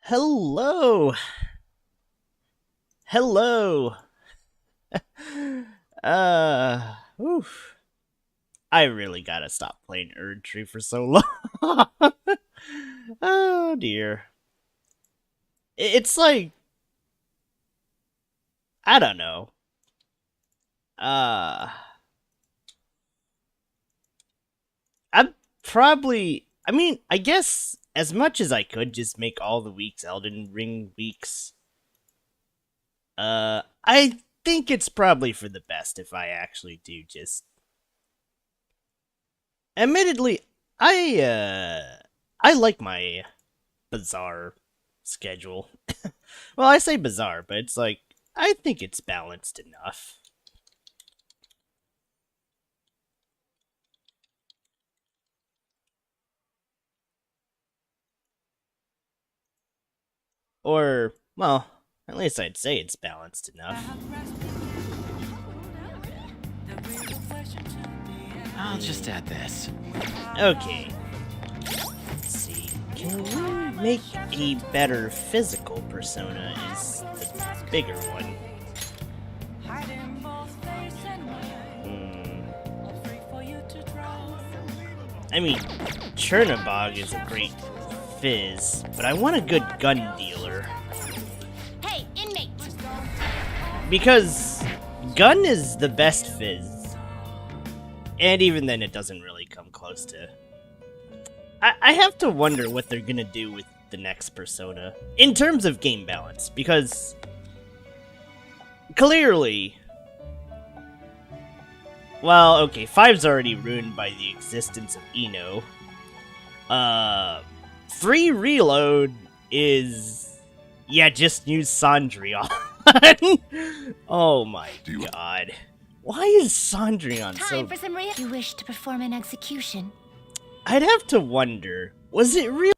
Hello. Hello. Oof. I really gotta stop playing Erdtree for so long. Oh dear. It's like I don't know. Uh I'm probably I guess as much as I could just make all the weeks Elden Ring weeks. I think it's probably for the best if I actually do just admittedly I like my bizarre schedule. Well, I say bizarre, but it's like I think it's balanced enough. Or, well, at least I'd say it's balanced enough. I'll just add this. Okay. Let's see. Can we make a better physical persona is the bigger one. I mean, Chernobog is a great fizz, but I want a good gun dealer. Hey, inmate! Because gun is the best fizz. And even then, it doesn't really come close to... I have to wonder what they're gonna do with the next persona, in terms of game balance, because... Clearly... Well, okay, 5's already ruined by the existence of Eno. 3 Reload is... Yeah, just use Cendrillon. Oh my god. Why is Cendrillon so... Time for some real... You wish to perform an execution. I'd have to wonder, was it real?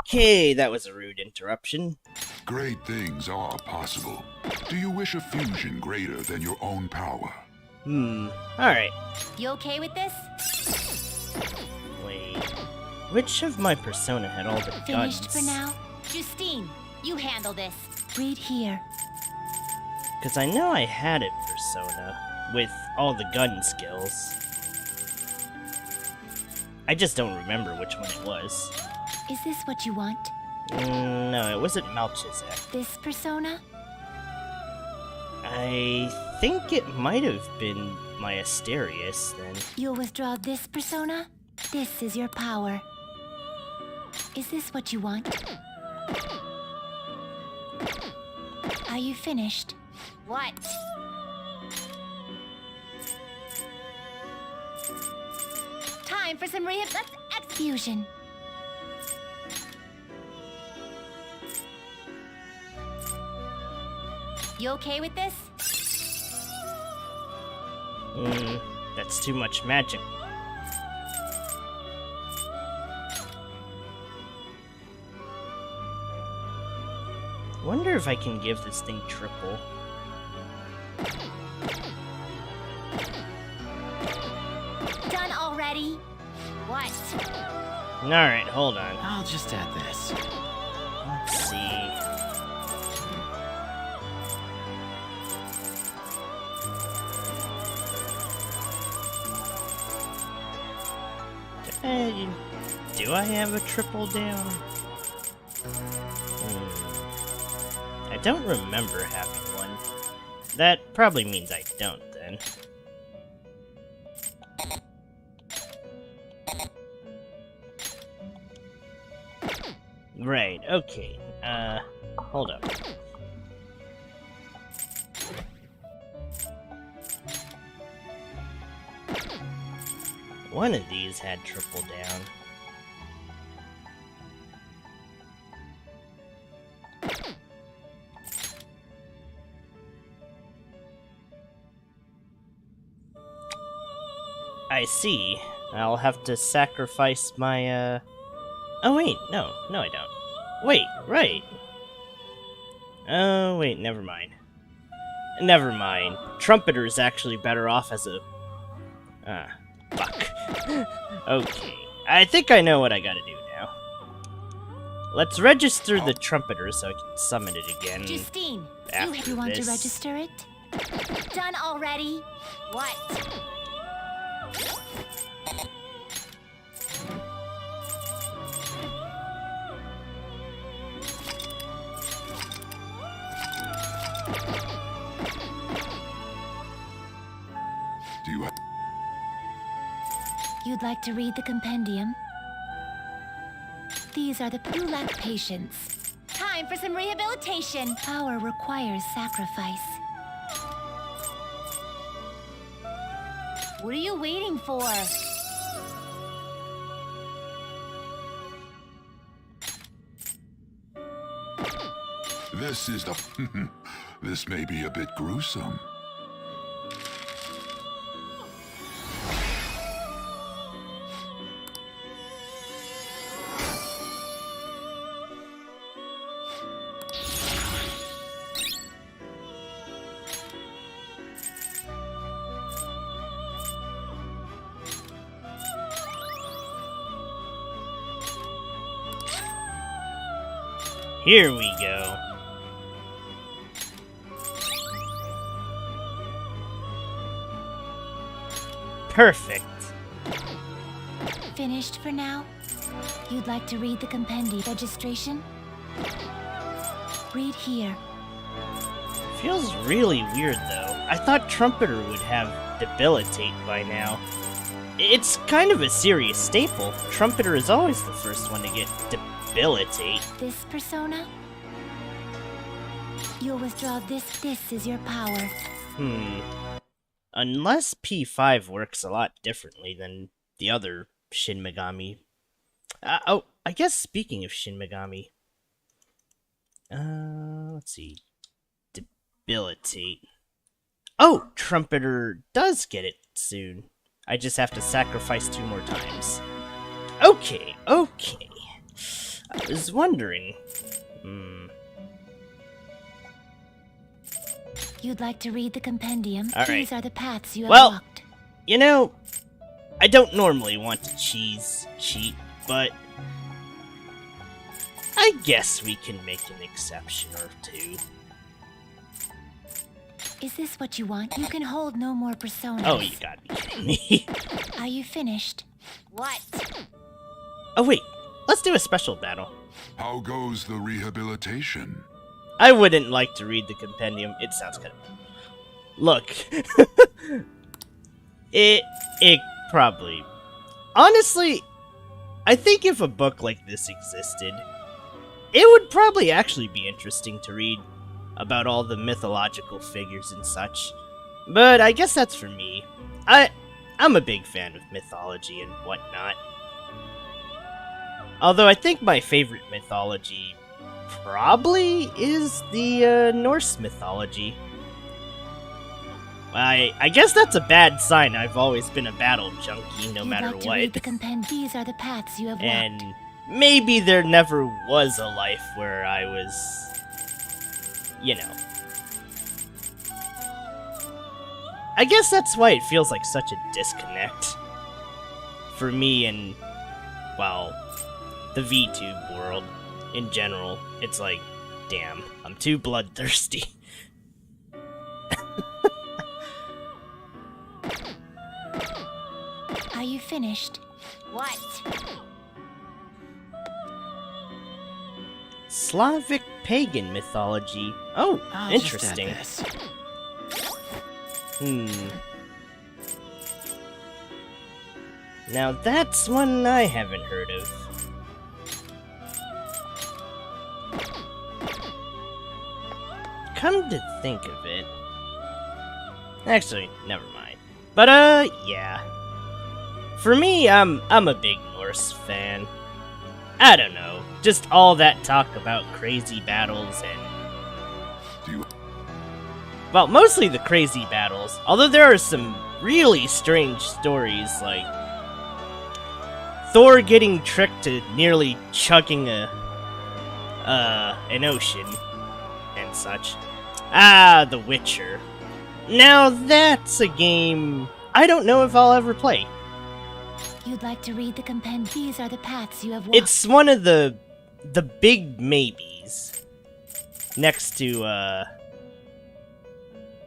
Okay, that was a rude interruption. Great things are possible. Do you wish a fusion greater than your own power? Alright. You okay with this? Wait. Which of my persona had all the guns? Finished for now? Justine, you handle this. Read here. Because I know I had it persona, with all the gun skills. I just don't remember which one it was. Is this what you want? No, it wasn't Melchizedek. This persona? I think it might have been my Asterius, then. You'll withdraw this persona? This is your power. Is this what you want? Are you finished? What? Time for some rehab. Let's fusion. You okay with this? That's too much magic. Wonder if I can give this thing triple. Done already? What? Alright, hold on. I'll just add this. Let's see. Do I have a triple down? I don't remember having one. That probably means I don't, then. Right, okay. Hold up. One of these had triple down. I see. I'll have to sacrifice my, Oh, wait, no, I don't. Wait, right. Oh, wait, never mind. Never mind. Trumpeter is actually better off as a... fuck. Okay, I think I know what I gotta do now. Let's register the Trumpeter so I can summon it again. Justine, after you want this. to register it? Done already? What? Do you You'd like to read the compendium? These are the you lack patience. Time for some rehabilitation. Power requires sacrifice. What are you waiting for? This is the... This may be a bit gruesome. Here we go. Perfect. Finished for now? You'd like to read the compendium registration? Read here. Feels really weird, though. I thought Trumpeter would have Debilitate by now. It's kind of a serious staple. Trumpeter is always the first one to get Debilitate. This persona? You'll withdraw this. This is your power. Unless P5 works a lot differently than the other Shin Megami. Oh, I guess speaking of Shin Megami. Let's see. Debilitate. Oh, Trumpeter does get it soon. I just have to sacrifice 2 more times. Okay. I was wondering. You'd like to read the compendium? All right. These are the paths you have Well, walked. you know, I don't normally want to cheat, but I guess we can make an exception or two. Is this what you want? You can hold no more personas. Oh, you gotta be kidding me. Are you finished? What? Oh, wait. Let's do a special battle. How goes the rehabilitation? I wouldn't like to read the compendium. It sounds kind of... Look. It probably... Honestly, I think if a book like this existed, it would probably actually be interesting to read about all the mythological figures and such. But I guess that's for me. I'm a big fan of mythology and whatnot. Although I think my favorite mythology probably is the Norse mythology. I guess that's a bad sign. I've always been a battle junkie, no matter like to what. read the These are the paths you have And walked. maybe there never was a life where I was, you know. I guess that's why it feels like such a disconnect for me and, well, the VTube world in general. It's like, damn, I'm too bloodthirsty. Are you finished? What? Slavic pagan mythology. Oh, I'll interesting. Just add this. Now that's one I haven't heard of. Come to think of it. Actually, never mind. But yeah. For me, I'm a big Norse fan. I don't know, just all that talk about crazy battles and... Well, mostly the crazy battles, although there are some really strange stories, like Thor getting tricked to nearly chugging an ocean and such. The Witcher. Now that's a game I don't know if I'll ever play. You'd like to read the These are the paths you have walked. It's one of the big maybes. Next to,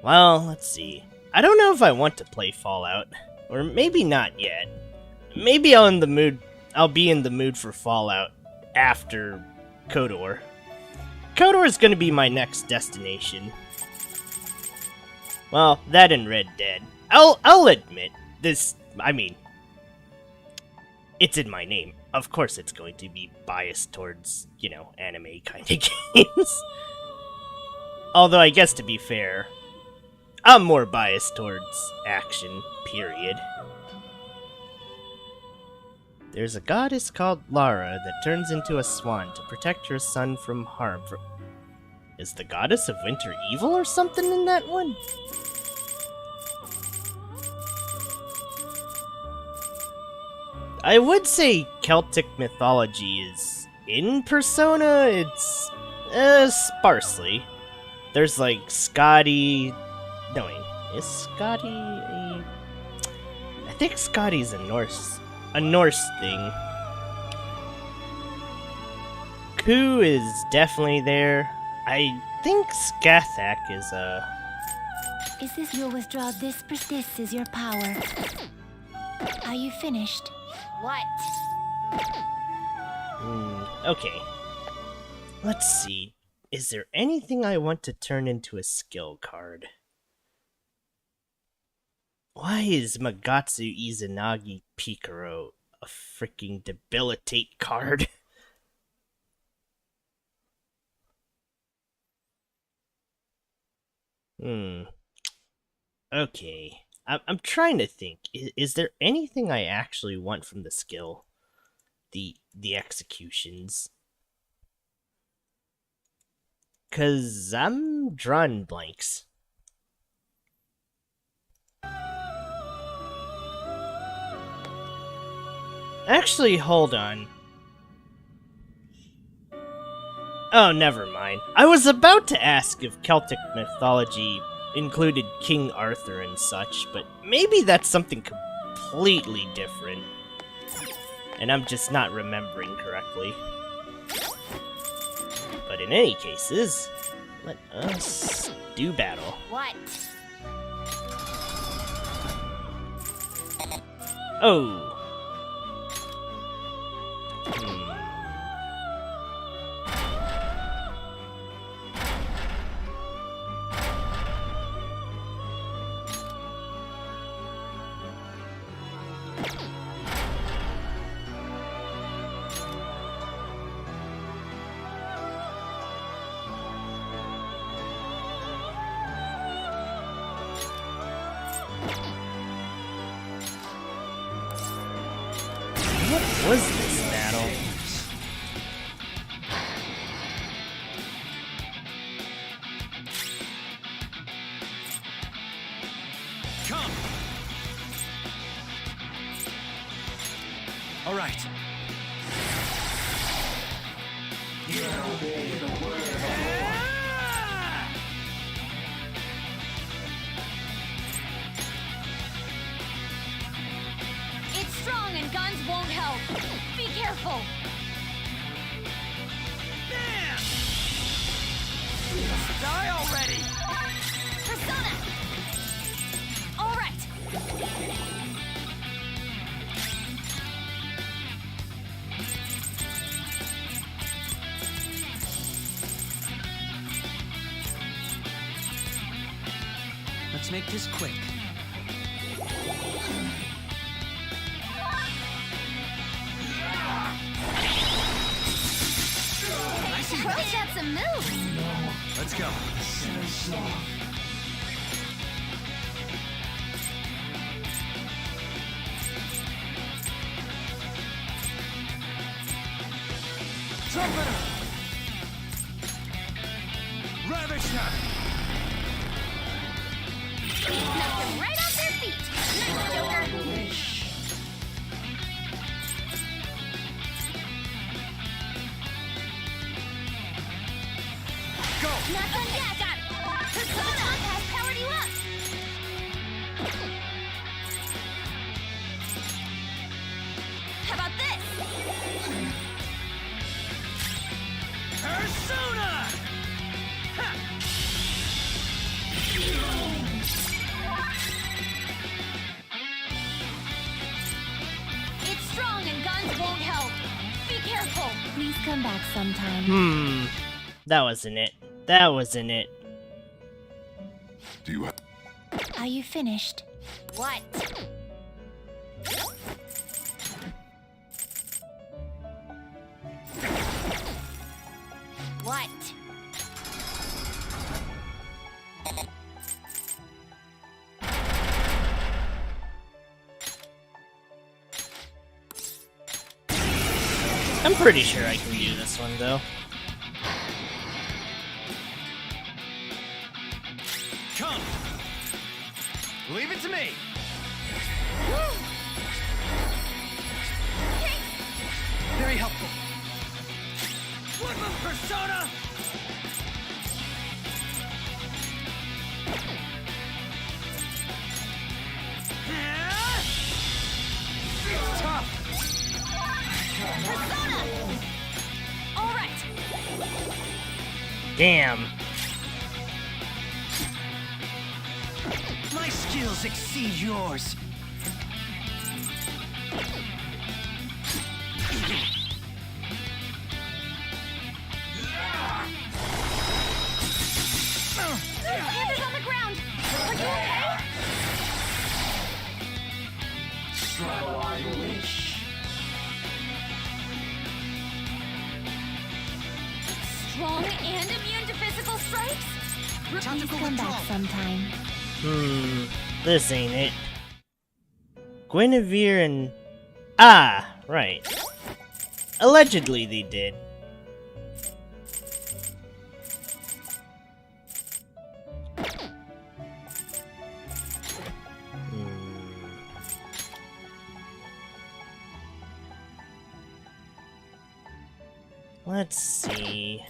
well, let's see. I don't know if I want to play Fallout. Or maybe not yet. Maybe I'll be in the mood for Fallout after KOTOR. KOTOR is gonna be my next destination. Well, that and Red Dead. I'll admit, this, I mean, it's in my name. Of course it's going to be biased towards, you know, anime kind of games. Although, I guess to be fair, I'm more biased towards action, period. There's a goddess called Lara that turns into a swan to protect her son from harm. Is the goddess of winter evil or something in that one? I would say Celtic mythology is in Persona. It's sparsely. There's like Scotty. No wait, is Scotty a? I think Scotty's a Norse thing. Ku is definitely there. I think Skathak is a. Is this your withdrawal? This is your power. Are you finished? What? Okay. Let's see. Is there anything I want to turn into a skill card? Why is Magatsu Izanagi Pikaro a freaking debilitate card? Okay. I'm trying to think. Is there anything I actually want from the skill? The executions? 'Cause I'm drawing blanks. Actually, hold on. Oh, never mind. I was about to ask if Celtic mythology included King Arthur and such, but maybe that's something completely different. And I'm just not remembering correctly. But in any cases, let us do battle. What? Oh. What was this battle? All right. It's strong and guns won't help. Be careful. Die already! Persona! All right. Let's make this quick. I see. Pro's got some moves. Let's go. Trumpeter! Ravager! Knock them right off their feet. Nice, Joker. Go! Not done yet. Got it. Persona has powered you up. How about this? Persona! Ha! It's strong and guns won't help. Be careful. Please come back sometime. That wasn't it. That wasn't it. Do you have... Are you finished? What? What? I'm pretty sure I can do this one, though. Come! Leave it to me! Very helpful. Woodman Persona! Tough! Persona! All right. Damn. My skills exceed yours. Hand is on the ground. Are you okay? Strong and immune to physical strikes? Please come back sometime. This ain't it. Guinevere and... Ah, right. Allegedly they did. Let's see.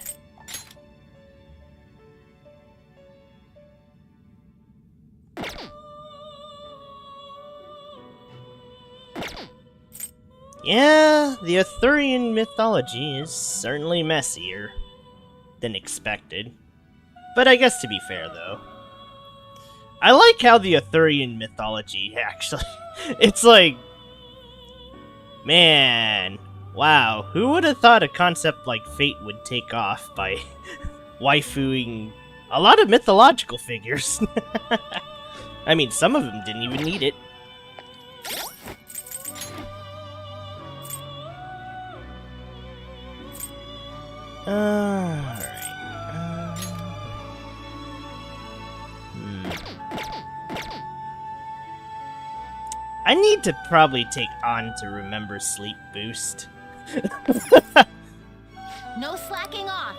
Yeah, the Arthurian mythology is certainly messier than expected. But I guess to be fair, though, I like how the Arthurian mythology actually... It's like... Man... Wow, who would have thought a concept like Fate would take off by waifuing a lot of mythological figures? I mean, some of them didn't even need it. Alright. I need to probably take on to remember sleep boost. No slacking off.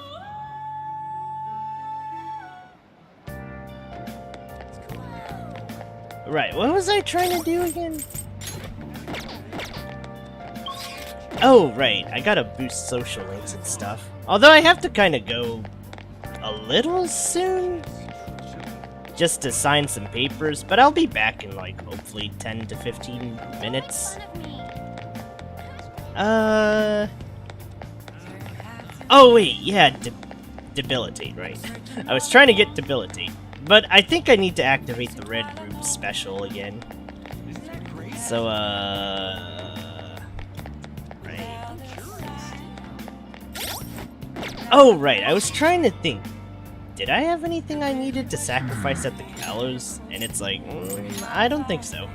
Right, what was I trying to do again? Oh, right. I gotta boost social links and stuff. Although I have to kind of go a little soon. Just to sign some papers, but I'll be back in like hopefully 10 to 15 minutes. Oh wait, yeah, debilitate, right? I was trying to get debilitate, but I think I need to activate the red room special again. So, right. Oh, right, I was trying to think. Did I have anything I needed to sacrifice at the gallows? And it's like, I don't think so.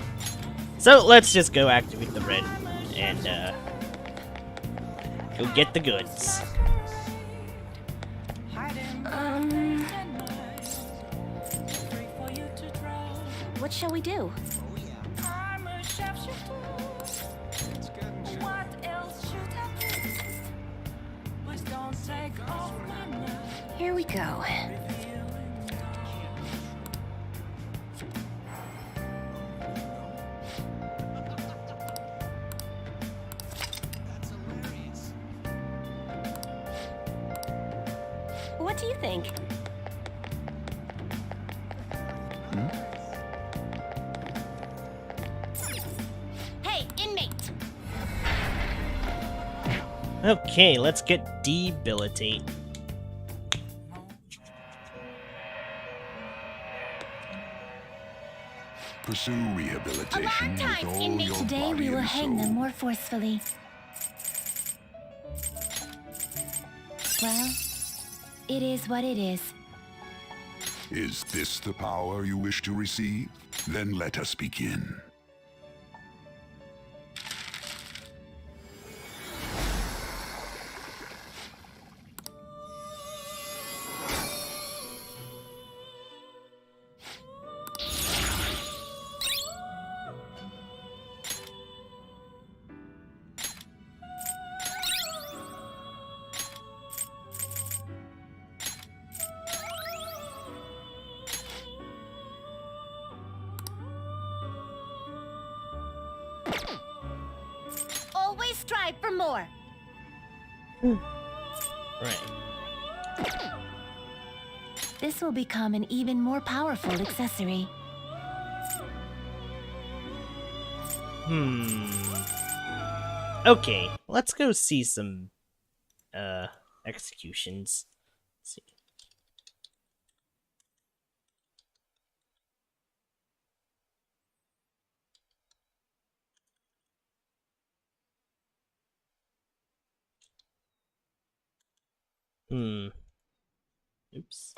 So let's just go activate the red and go get the goods. What shall we do? Here we go. What do you think? Hey, inmate! Okay, let's get debilitate. Pursue A rehabilitation long with time, all inmate. your Today body we will and hang them soul. more forcefully. Well, it is what it is. Is this the power you wish to receive? Then let us begin. Always strive for more. Right. This will become an even more powerful accessory. Okay, let's go see some executions. Let's see. Oops.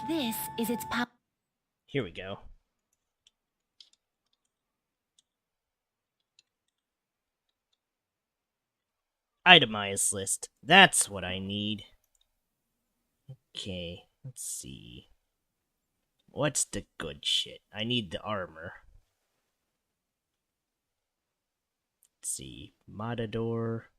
This is its power. Here we go. Itemized list. That's what I need. Okay, let's see. What's the good shit? I need the armor. Let's see. Matador.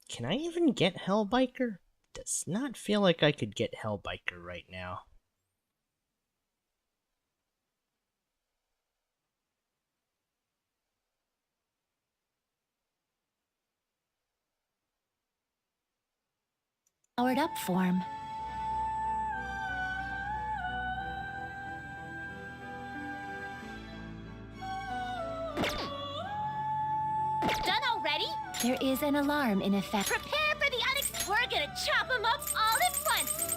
Can I even get Hellbiker? Does not feel like I could get Hellbiker right now. Powered up form. Done already? There is an alarm in effect. Prepare for the unexpected. We're gonna chop them up all at once.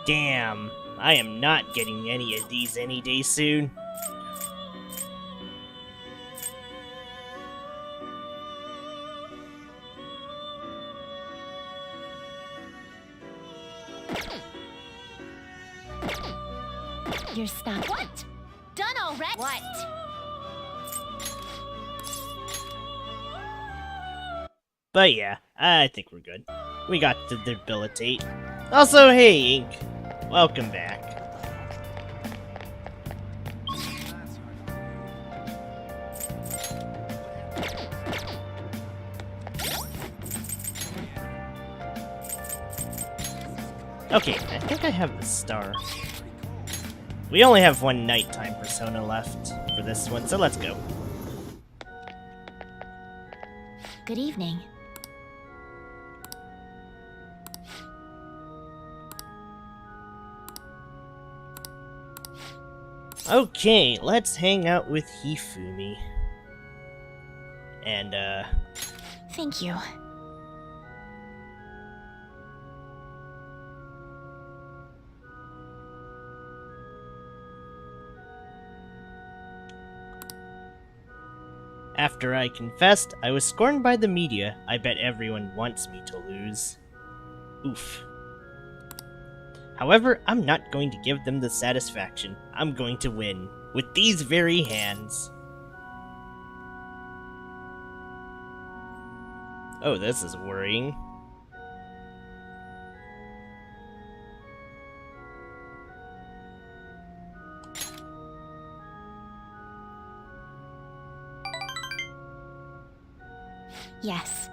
Damn, I am not getting any of these any day soon. You're stopped. What? Done already? What? But yeah, I think we're good. We got to debilitate. Also, hey, Ink. Welcome back. Okay, I think I have the star. We only have one nighttime persona left for this one, so let's go. Good evening. Okay, let's hang out with Hifumi. And, Thank you. after I confessed I was scorned by the media, I bet everyone wants me to lose. Oof. However, I'm not going to give them the satisfaction. I'm going to win. With these very hands. Oh, this is worrying. Yes.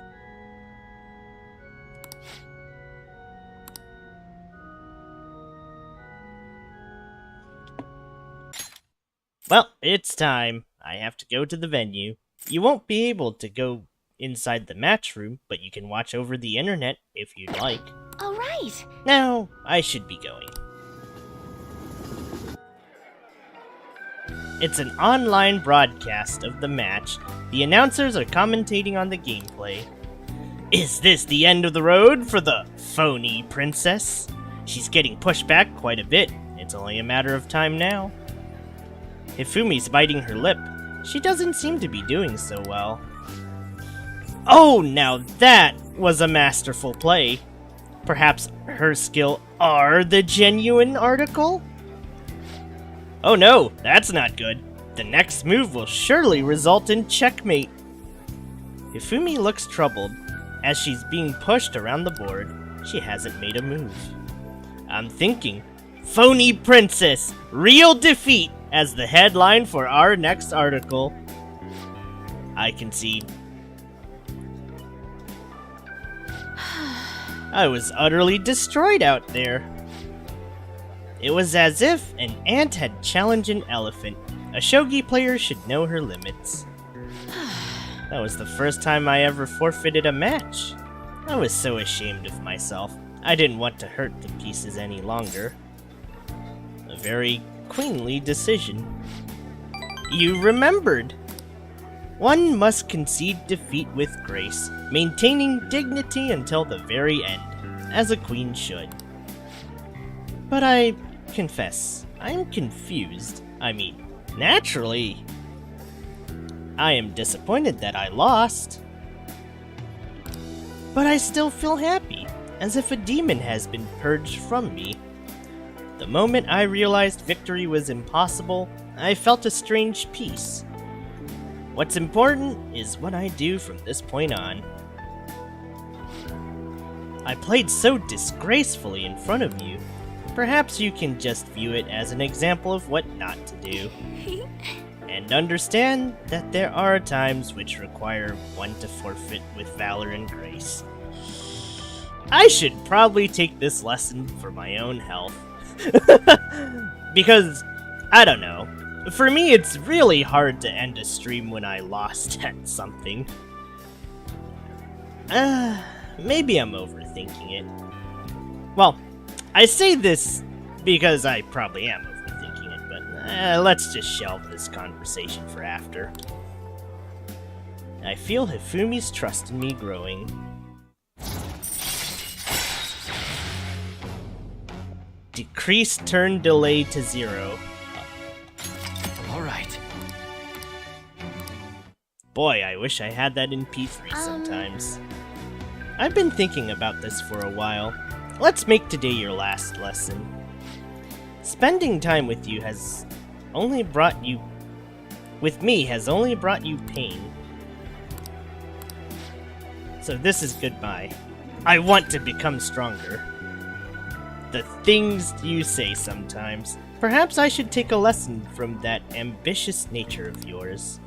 Well, it's time. I have to go to the venue. You won't be able to go inside the match room, but you can watch over the internet if you'd like. All right. Now, I should be going. It's an online broadcast of the match. The announcers are commentating on the gameplay. Is this the end of the road for the phony princess? She's getting pushed back quite a bit. It's only a matter of time now. Hifumi's biting her lip. She doesn't seem to be doing so well. Oh, now that was a masterful play. Perhaps her skill are the genuine article? Oh no, that's not good. The next move will surely result in checkmate. Hifumi looks troubled. As she's being pushed around the board, she hasn't made a move. I'm thinking, phony princess, real defeat as the headline for our next article. I concede. I was utterly destroyed out there. It was as if an ant had challenged an elephant. A shogi player should know her limits. That was the first time I ever forfeited a match. I was so ashamed of myself. I didn't want to hurt the pieces any longer. A very queenly decision. You remembered! One must concede defeat with grace, maintaining dignity until the very end, as a queen should. But I confess, I'm confused. I mean, naturally. I am disappointed that I lost. But I still feel happy, as if a demon has been purged from me. The moment I realized victory was impossible, I felt a strange peace. What's important is what I do from this point on. I played so disgracefully in front of you. Perhaps you can just view it as an example of what not to do. And understand that there are times which require one to forfeit with valor and grace. I should probably take this lesson for my own health. Because, I don't know. For me, it's really hard to end a stream when I lost at something. Maybe I'm overthinking it. Well, I say this because I probably am overthinking it, but let's just shelve this conversation for after. I feel Hifumi's trust in me growing. Decrease turn delay to 0. All right. Boy, I wish I had that in P3 sometimes. I've been thinking about this for a while. Let's make today your last lesson. Spending time with you has only brought you... with me has only brought you pain. So this is goodbye. I want to become stronger. The things you say sometimes. Perhaps I should take a lesson from that ambitious nature of yours.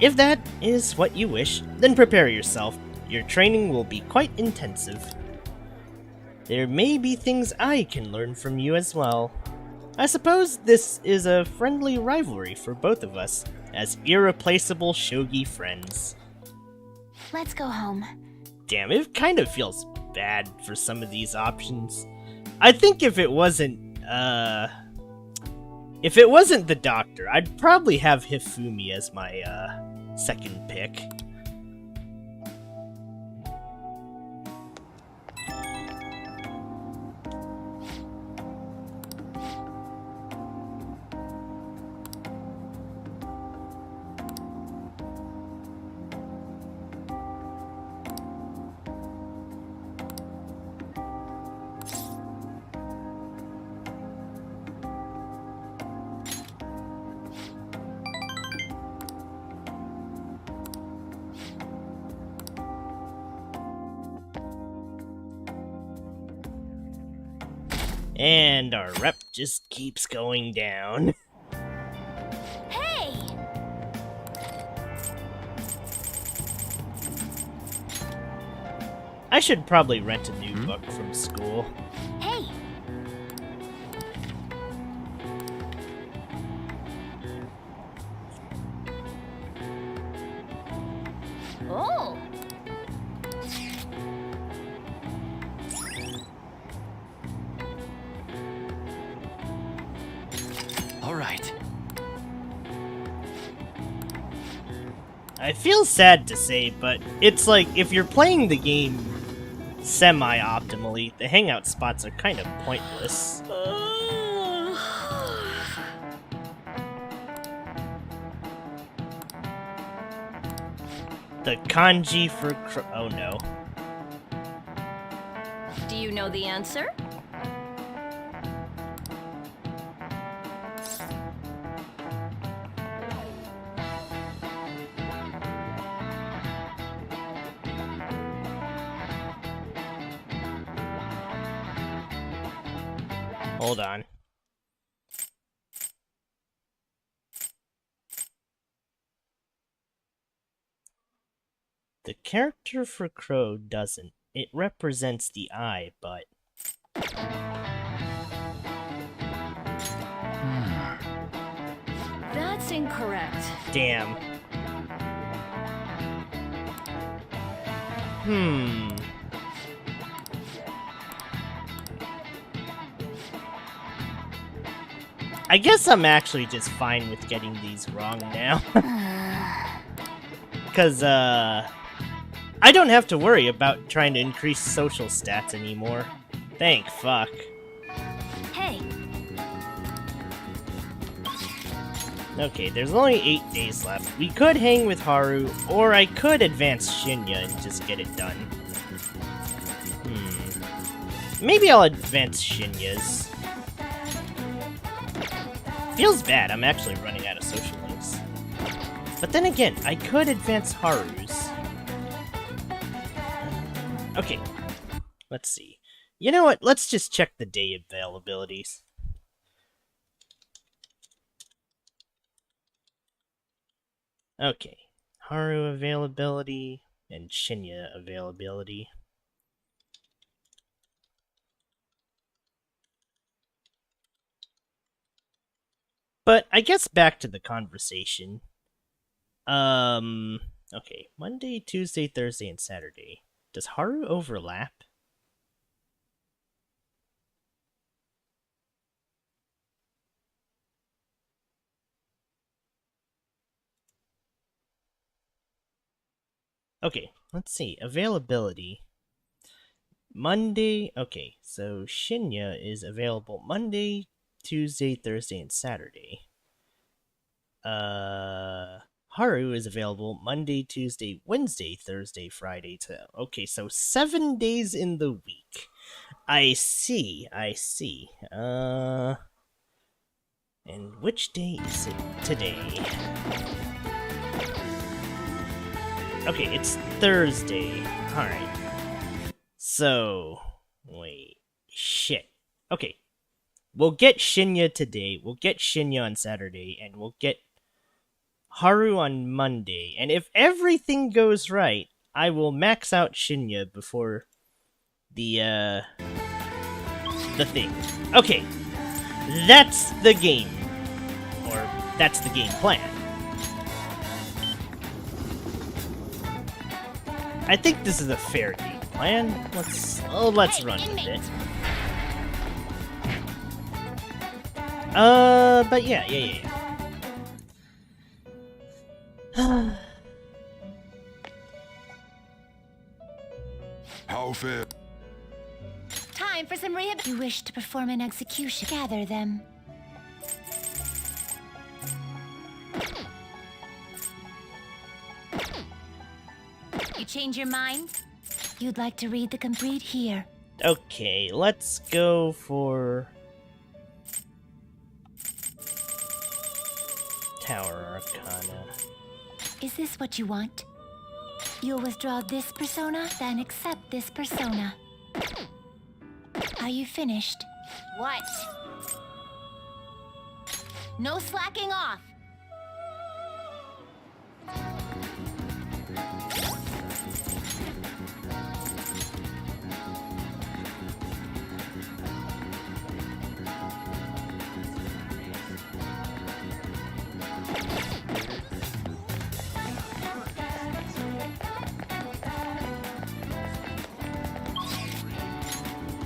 If that is what you wish, then prepare yourself. Your training will be quite intensive. There may be things I can learn from you as well. I suppose this is a friendly rivalry for both of us, as irreplaceable shogi friends. Let's go home. Damn, it kind of feels bad for some of these options. I think if it wasn't the doctor, I'd probably have Hifumi as my, second pick. And our rep just keeps going down. Hey! I should probably rent a new book from school. Hey! Oh! All right. I feel sad to say, but it's like, if you're playing the game semi-optimally, the hangout spots are kind of pointless. The kanji for oh no. Do you know the answer? Hold on. The character for Crow doesn't. It represents the eye, but... That's incorrect. Damn. I guess I'm actually just fine with getting these wrong now. Because, I don't have to worry about trying to increase social stats anymore. Thank fuck. Hey! Okay, there's only 8 days left. We could hang with Haru, or I could advance Shinya and just get it done. Maybe I'll advance Shinya's. Feels bad, I'm actually running out of social links. But then again, I could advance Haru's. Okay, let's see. You know what, let's just check the day availabilities. Okay, Haru availability and Shinya availability. But I guess back to the conversation. Okay, Monday, Tuesday, Thursday, and Saturday. Does Haru overlap? Okay, let's see. Availability. Monday, okay, so Shinya is available Monday, Tuesday, Thursday, and Saturday. Haru is available Monday, Tuesday, Wednesday, Thursday, Friday, okay, so 7 days in the week. I see. And which day is it today? Okay, it's Thursday. Alright. So, wait. Shit. Okay. We'll get Shinya today, we'll get Shinya on Saturday, and we'll get Haru on Monday. And if everything goes right, I will max out Shinya before the the thing. Okay, that's the game. Or, that's the game plan. I think this is a fair game plan. Let's run with it. But yeah. How fair? Time for some rehab. You wish to perform an execution. Gather them. You change your mind? You'd like to read the complete here. Okay, let's go for Tower Arcana. Is this what you want? You'll withdraw this persona, then accept this persona. Are you finished? What? No slacking off!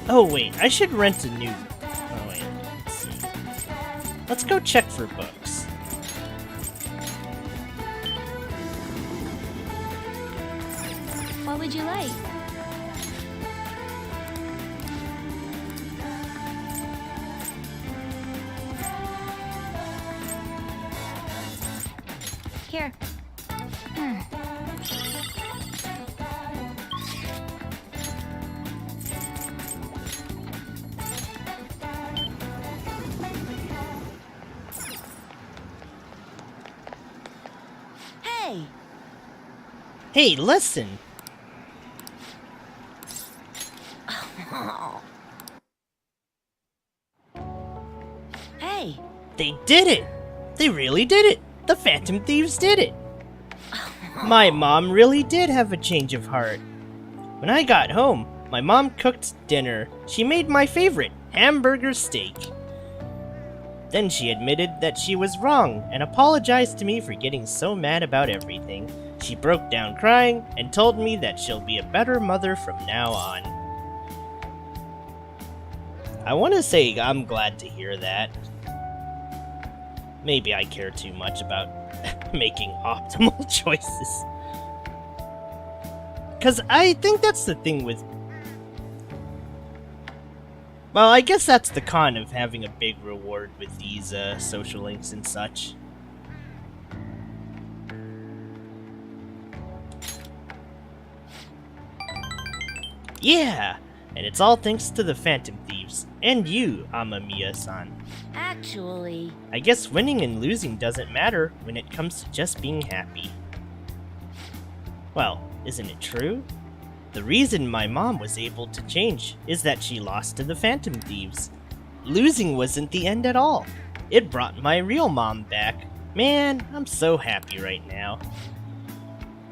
Oh wait, I should rent a new... Oh wait, let's see. Let's go check for books. What would you like? Here. Hey! Hey, listen! Hey! They did it! They really did it! The Phantom Thieves did it! My mom really did have a change of heart. When I got home, my mom cooked dinner. She made my favorite, hamburger steak. Then she admitted that she was wrong and apologized to me for getting so mad about everything. She broke down crying and told me that she'll be a better mother from now on. I want to say I'm glad to hear that. Maybe I care too much about making optimal choices. Because I think that's the thing with... Well, I guess that's the con of having a big reward with these social links and such. Yeah! And it's all thanks to the Phantom Thieves. And you, Amamiya-san. Actually... I guess winning and losing doesn't matter when it comes to just being happy. Well, isn't it true? The reason my mom was able to change is that she lost to the Phantom Thieves. Losing wasn't the end at all. It brought my real mom back. Man, I'm so happy right now.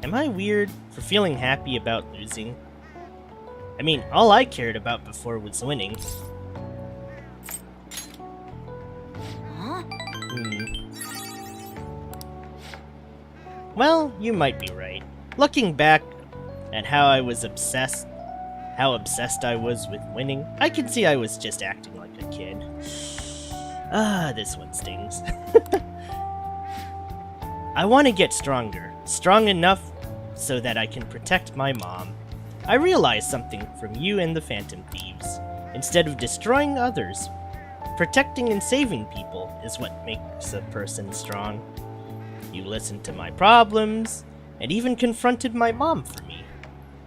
Am I weird for feeling happy about losing? I mean, all I cared about before was winning. Well, you might be right. Looking back at how obsessed I was with winning, I can see I was just acting like a kid. Ah, this one stings. I want to get stronger. Strong enough so that I can protect my mom. I realized something from you and the Phantom Thieves. Instead of destroying others, protecting and saving people is what makes a person strong. You listened to my problems, and even confronted my mom for me.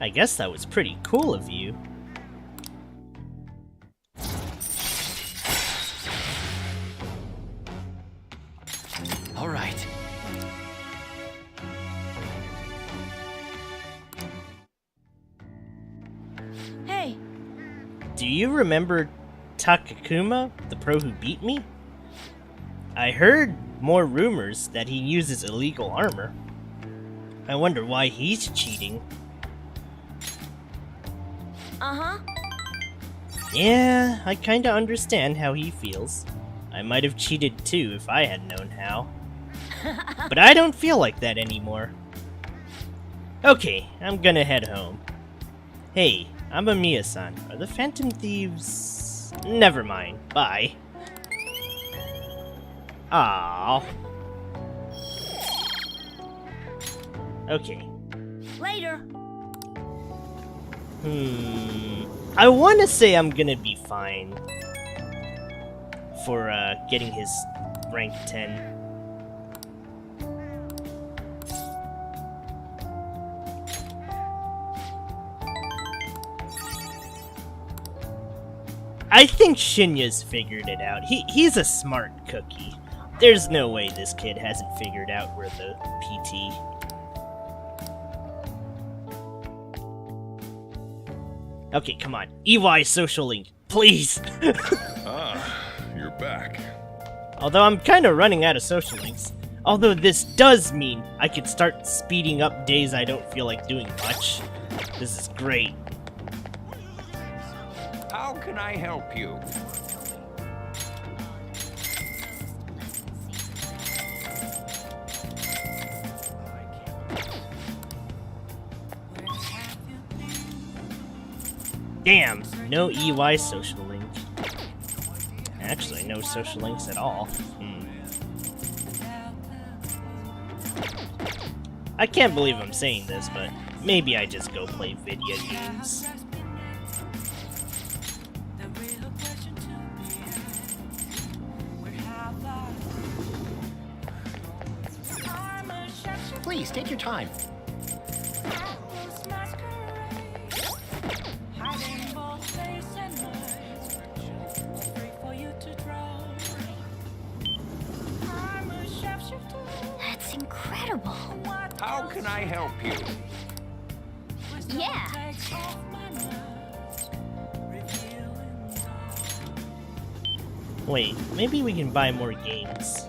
I guess that was pretty cool of you. All right. Hey! Do you remember Takakuma, the pro who beat me? I heard more rumors that he uses illegal armor. I wonder why he's cheating. Uh-huh. Yeah, I kinda understand how he feels. I might have cheated too if I had known how. But I don't feel like that anymore. Okay, I'm gonna head home. Hey, I'm Amiya-san. Are the Phantom Thieves... Never mind. Bye. Aww. Okay. Later. I want to say I'm gonna be fine for getting his rank 10. I think Shinya's figured it out. He's a smart cookie. There's no way this kid hasn't figured out we're the PT. Okay, come on. EY social link, please! You're back. Although I'm kinda running out of social links. Although this does mean I could start speeding up days I don't feel like doing much. This is great. How can I help you? Damn, no EY social link. Actually, no social links at all. I can't believe I'm saying this, but maybe I just go play video games. Please, take your time. That's incredible. How can I help you? Yeah. Wait, maybe we can buy more games.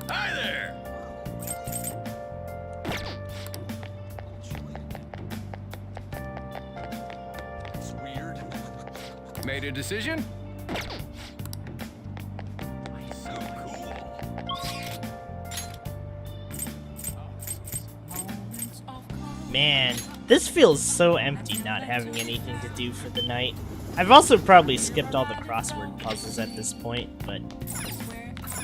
Hi there! It's weird. Made a decision? So cool. Man, this feels so empty not having anything to do for the night. I've also probably skipped all the crossword puzzles at this point, but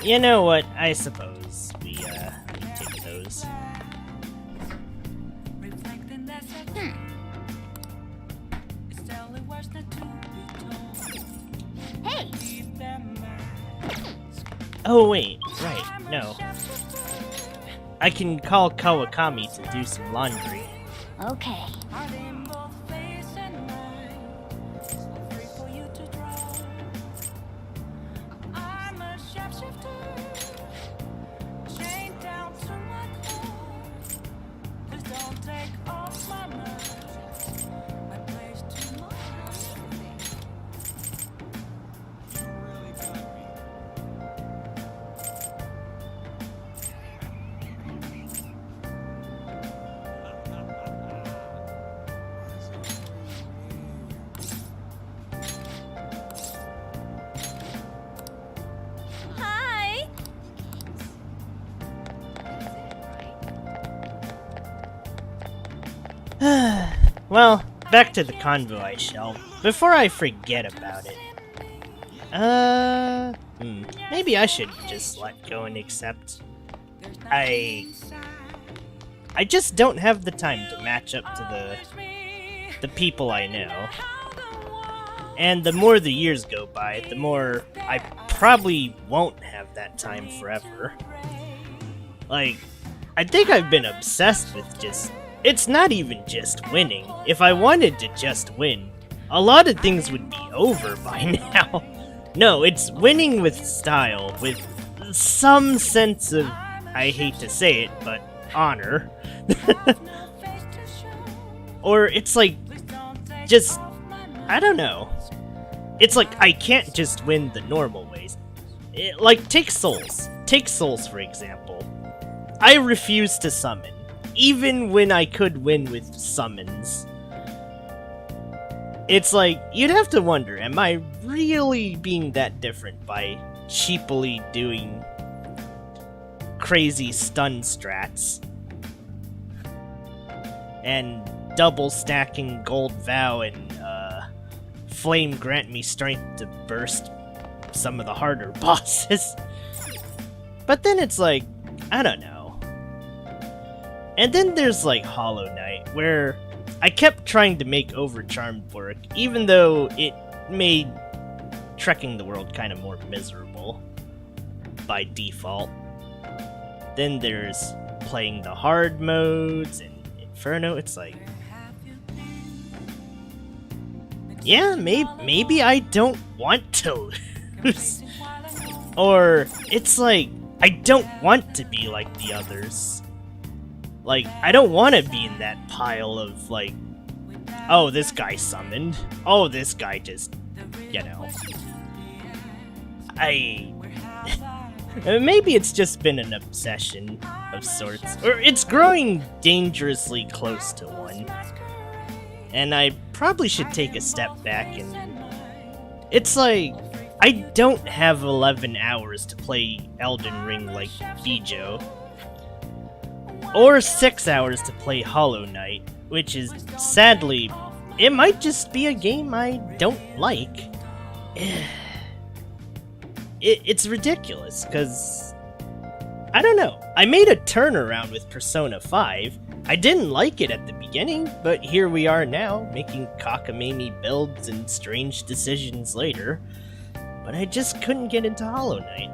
you know what? I suppose we take those. Hey. Oh wait, right, no. I can call Kawakami to do some laundry. Okay. Well, back to the convo I shelved. Before I forget about it. Maybe I should just let go and accept. I just don't have the time to match up to the people I know. And the more the years go by, the more I probably won't have that time forever. Like, I think I've been obsessed with just... It's not even just winning. If I wanted to just win, a lot of things would be over by now. No, it's winning with style, with some sense of, I hate to say it, but honor. Or it's like, just, I don't know. It's like I can't just win the normal ways. Like, take Souls. Take Souls, for example. I refuse to summon. even when I could win with summons. It's like, you'd have to wonder, am I really being that different by cheaply doing crazy stun strats and double stacking Gold Vow and Flame grant me strength to burst some of the harder bosses? But then it's like, I don't know. And then there's like Hollow Knight, where I kept trying to make Overcharmed work, even though it made trekking the world kind of more miserable by default. Then there's playing the hard modes and Inferno. It's like, yeah, maybe I don't want to lose. Or it's like, I don't want to be like the others. Like, I don't want to be in that pile of, like, oh, this guy summoned. Oh, this guy just, you know. Maybe it's just been an obsession of sorts. Or it's growing dangerously close to one. And I probably should take a step back and... It's like, I don't have 11 hours to play Elden Ring like Bijo. Or 6 hours to play Hollow Knight, which is, sadly, it might just be a game I don't like. It's ridiculous, because, I don't know, I made a turnaround with Persona 5. I didn't like it at the beginning, but here we are now, making cockamamie builds and strange decisions later. But I just couldn't get into Hollow Knight.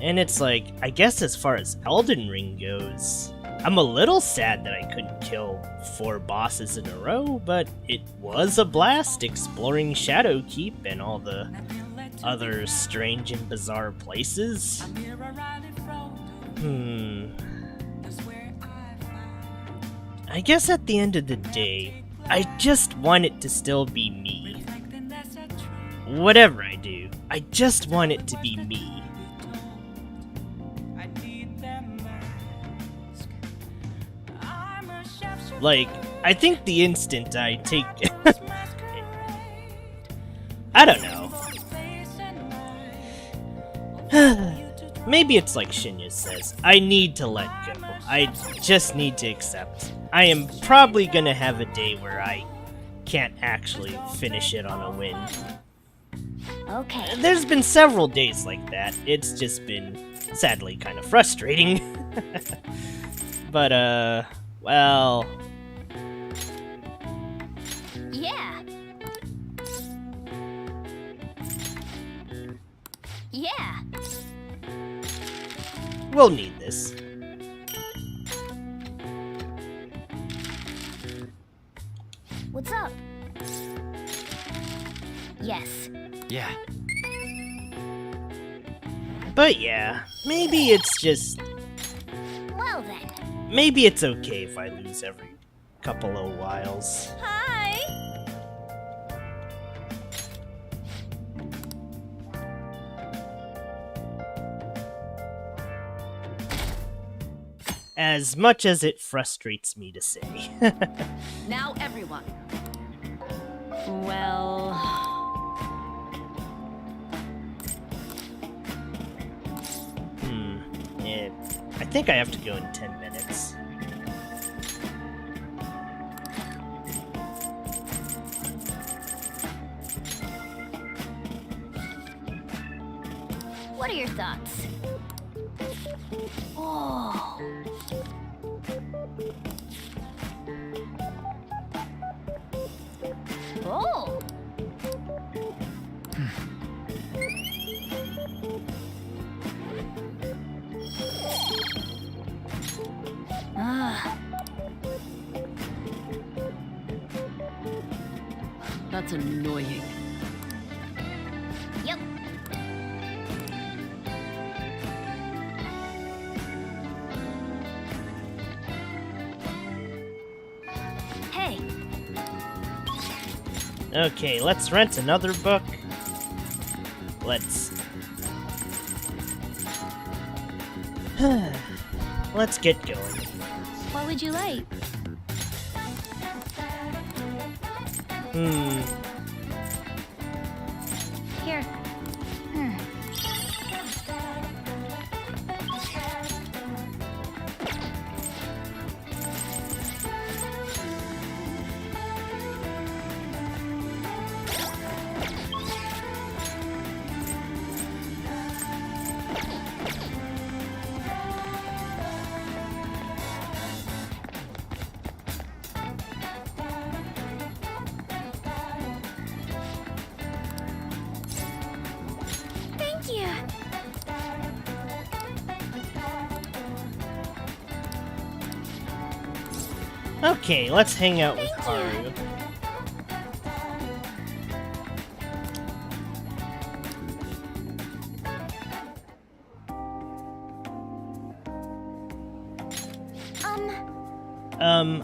And it's like, I guess as far as Elden Ring goes, I'm a little sad that I couldn't kill 4 bosses in a row, but it was a blast exploring Shadowkeep and all the other strange and bizarre places. I guess at the end of the day, I just want it to still be me. Whatever I do, I just want it to be me. Like, I think the instant I take... I don't know. Maybe it's like Shinya says, I need to let go. I just need to accept. I am probably gonna have a day where I can't actually finish it on a win. Okay. There's been several days like that. It's just been, sadly, kind of frustrating. But, well... Yeah. Yeah. We'll need this. What's up? Yes. Yeah. But yeah, maybe it's just... Well then. Maybe it's okay if I lose every couple of whiles. Hi. As much as it frustrates me to say. Now everyone. Well... Yeah, I think I have to go in 10 minutes. What are your thoughts? Oh. Oh. Ah. That's annoying. Yep. Hey. Okay, let's rent another book. Let's get going. What would you like? Here. Thank you. Okay, let's hang out with Haru.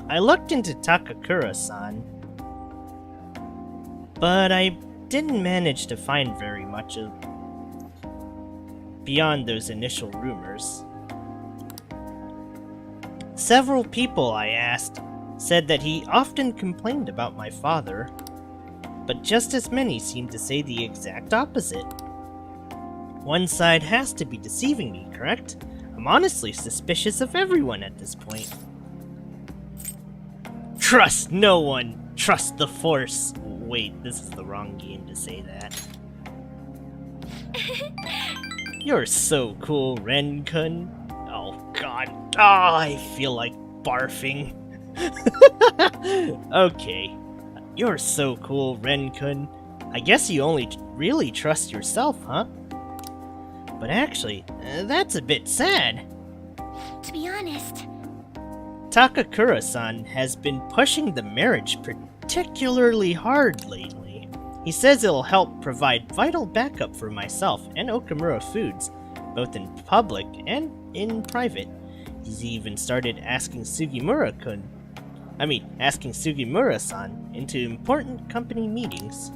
I looked into Takakura-san, but I didn't manage to find very much of beyond those initial rumors. Several people I asked said that he often complained about my father, but just as many seemed to say the exact opposite. One side has to be deceiving me, correct? I'm honestly suspicious of everyone at this point. Trust no one! Trust the Force! Wait, this is the wrong game to say that. You're so cool, Ren-kun. Oh god. Oh, I feel like barfing. Okay. You're so cool, Ren-kun. I guess you only really trust yourself, huh? But actually, that's a bit sad. To be honest, Takakura-san has been pushing the marriage particularly hard lately. He says it'll help provide vital backup for myself and Okamura Foods, both in public and in private. He's even started asking Sugimura-san into important company meetings.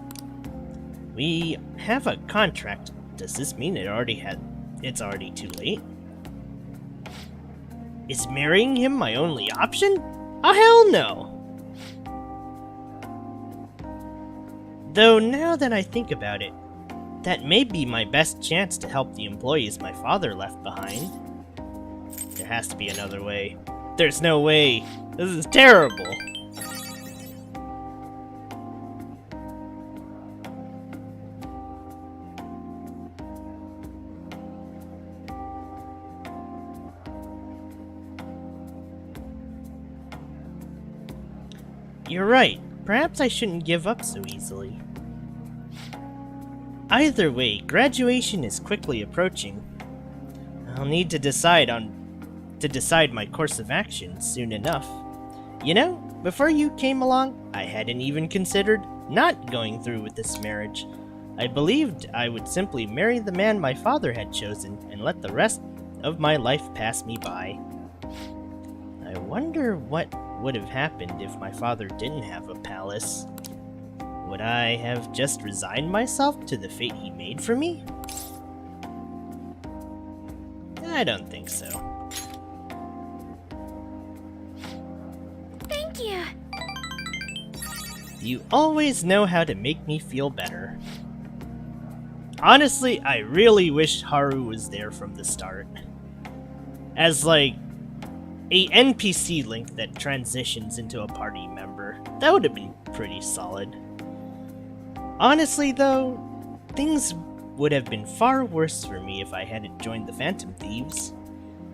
We have a contract. Does this mean it's already too late? Is marrying him my only option? Oh, hell no! Though now that I think about it, that may be my best chance to help the employees my father left behind. There has to be another way. There's no way! This is terrible! You're right. Perhaps I shouldn't give up so easily. Either way, graduation is quickly approaching. I'll need to decide my course of action soon enough. You know, before you came along, I hadn't even considered not going through with this marriage. I believed I would simply marry the man my father had chosen and let the rest of my life pass me by. I wonder what would have happened if my father didn't have a palace. Would I have just resigned myself to the fate he made for me? I don't think so. thank you. You always know how to make me feel better. Honestly, I really wish Haru was there from the start. As like, a NPC link that transitions into a party member. That would have been pretty solid. Honestly though, things would have been far worse for me if I hadn't joined the Phantom Thieves.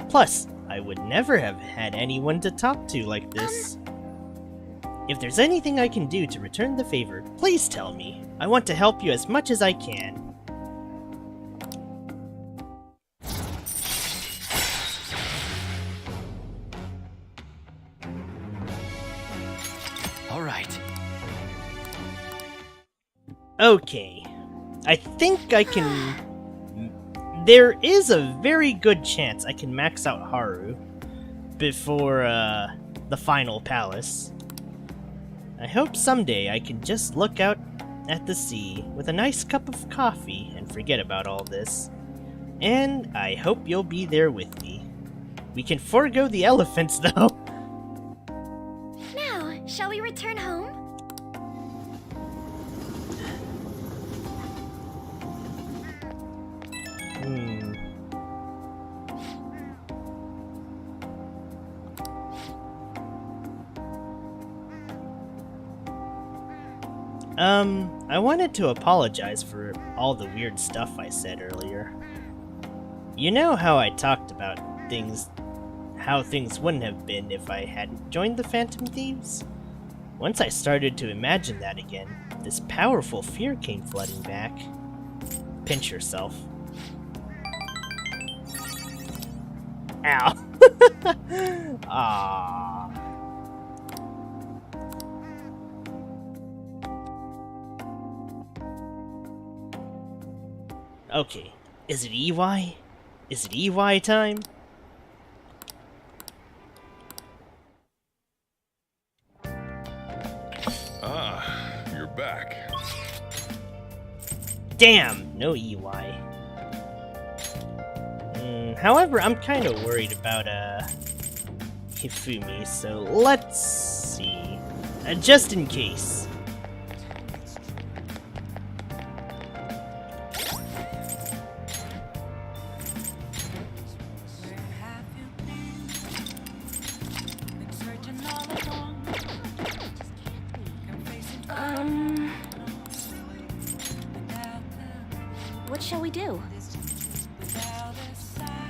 Plus, I would never have had anyone to talk to like this. If there's anything I can do to return the favor, please tell me. I want to help you as much as I can. All right. Okay, I think I can... There is a very good chance I can max out Haru before the final palace. I hope someday I can just look out at the sea with a nice cup of coffee and forget about all this. And I hope you'll be there with me. We can forego the elephants though. return home? I wanted to apologize for all the weird stuff I said earlier. You know how I talked about how things wouldn't have been if I hadn't joined the Phantom Thieves? Once I started to imagine that again, this powerful fear came flooding back. Pinch yourself. Ow. Aww. Okay, is it EY? Is it EY time? Ah, you're back. Damn, no EY. However, I'm kind of worried about Hifumi, so let's see. Just in case. What shall we do?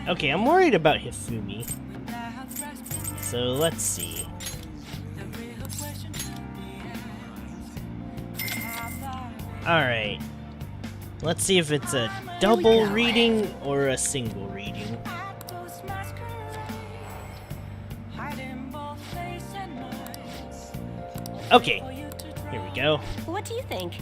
Okay, I'm worried about Hifumi. So let's see. Alright. Let's see if it's a double reading or a single reading. Okay, here we go. What do you think?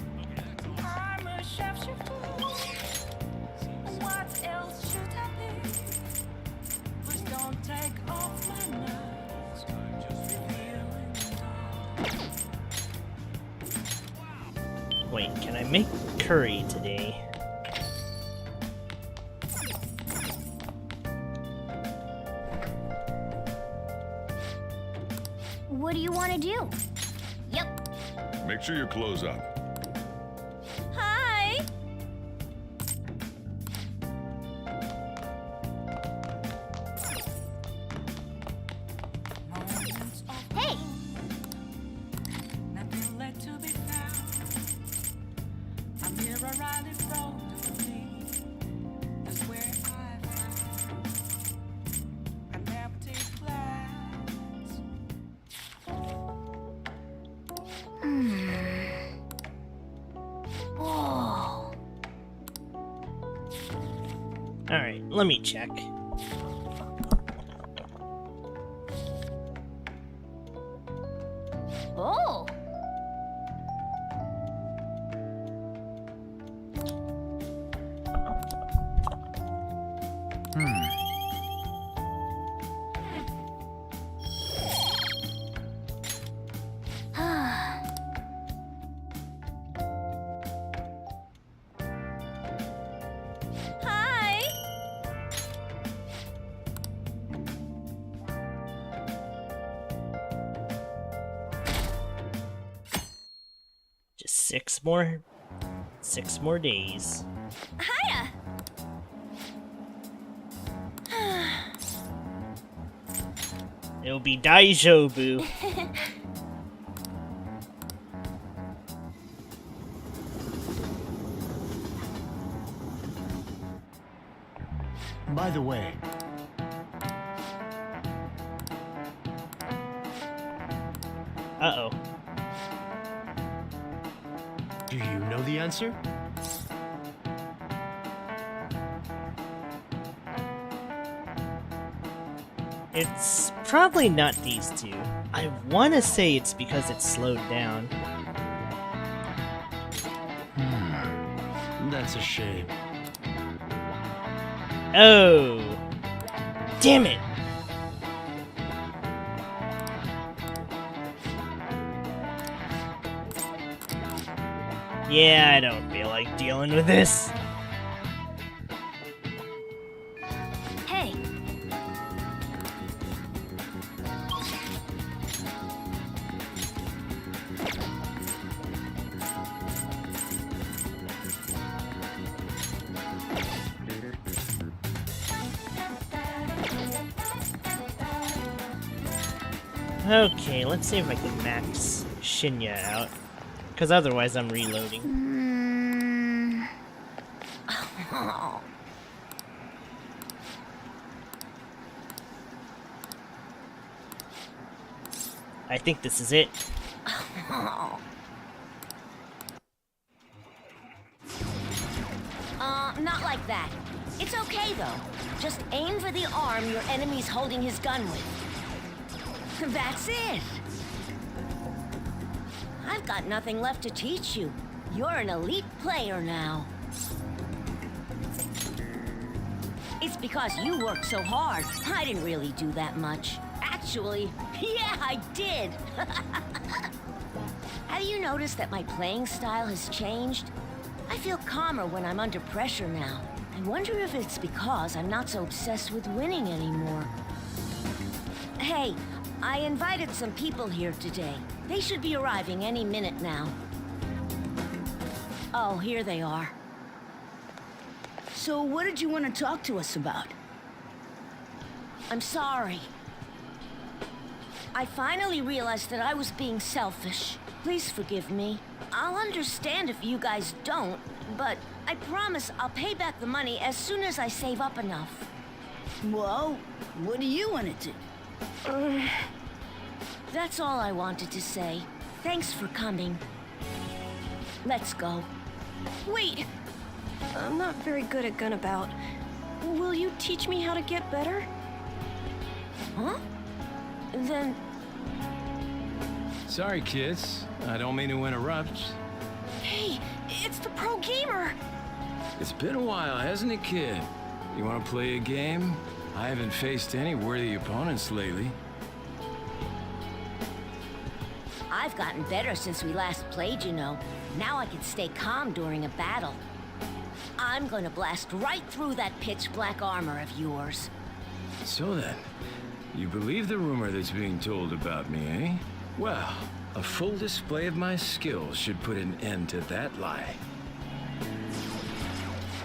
Wait, can I make curry today? What do you want to do? Yep. Make sure you close up. Hi. Hey. Whoa. Alright, let me check. Oh. Hi. Just six more days. Hiya. It'll be Daijobu. By the way, Uh-oh. do you know the answer? It's probably not these two. I want to say it's because it's slowed down. That's a shame. Oh. Damn it. Yeah, I don't feel like dealing with this. Hey. Okay, let's see if I can max Shinya out. Because otherwise I'm reloading. I think this is it. Not like that. It's okay, though. Just aim for the arm your enemy's holding his gun with. That's it. I've got nothing left to teach you. You're an elite player now. It's because you worked so hard. I didn't really do that much. Actually, yeah, I did. Have you noticed that my playing style has changed? I feel calmer when I'm under pressure now. I wonder if it's because I'm not so obsessed with winning anymore. Hey, I invited some people here today. They should be arriving any minute now. Oh, here they are. So what did you want to talk to us about? I'm sorry. I finally realized that I was being selfish. Please forgive me. I'll understand if you guys don't, but I promise I'll pay back the money as soon as I save up enough. Well, what do you want to do? That's all I wanted to say. Thanks for coming. Let's go. Wait! I'm not very good at Gunabout. Will you teach me how to get better? Huh? Then... Sorry, kids. I don't mean to interrupt. Hey, it's the pro gamer! It's been a while, hasn't it, kid? You want to play a game? I haven't faced any worthy opponents lately. I've gotten better since we last played, you know. Now I can stay calm during a battle. I'm gonna blast right through that pitch black armor of yours. So then, you believe the rumor that's being told about me, eh? Well, a full display of my skills should put an end to that lie.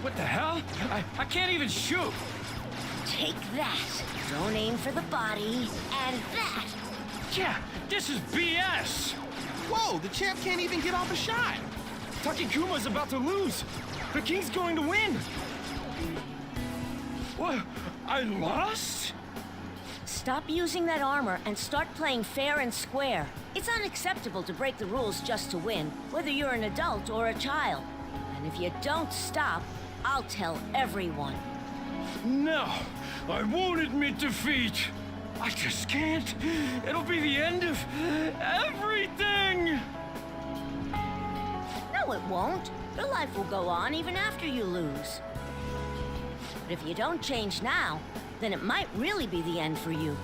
What the hell? I can't even shoot! Take that. Don't aim for the body. And that. Yeah, this is BS! Whoa, the champ can't even get off a shot! Takikuma's about to lose! The king's going to win! What? I lost? Stop using that armor and start playing fair and square. It's unacceptable to break the rules just to win, whether you're an adult or a child. And if you don't stop, I'll tell everyone. No, I won't admit defeat. I just can't. It'll be the end of everything. No, it won't. Your life will go on even after you lose. But if you don't change now, then it might really be the end for you.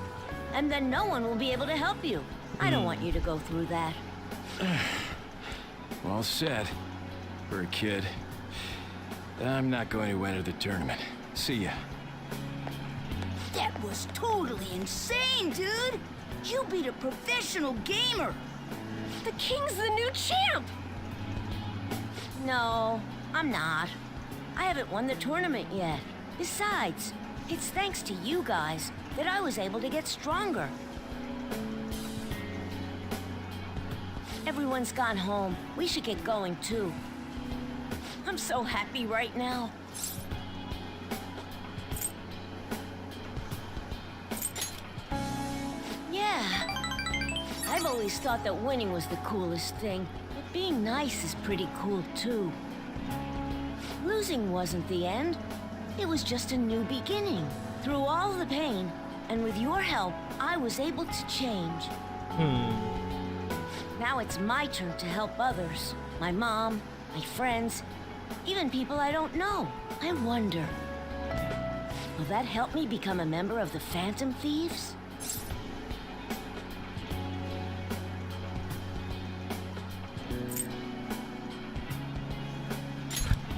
And then no one will be able to help you. I don't want you to go through that. Well said. For a kid. I'm not going to enter the tournament. See ya. That was totally insane, dude! You beat a professional gamer! The king's the new champ! No, I'm not. I haven't won the tournament yet. Besides, it's thanks to you guys that I was able to get stronger. Everyone's gone home. We should get going too. I'm so happy right now. Yeah. I've always thought that winning was the coolest thing, but being nice is pretty cool too. Losing wasn't the end. It was just a new beginning. Through all the pain, and with your help, I was able to change. Now it's my turn to help others. My mom, my friends, even people I don't know. I wonder, will that help me become a member of the Phantom Thieves?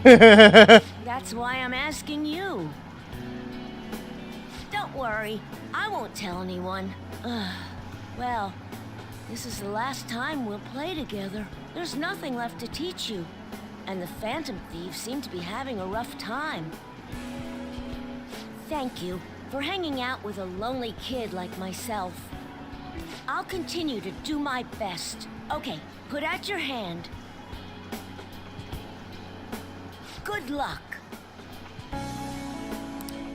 That's why I'm asking you. Don't worry, I won't tell anyone. Well, this is the last time we'll play together. There's nothing left to teach you, and the Phantom Thieves seem to be having a rough time. Thank you for hanging out with a lonely kid like myself. I'll continue to do my best. Okay, put out your hand. Good luck.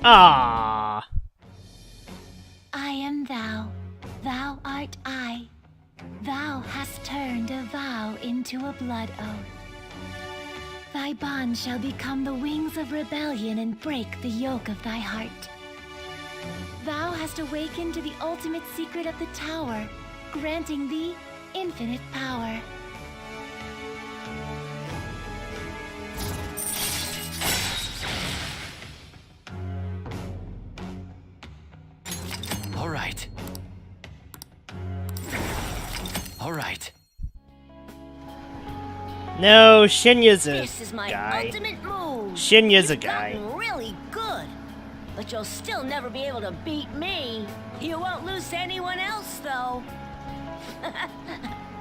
Ah. I am thou, thou art I. Thou hast turned a vow into a blood oath. Thy bond shall become the wings of rebellion and break the yoke of thy heart. Thou hast awakened to the ultimate secret of the tower, granting thee infinite power. All right. All right. No, Shinya's a This is my guy. ultimate move. Shinya's a You've guy. gotten really good. But you'll still never be able to beat me. You won't lose to anyone else, though.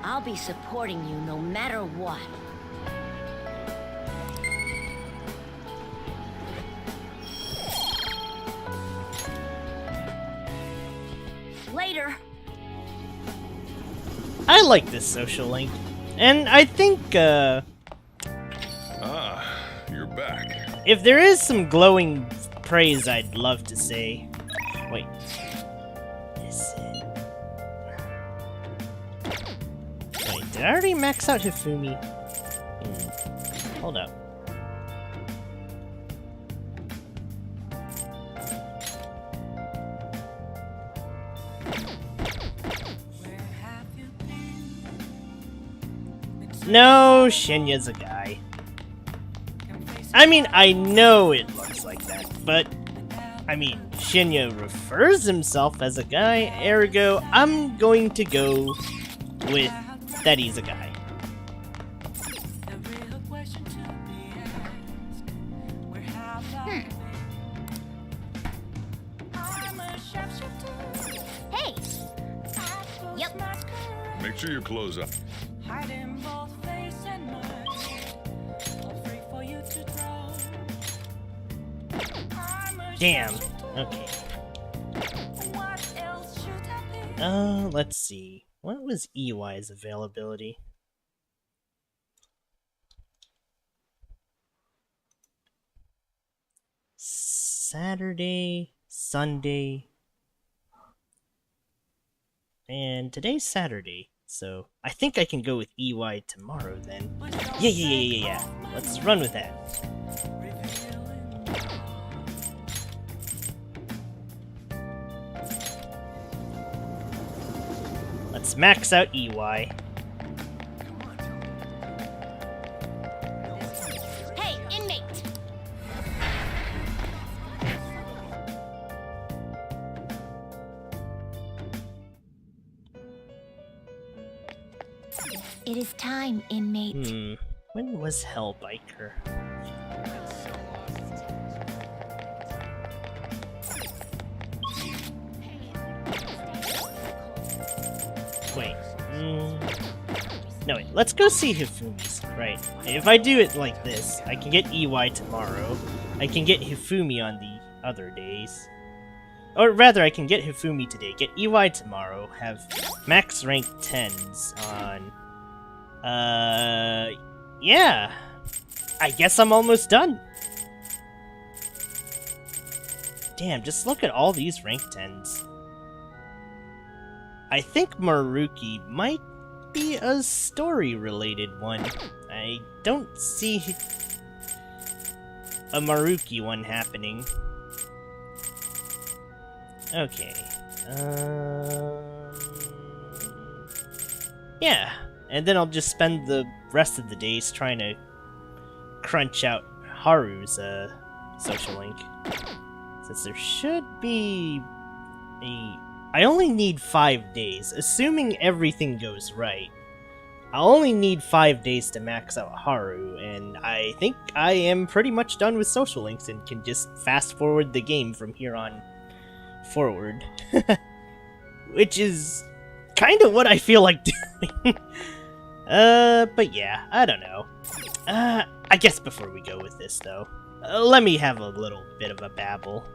I'll be supporting you no matter what. Later. I like this social link. And I think, Ah, you're back. if there is some glowing praise I'd love to say. Wait. Is it? Wait, did I already max out Hifumi? Hold up. No, Shinya's a guy. I mean, I know it looks like that, but I mean, Shinya refers himself as a guy, ergo, I'm going to go with that he's a guy. Hey! Yep. Make sure you close up. Damn. Okay. Let's see. What was EY's availability? Saturday, Sunday, and today's Saturday, so I think I can go with EY tomorrow then. Yeah. Let's run with that. Let's max out EY. Hey, inmate! It is time, inmate. When was Hellbiker? Wait. No, wait. Let's go see Hifumi's. Right. If I do it like this, I can get EY tomorrow. I can get Hifumi on the other days. Or rather, I can get Hifumi today, get EY tomorrow, have max rank 10s on... yeah. I guess I'm almost done. Damn, just look at all these rank 10s. I think Maruki might be a story-related one. I don't see a Maruki one happening. Okay. Yeah. And then I'll just spend the rest of the days trying to crunch out Haru's social link. Since there should be a... I only need 5 days, assuming everything goes right. I'll only need 5 days to max out Haru, and I think I am pretty much done with social links and can just fast forward the game from here on forward. Which is kind of what I feel like doing. But yeah, I don't know. I guess before we go with this, though, let me have a little bit of a babble.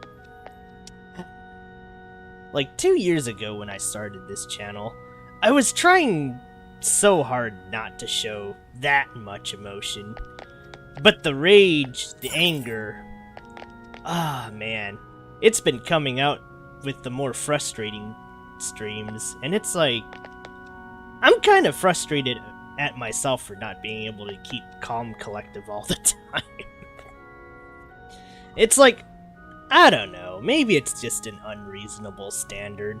like 2 years ago when I started this channel, I was trying so hard not to show that much emotion. But the rage, the anger, man, it's been coming out with the more frustrating streams, and it's like, I'm kind of frustrated at myself for not being able to keep calm collective all the time. It's like, I don't know, maybe it's just an unreasonable standard.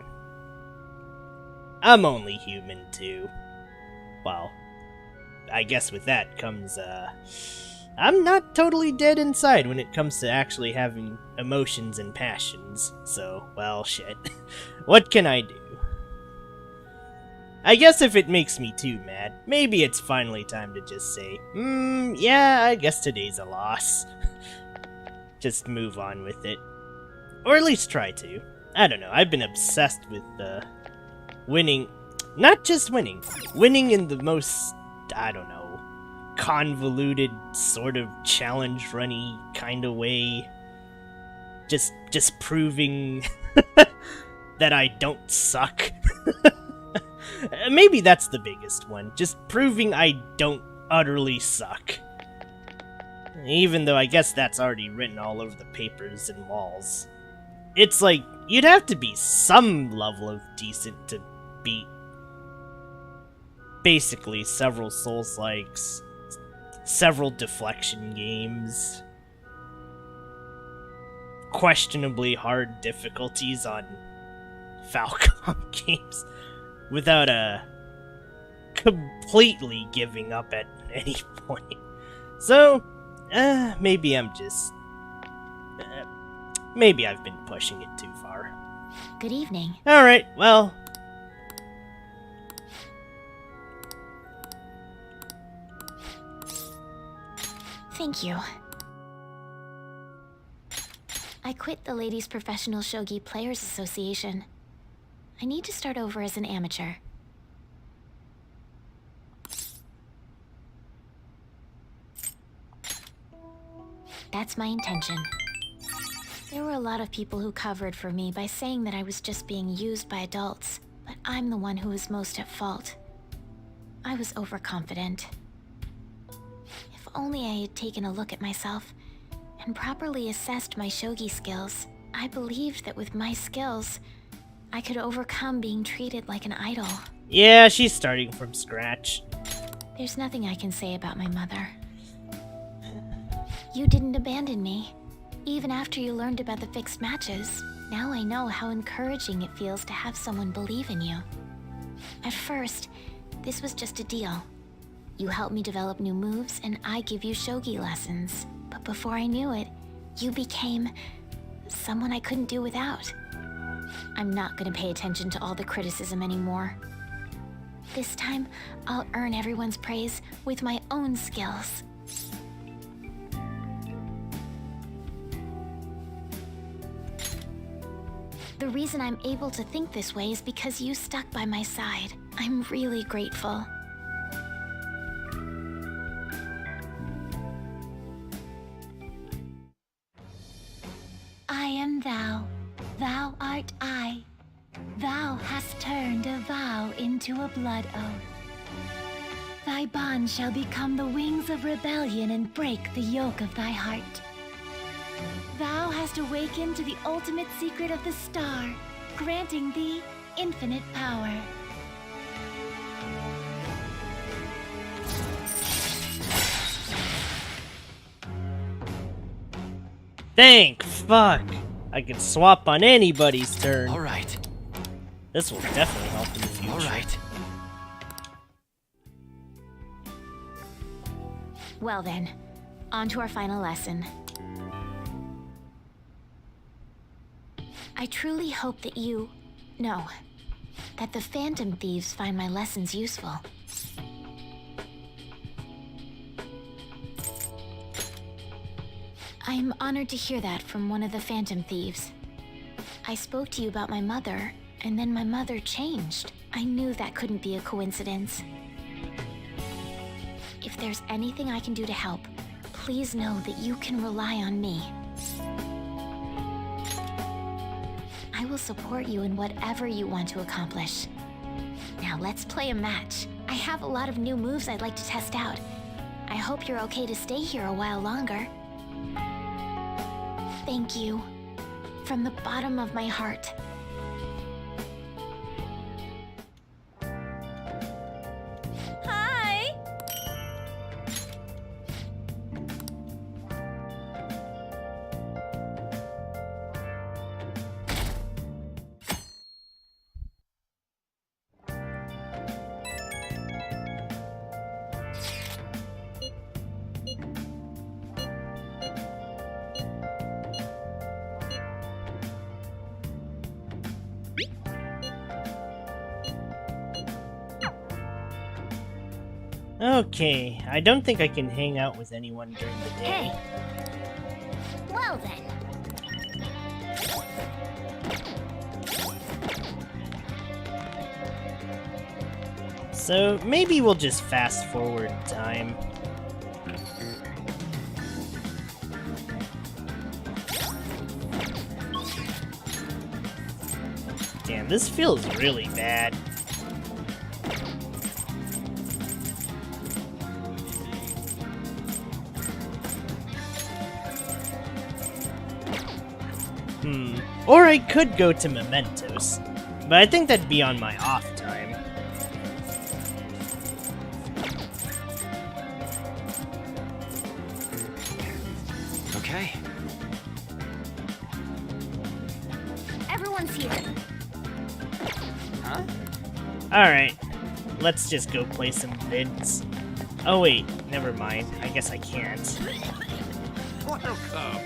I'm only human too. Well, I guess with that comes, I'm not totally dead inside when it comes to actually having emotions and passions, so, well, shit. What can I do? I guess if it makes me too mad, maybe it's finally time to just say, yeah, I guess today's a loss. Just move on with it. Or at least try to. I don't know, I've been obsessed with, winning. Not just winning. Winning in the most, I don't know, convoluted, sort of challenge-runny kind of way. Just proving that I don't suck. Maybe that's the biggest one. Just proving I don't utterly suck. Even though I guess that's already written all over the papers and walls. It's like, you'd have to be some level of decent to beat basically several Souls-likes, several deflection games, questionably hard difficulties on Falcom games, without completely giving up at any point. So, maybe I'm just... maybe I've been pushing it too far. Good evening. Alright, well... Thank you. I quit the Ladies Professional Shogi Players Association. I need to start over as an amateur. That's my intention. There were a lot of people who covered for me by saying that I was just being used by adults, but I'm the one who was most at fault. I was overconfident. If only I had taken a look at myself and properly assessed my shogi skills, I believed that with my skills, I could overcome being treated like an idol. Yeah, she's starting from scratch. There's nothing I can say about my mother. You didn't abandon me, even after you learned about the fixed matches. Now I know how encouraging it feels to have someone believe in you. At first, this was just a deal. You help me develop new moves, and I give you shogi lessons. But before I knew it, you became someone I couldn't do without. I'm not gonna pay attention to all the criticism anymore. This time, I'll earn everyone's praise with my own skills. The reason I'm able to think this way is because you stuck by my side. I'm really grateful. I am thou, thou art I. Thou hast turned a vow into a blood oath. Thy bond shall become the wings of rebellion and break the yoke of thy heart. Thou hast awakened to the ultimate secret of the star, granting thee infinite power. Thank fuck! I can swap on anybody's turn. Alright. This will definitely help in the future. Alright. Well then, on to our final lesson. I truly hope that that the Phantom Thieves find my lessons useful. I'm honored to hear that from one of the Phantom Thieves. I spoke to you about my mother, and then my mother changed. I knew that couldn't be a coincidence. If there's anything I can do to help, please know that you can rely on me. I will support you in whatever you want to accomplish. Now let's play a match. I have a lot of new moves I'd like to test out. I hope you're okay to stay here a while longer. Thank you. From the bottom of my heart. Hi! Okay, I don't think I can hang out with anyone during the day. Hey! Well then. So maybe we'll just fast forward time. Damn, this feels really bad. Or I could go to Mementos, but I think that'd be on my off time. Okay. Everyone's here. Huh? Alright, let's just go play some vids. Oh wait, never mind. I guess I can't. Welcome.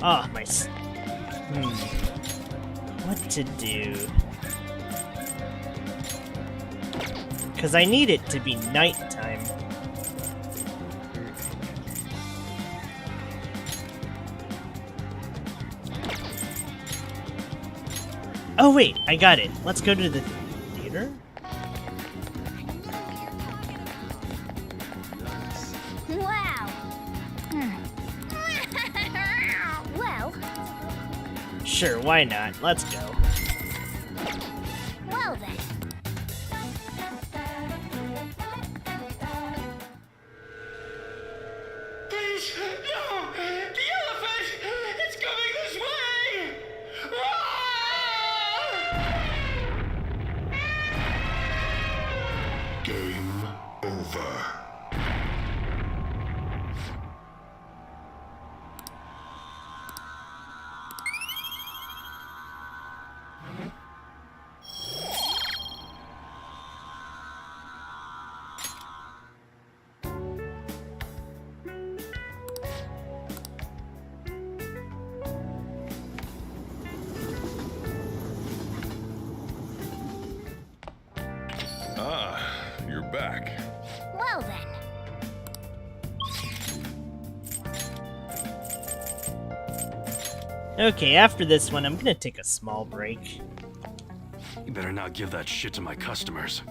Oh, what to do? Because I need it to be nighttime. Oh wait, I got it. Let's go to the theater? Wow! Well, Sure, why not? Let's go. well then. Please, no! The elephant! It's coming this way! Game over. Ah, you're back. Well then. Okay, after this one, I'm gonna take a small break. You better not give that shit to my customers.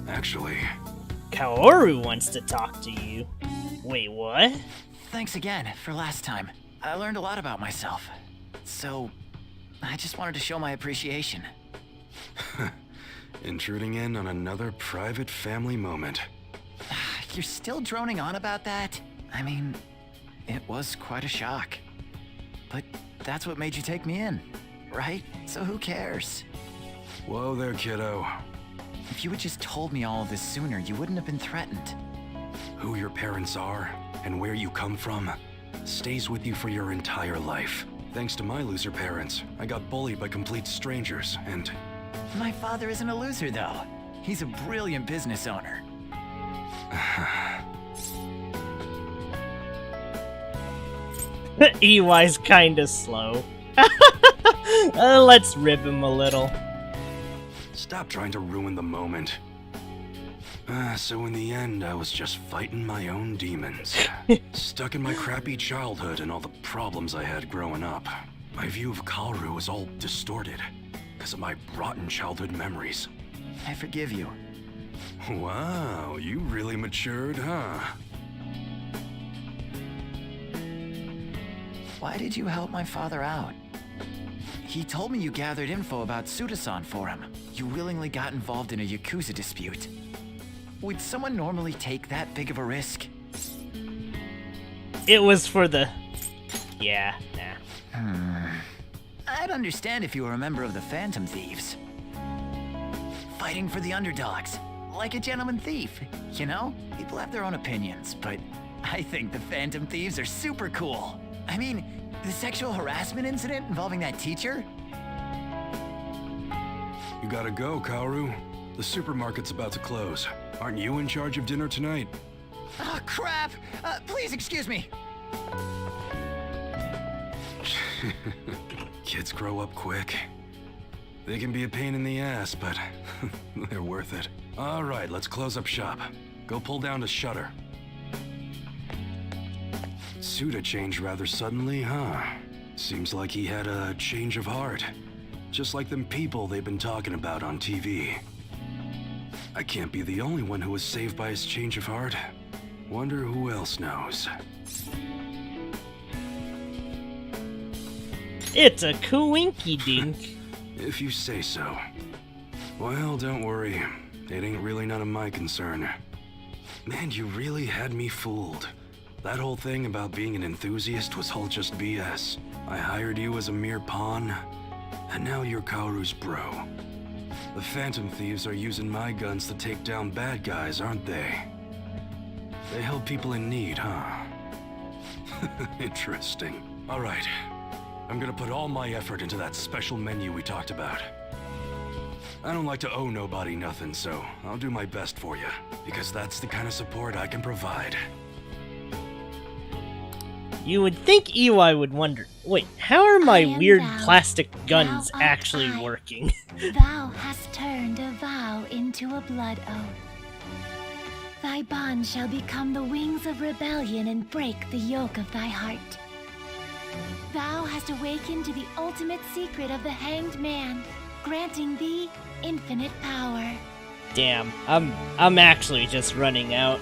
Actually... Kaoru wants to talk to you. Wait, what? Thanks again for last time. I learned a lot about myself. So, I just wanted to show my appreciation. Intruding in on another private family moment. You're still droning on about that? I mean, it was quite a shock. But that's what made you take me in, right? So who cares? Whoa there, kiddo. If you had just told me all of this sooner, you wouldn't have been threatened. Who your parents are and where you come from stays with you for your entire life. Thanks to my loser parents, I got bullied by complete strangers, and... My father isn't a loser, though. He's a brilliant business owner. EY's kinda slow. Let's rib him a little. Stop trying to ruin the moment. So in the end, I was just fighting my own demons. Stuck in my crappy childhood and all the problems I had growing up. My view of Kaoru was all distorted because of my rotten childhood memories. I forgive you. Wow, you really matured, huh? Why did you help my father out? He told me you gathered info about Suda-san for him. You willingly got involved in a Yakuza dispute. Would someone normally take that big of a risk? It was for the... Yeah, nah. I'd understand if you were a member of the Phantom Thieves. Fighting for the underdogs, like a gentleman thief. You know, people have their own opinions, but I think the Phantom Thieves are super cool. I mean, the sexual harassment incident involving that teacher? You gotta go, Kaoru. The supermarket's about to close. Aren't you in charge of dinner tonight? Oh, crap! Please excuse me. Kids grow up quick. They can be a pain in the ass, but they're worth it. All right, let's close up shop. Go pull down the shutter. Suda changed rather suddenly, huh? Seems like he had a change of heart. Just like them people they've been talking about on TV. I can't be the only one who was saved by his change of heart. Wonder who else knows. It's a coinky dink. If you say so. Well, don't worry. It ain't really none of my concern. Man, you really had me fooled. That whole thing about being an enthusiast was all just BS. I hired you as a mere pawn, and now you're Kaoru's bro. The Phantom Thieves are using my guns to take down bad guys, aren't they? They help people in need, huh? Interesting. All right. I'm gonna put all my effort into that special menu we talked about. I don't like to owe nobody nothing, so I'll do my best for you, because that's the kind of support I can provide. You would think EY would wonder, wait, how are my weird thou, plastic guns thou art actually I. working? Thou hast turned a vow into a blood oath. Thy bond shall become the wings of rebellion and break the yoke of thy heart. Thou hast awakened to the ultimate secret of the hanged man, granting thee infinite power. Damn, I'm actually just running out.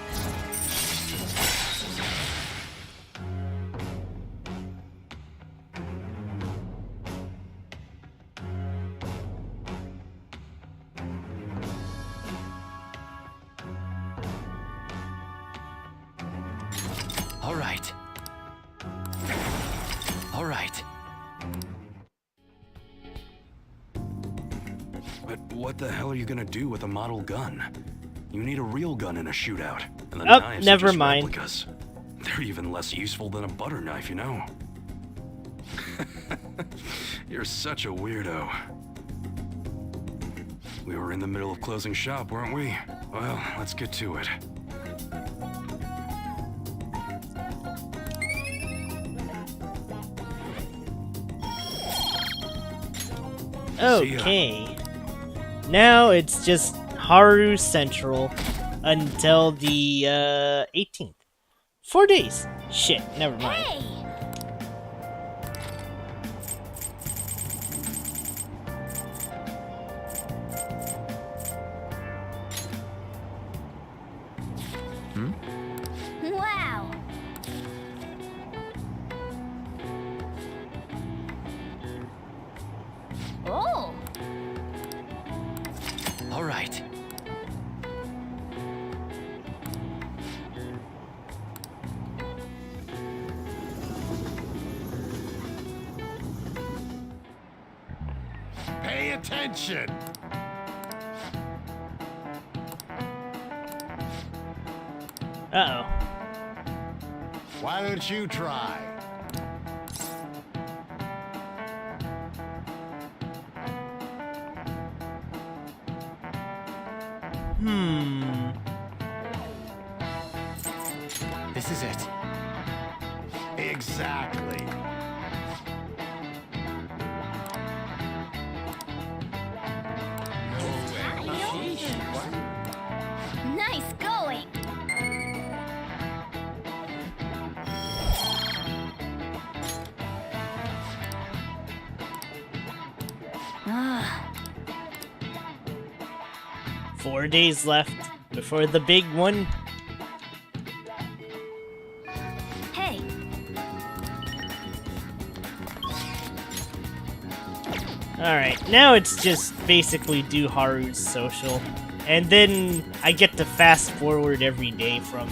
All right. All right. But what the hell are you gonna do with a model gun? You need a real gun in a shootout. And the Oh, knives never are just mind. replicas. They're even less useful than a butter knife, you know? You're such a weirdo. We were in the middle of closing shop, weren't we? Well, let's get to it. Okay. Now it's just Haru Central until the 18th. 4 days. Shit, never mind. Hey! Wow! Oh! All right. Pay attention! Uh-oh. Why don't you try? This is it. Exactly. Nice going! 4 days left before the big one. Hey, Alright, now it's just basically do Haru's social. And then I get to fast forward every day from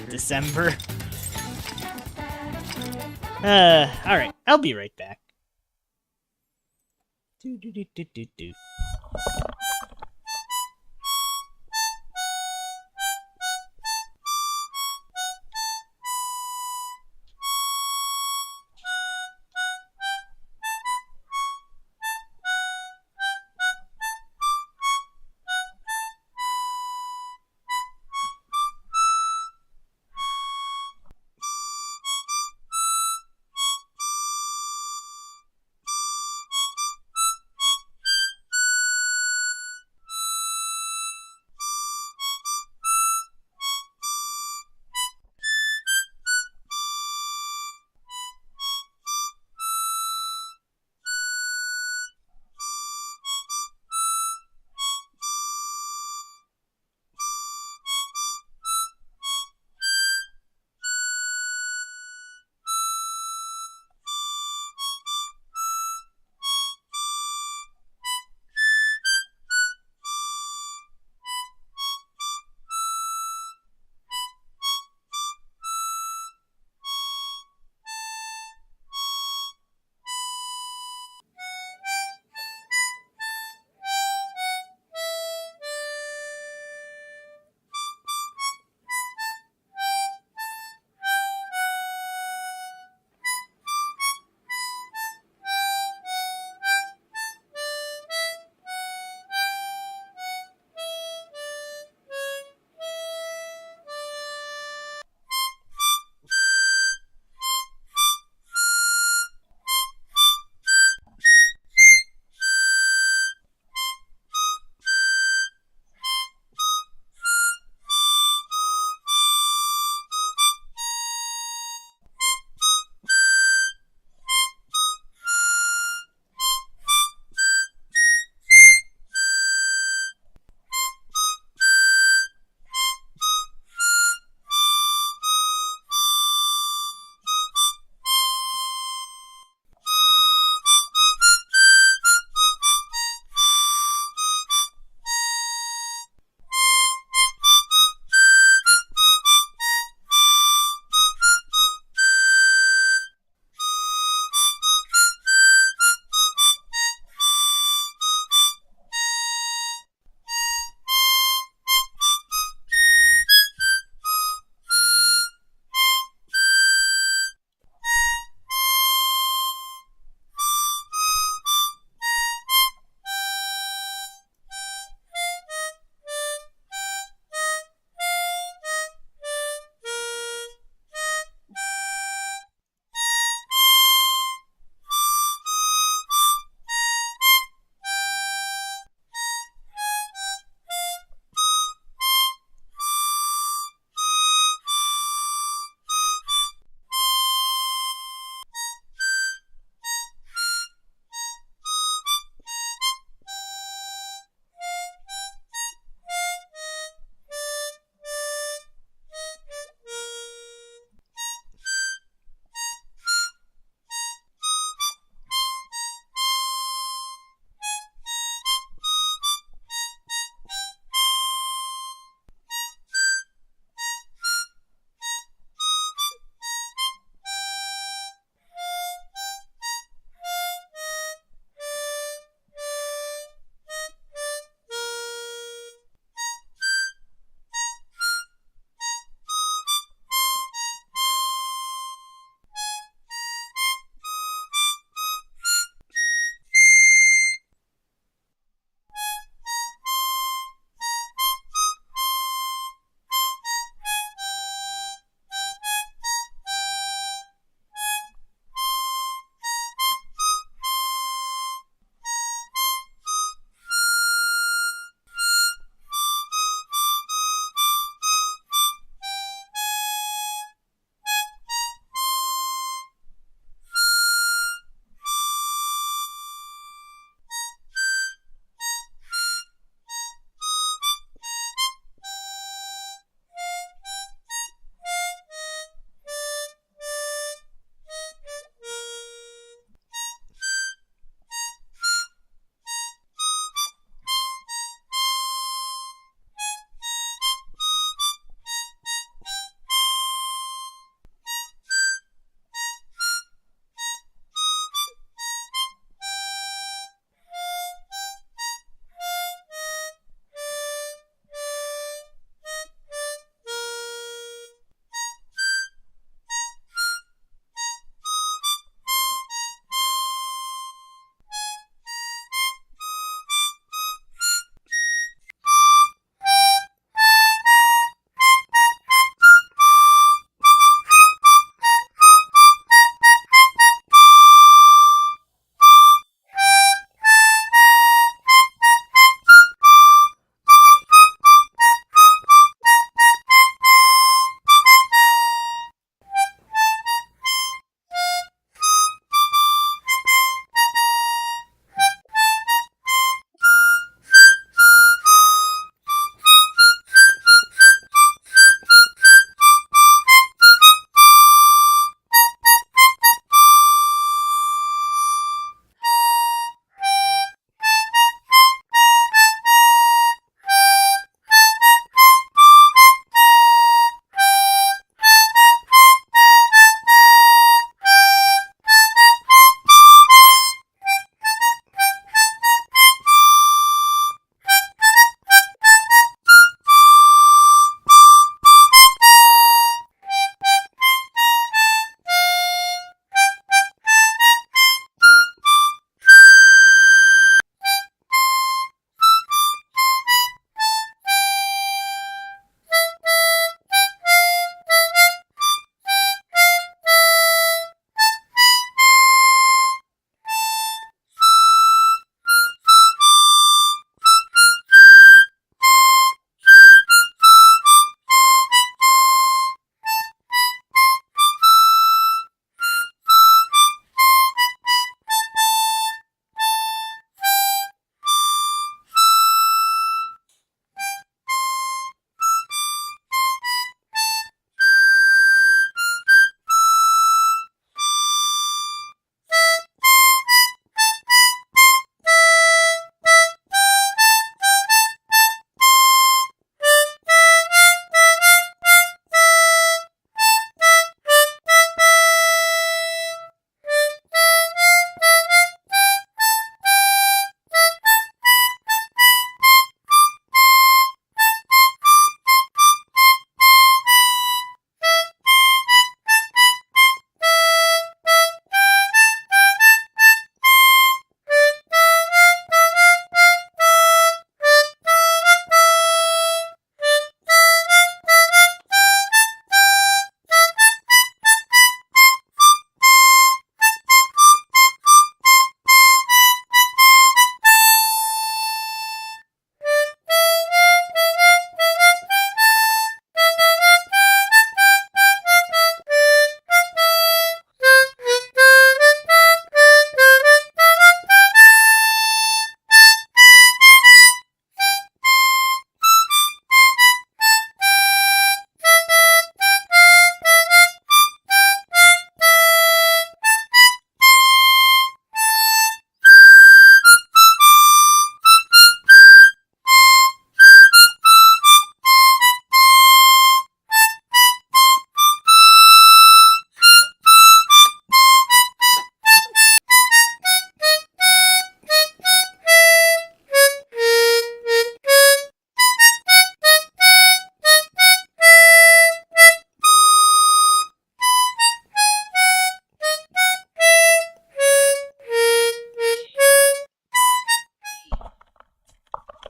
December. Alright, I'll be right back. Do.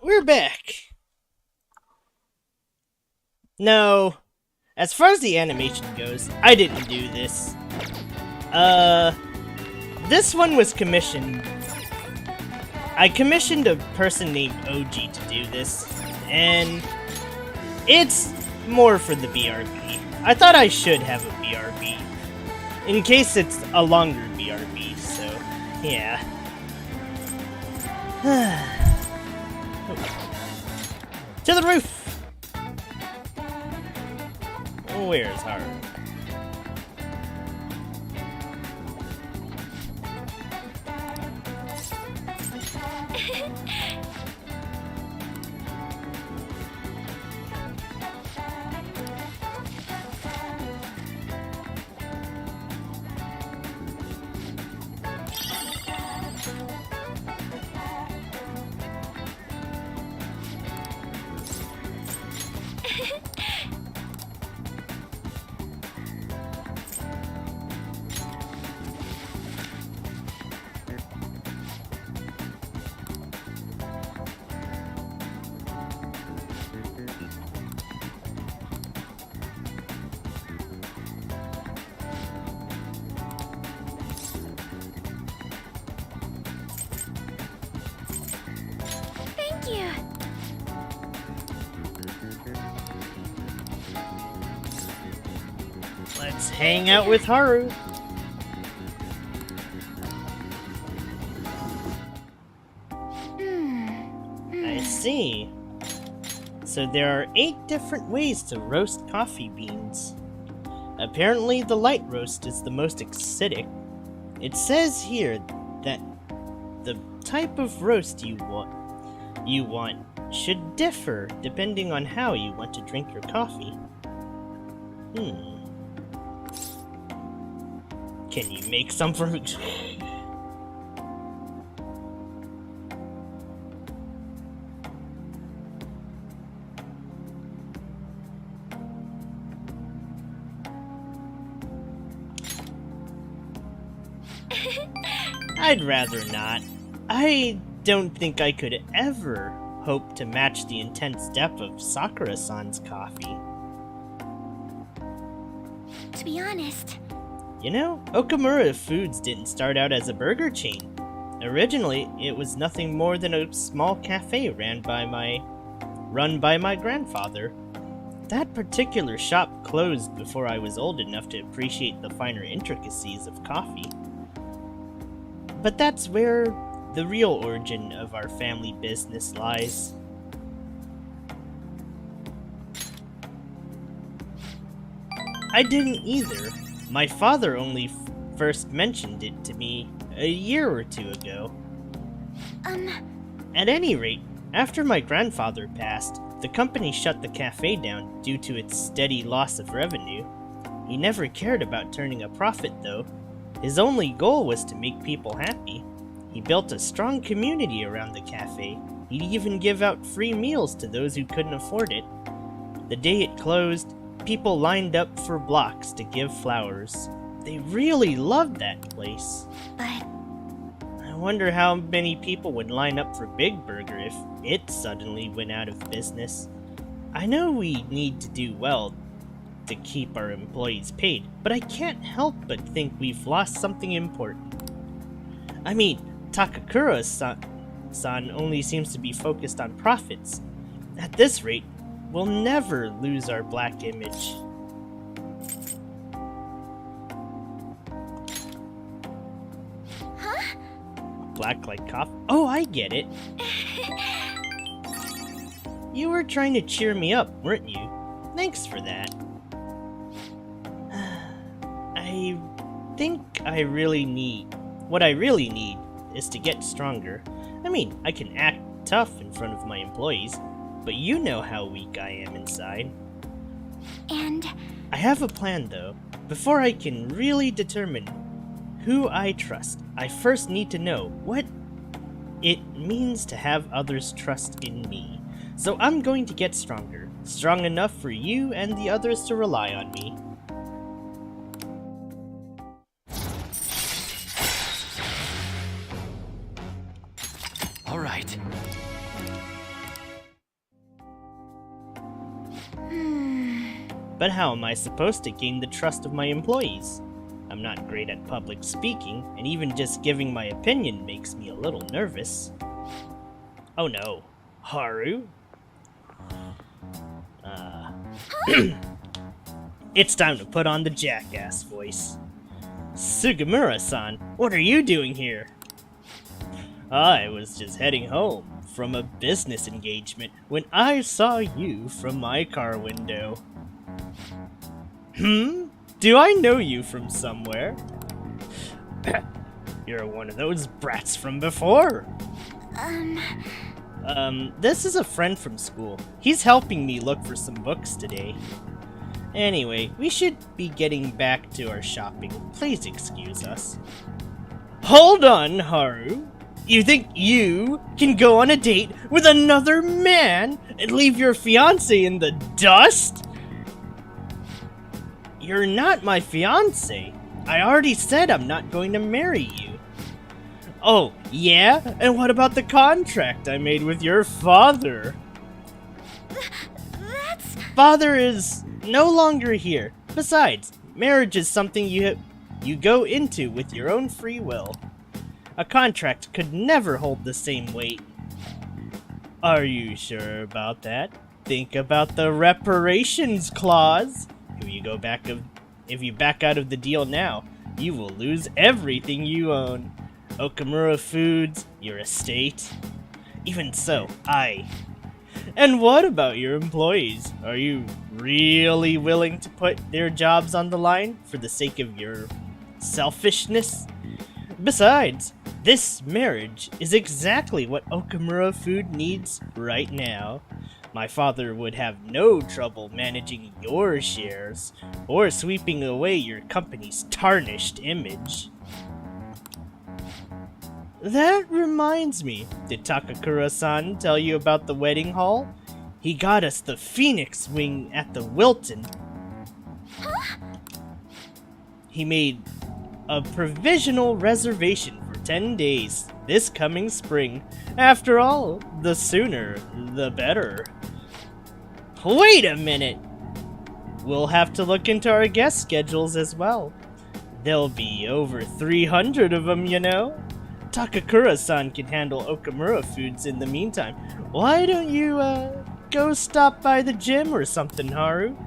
we're back. No, as far as the animation goes, I didn't do this. This one was commissioned. I commissioned a person named OG to do this, and it's more for the BRB. I thought I should have a BRB, in case it's a longer BRB, so yeah. To the roof! Where's Haru? Thank you. Let's hang out with Haru. I see. So there are 8 different ways to roast coffee beans. Apparently the light roast is the most acidic. It says here that the type of roast you want should differ depending on how you want to drink your coffee. Can you make some for me? I'd rather not. I don't think I could ever hope to match the intense depth of Sakura-san's coffee. To be honest, You know, Okamura Foods didn't start out as a burger chain. Originally, it was nothing more than a small cafe run by my grandfather. That particular shop closed before I was old enough to appreciate the finer intricacies of coffee. But that's where the real origin of our family business lies. I didn't either. My father only first mentioned it to me a year or 2 ago. At any rate, after my grandfather passed, the company shut the cafe down due to its steady loss of revenue. He never cared about turning a profit though. His only goal was to make people happy. He built a strong community around the cafe. He'd even give out free meals to those who couldn't afford it. The day it closed, people lined up for blocks to give flowers. They really loved that place. But I wonder how many people would line up for Big Burger if it suddenly went out of business. I know we need to do well to keep our employees paid, but I can't help but think we've lost something important. I mean, Takakura-san only seems to be focused on profits. At this rate, we'll never lose our black image. huh? Black like coffee? Oh, I get it. You were trying to cheer me up, weren't you? Thanks for that. I think what I really need is to get stronger. I mean, I can act tough in front of my employees, but you know how weak I am inside. And I have a plan though. Before I can really determine who I trust, I first need to know what it means to have others trust in me. So I'm going to get stronger. Strong enough for you and the others to rely on me. All right. But how am I supposed to gain the trust of my employees? I'm not great at public speaking, and even just giving my opinion makes me a little nervous. Oh no. Haru? It's time to put on the jackass voice. Sugamura-san, what are you doing here? I was just heading home from a business engagement when I saw you from my car window. Do I know you from somewhere? You're one of those brats from before. This is a friend from school. He's helping me look for some books today. Anyway, we should be getting back to our shopping. Please excuse us. Hold on, Haru. You think you can go on a date with another man and leave your fiancé in the dust? You're not my fiancé. I already said I'm not going to marry you. Oh, yeah? And what about the contract I made with your father? Father is no longer here. Besides, marriage is something you go into with your own free will. A contract could never hold the same weight. Are you sure about that? Think about the reparations clause. If you back out of the deal now, you will lose everything you own. Okamura Foods, your estate. Even so, And what about your employees? Are you really willing to put their jobs on the line for the sake of your selfishness? Besides, this marriage is exactly what Okamura Food needs right now. My father would have no trouble managing your shares or sweeping away your company's tarnished image. That reminds me, did Takakura-san tell you about the wedding hall? He got us the Phoenix wing at the Wilton. Huh? He made a provisional reservation for 10 days this coming spring. After all, the sooner, the better. Wait a minute! We'll have to look into our guest schedules as well. There'll be over 300 of them, you know? Takakura-san can handle Okamura Foods in the meantime. Why don't you, go stop by the gym or something, Haru?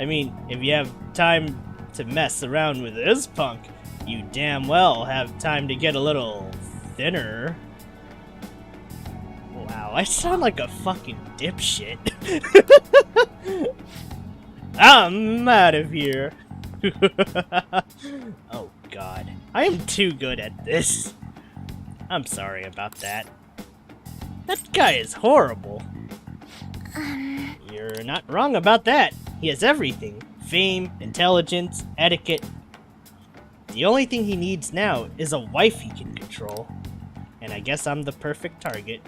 I mean, if you have time to mess around with this punk, you damn well have time to get a little thinner. Wow, I sound like a fucking dipshit. I'm out of here. Oh god, I am too good at this. I'm sorry about that. That guy is horrible. You're not wrong about that. He has everything. Fame, intelligence, etiquette. The only thing he needs now is a wife he can control. And I guess I'm the perfect target.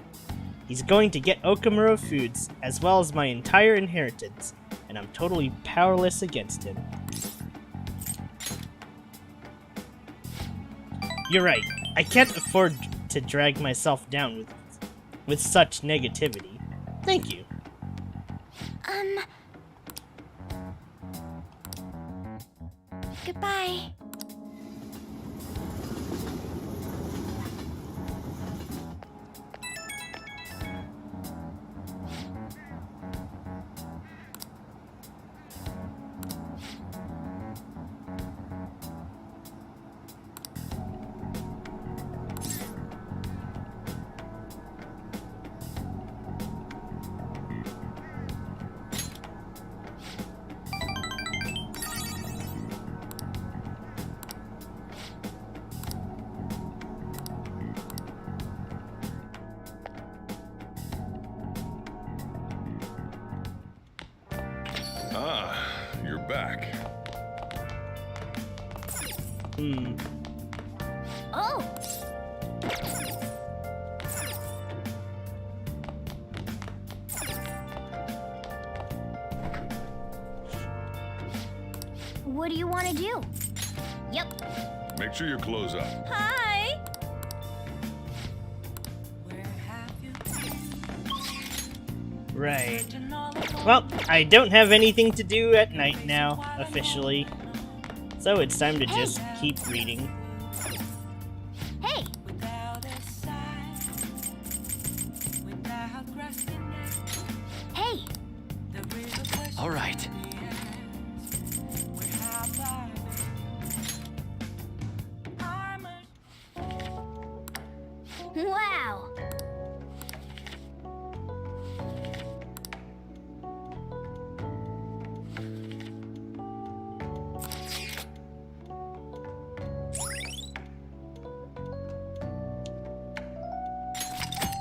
He's going to get Okamura Foods, as well as my entire inheritance, and I'm totally powerless against him. You're right. I can't afford to drag myself down with such negativity. Thank you. Goodbye. You're back. Oh! What do you want to do? Yep. Make sure you close up. Hi! Right. Well, I don't have anything to do at night now, officially. So it's time to just keep reading. Hey! Hey! All right. Wow!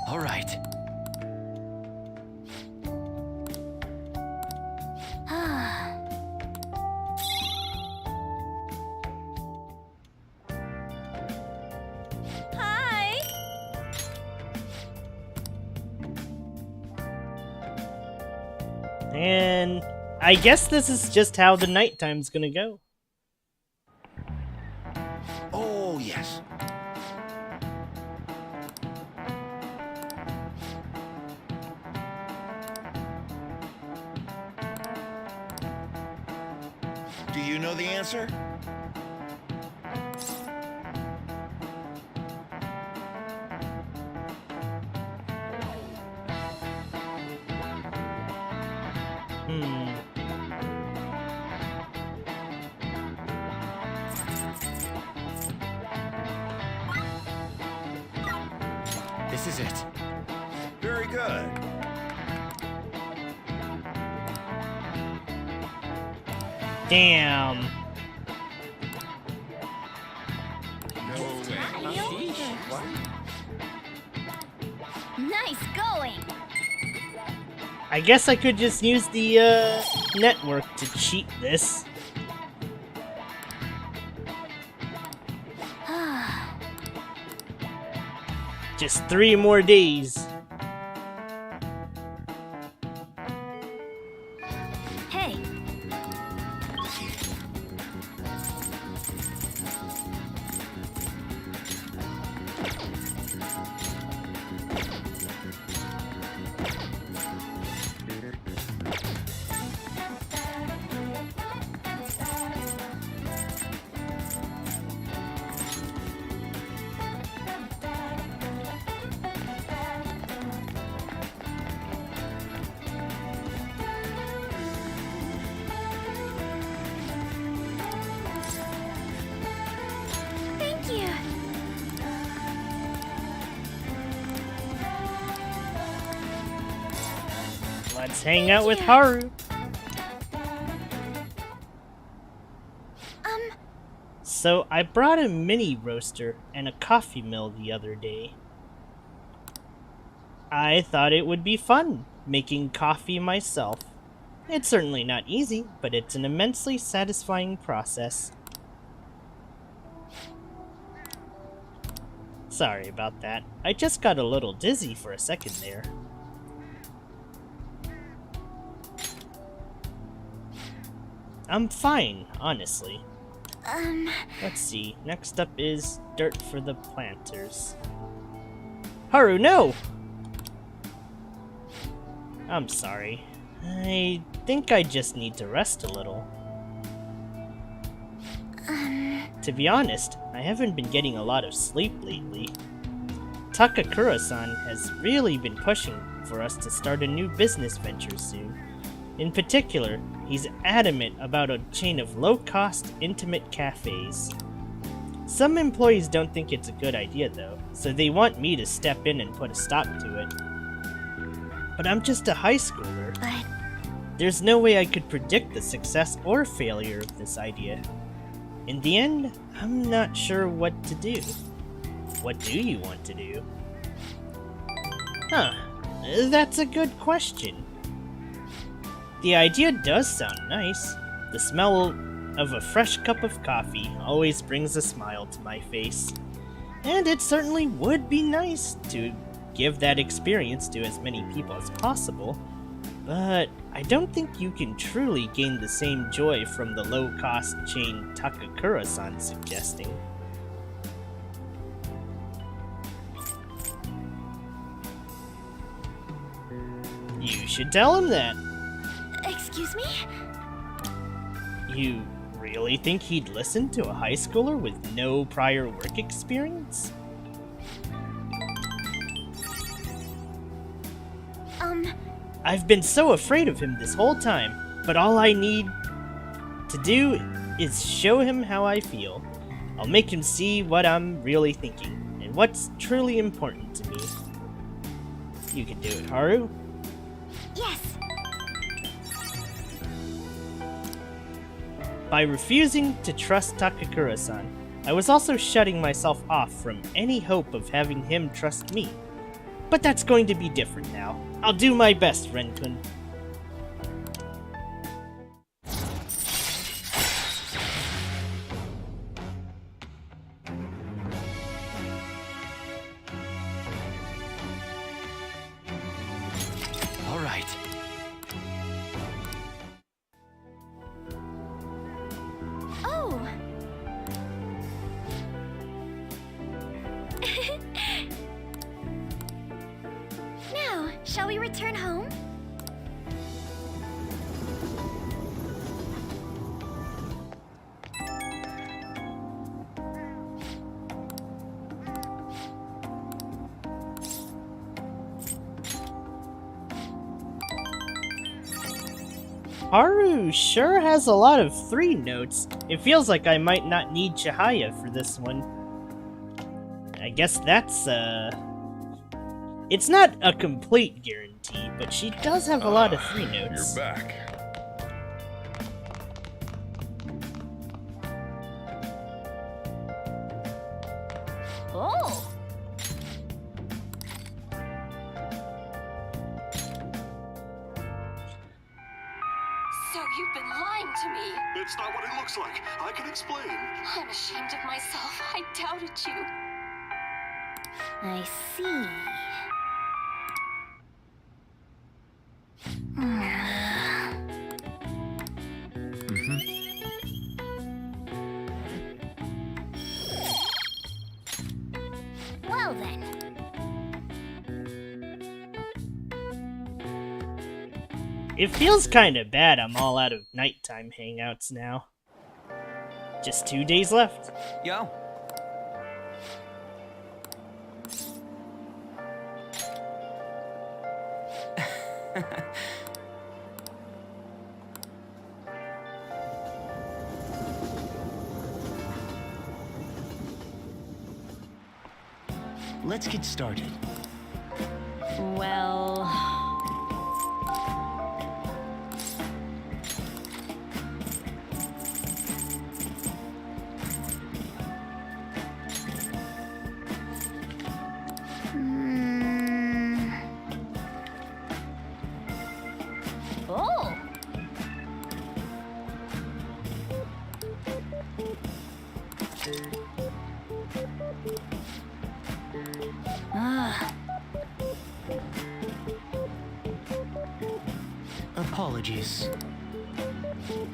All right. Hi! And I guess this is just how the nighttime's gonna go. Oh, yes. Do you know the answer? This is it. Very good. Damn. Nice going! I guess I could just use the network to cheat this. Just 3 more days. Hey! Thank you! Let's hang out with Haru. So I brought a mini roaster and a coffee mill the other day. I thought it would be fun making coffee myself. It's certainly not easy, but it's an immensely satisfying process. Sorry about that. I just got a little dizzy for a second there. I'm fine, honestly. Let's see. Next up is dirt for the planters. Haru, no! I'm sorry. I think I just need to rest a little. To be honest, I haven't been getting a lot of sleep lately. Takakura-san has really been pushing for us to start a new business venture soon. In particular, he's adamant about a chain of low-cost, intimate cafes. Some employees don't think it's a good idea though, so they want me to step in and put a stop to it. But I'm just a high schooler. There's no way I could predict the success or failure of this idea. In the end, I'm not sure what to do. What do you want to do? Huh, that's a good question. The idea does sound nice. The smell of a fresh cup of coffee always brings a smile to my face. And it certainly would be nice to give that experience to as many people as possible. But I don't think you can truly gain the same joy from the low-cost chain Takakura-san's suggesting. You should tell him that. Excuse me? You really think he'd listen to a high schooler with no prior work experience? I've been so afraid of him this whole time, but all I need to do is show him how I feel. I'll make him see what I'm really thinking, and what's truly important to me. You can do it, Haru. Yes. By refusing to trust Takakura-san, I was also shutting myself off from any hope of having him trust me. But that's going to be different now. I'll do my best, Ren-kun. All right. Oh. Now, shall we return home? Haru sure has a lot of 3 notes. It feels like I might not need Chihaya for this one. I guess that's, it's not a complete guarantee, but she does have a lot of 3 notes. You're back. Oh! So you've been lying to me. It's not what it looks like. I can explain. I'm ashamed of myself. I doubted you. I see. Well then. It feels kinda bad I'm all out of nighttime hangouts now. Just 2 days left. Yo. Let's get started. Well... Oh! Apologies.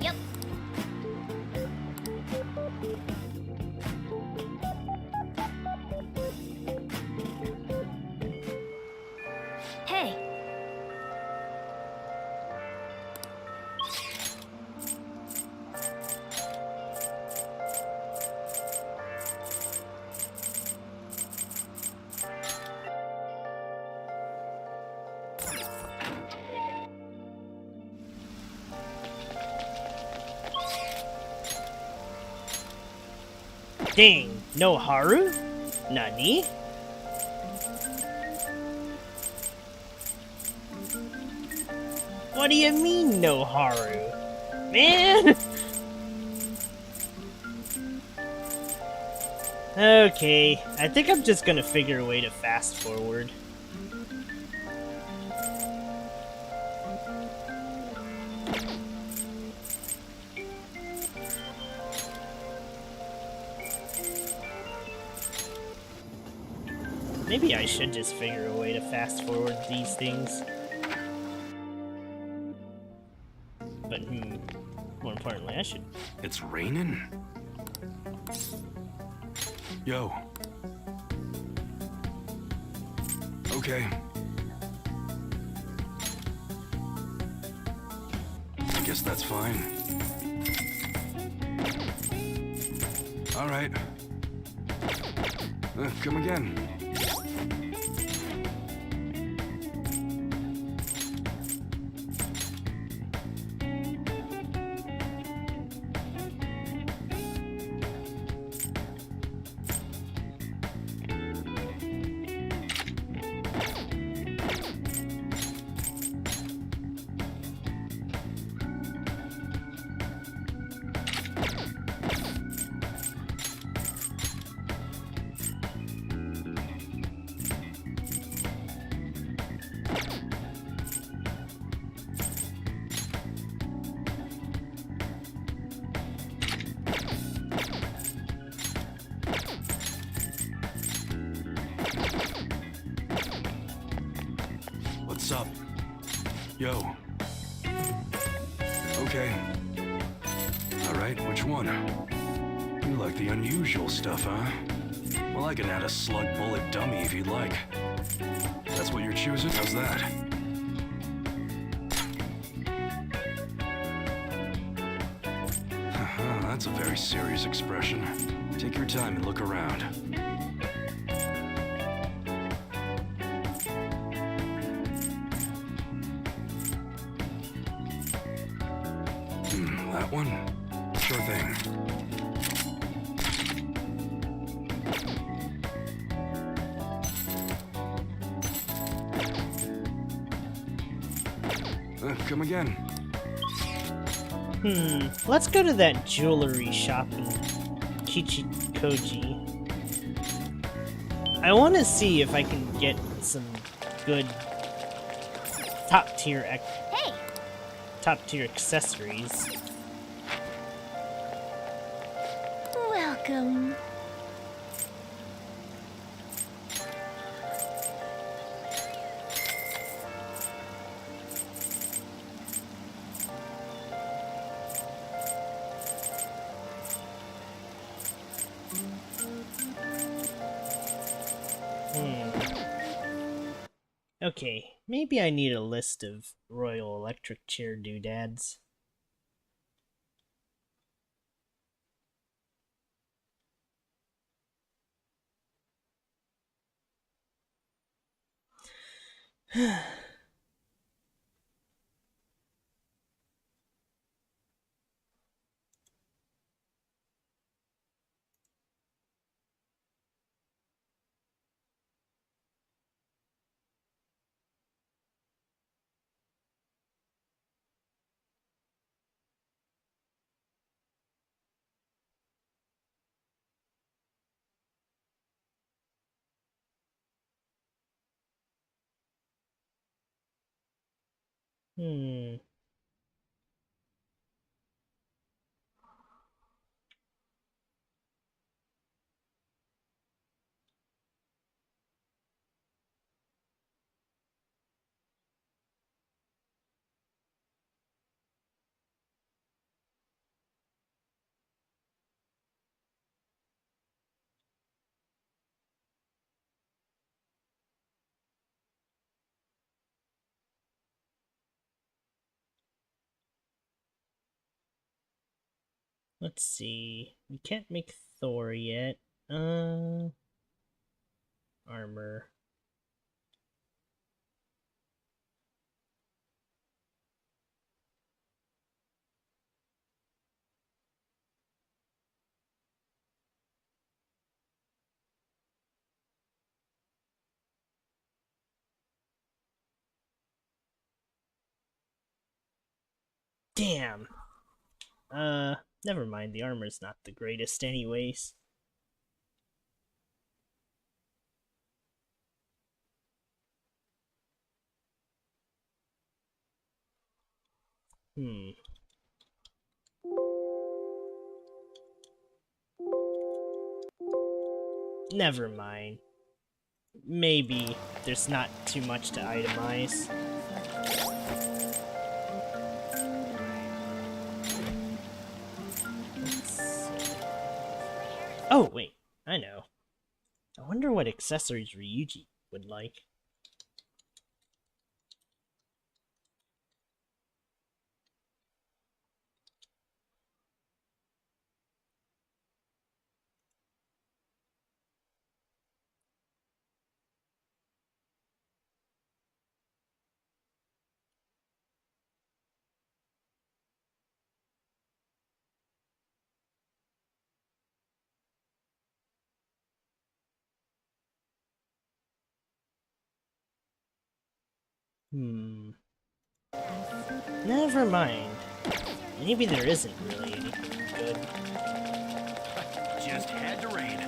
Yep. Hey. Dang, no Haru? Nani? What do you mean, no Haru? Man! Okay, I think I'm just gonna figure a way to fast forward. Maybe I should just figure a way to fast forward these things. But, more importantly, I should... It's raining? Yo. Okay. guess that's fine. All right. Come again. What's up? Yo. Okay. Alright, which one? You like the unusual stuff, huh? Well, I can add a slug bullet dummy if you'd like. That's what you're choosing? How's that? That's a very serious expression. Take your time and look around. That one? Sure thing. Come again. Let's go to that jewelry shop in Kichikoji. I want to see if I can get some good top tier accessories. Welcome. Okay, maybe I need a list of Royal Electric Chair doodads. Let's see. We can't make Thor yet. Armor. Damn. Never mind. The armor's not the greatest anyways. Never mind. Maybe there's not too much to itemize. Oh, wait. I know. I wonder what accessories Ryuji would like. Never mind. Maybe there isn't really anything good. Just had to rain it.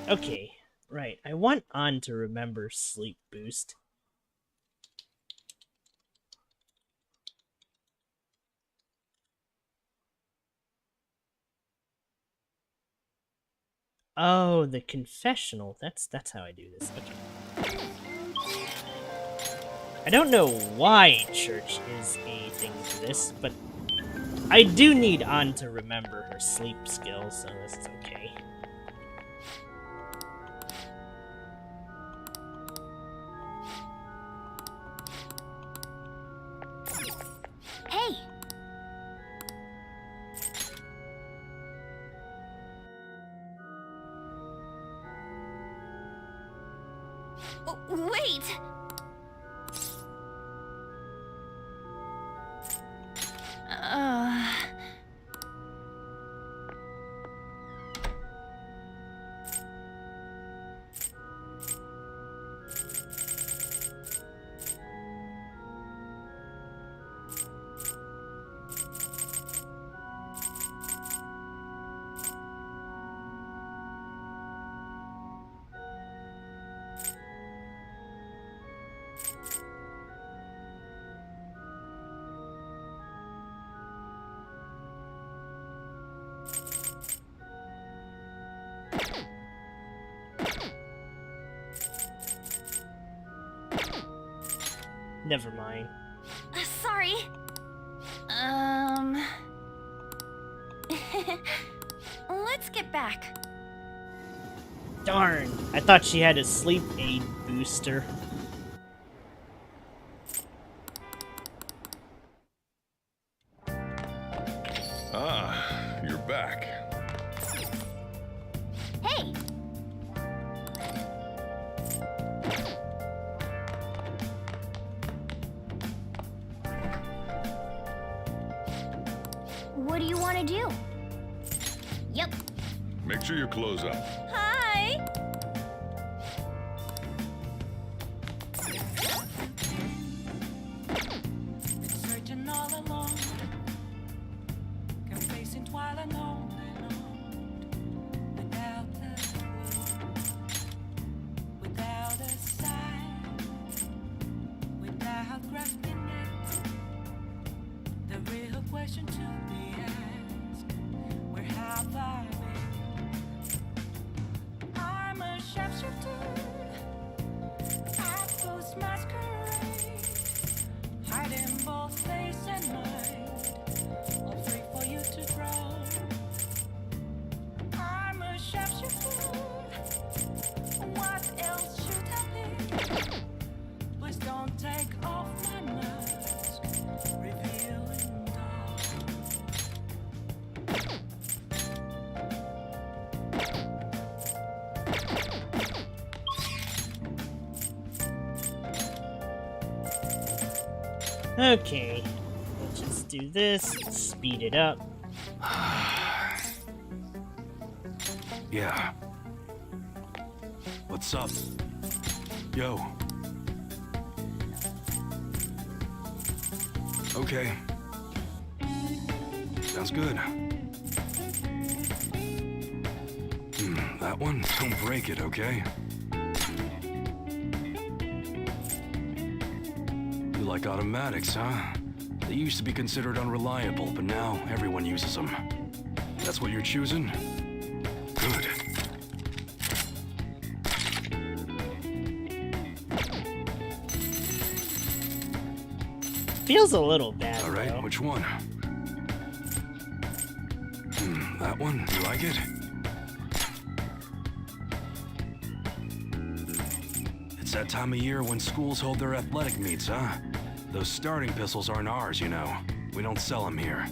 Okay, right. I want On to remember Sleep Boost. Oh, the confessional. That's how I do this. Okay. I don't know why church is a thing for this, but I do need On to remember her sleep skills, so this is okay. Hey! Oh, wait! Never mind. Sorry. Let's get back. Darn! I thought she had a sleep aid booster. Ah, you're back. Hey! What do you want to do? Yep. Make sure you close up. Hi! Searching all along, complacent while alone, without a clue, without a sign, without grasping it. The real question to be asked: where have I been? I'm a sharpshooter at ghost masquerade, hiding both face and mind, all free for you to grow. I'm a sharpshooter. What else should I be? Please don't take off my mask, revealing dawn. Okay. Let's just do this. Speed it up. Yeah. What's up? Yo. Okay. Sounds good. That one? Don't break it, okay? You like automatics, huh? They used to be considered unreliable, but now everyone uses them. That's what you're choosing? Good. Feels a little bad. All right, though. which one? That one? You like it? It's that time of year when schools hold their athletic meets, huh? Those starting pistols aren't ours, you know. We don't sell them here.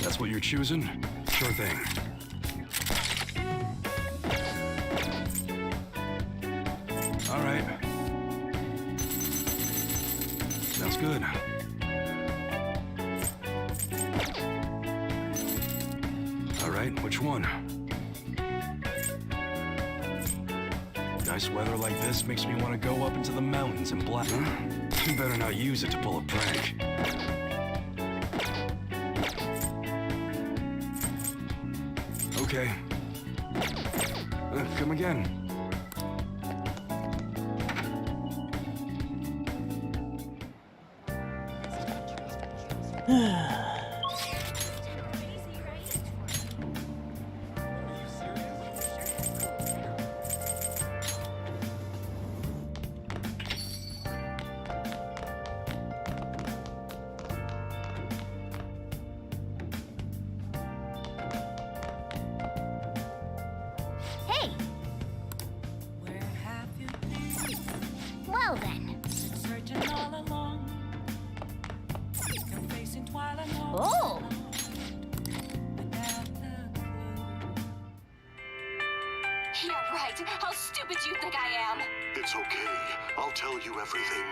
That's what you're choosing? Sure thing. Sounds good. Alright, which one? Nice weather like this makes me want to go up into the mountains and black. You better not use it to pull a prank. Okay. Come again. Hey! Where have you been? Well then. Searching all along. Confessing twilight walks Oh! without a clue. You're right. How stupid do you think I am? It's okay. I'll tell you everything.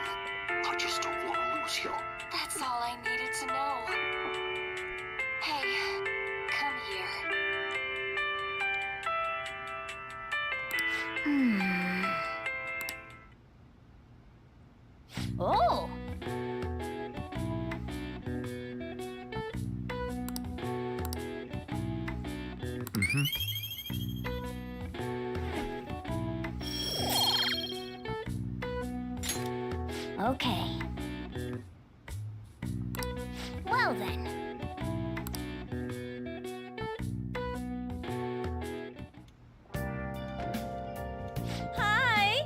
I just don't want to lose you. That's all I needed to know. Hey, come here. Oh! Okay. Well then. Hi!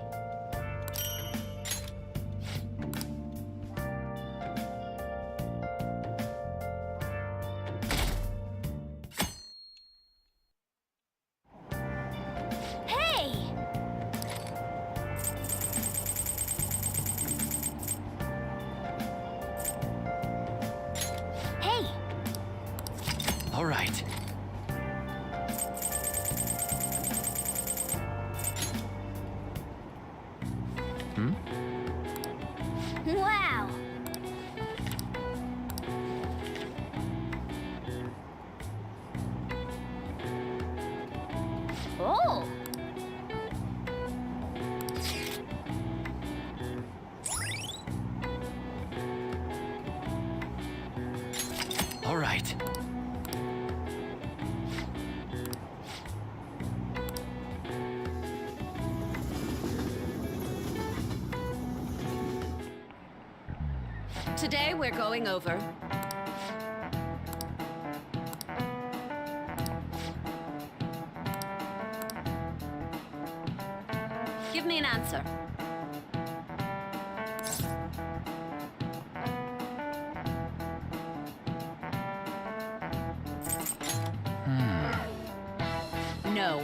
Hey! Hey! All right. Wow! Oh! All right. Today we're going over Give me an answer. No.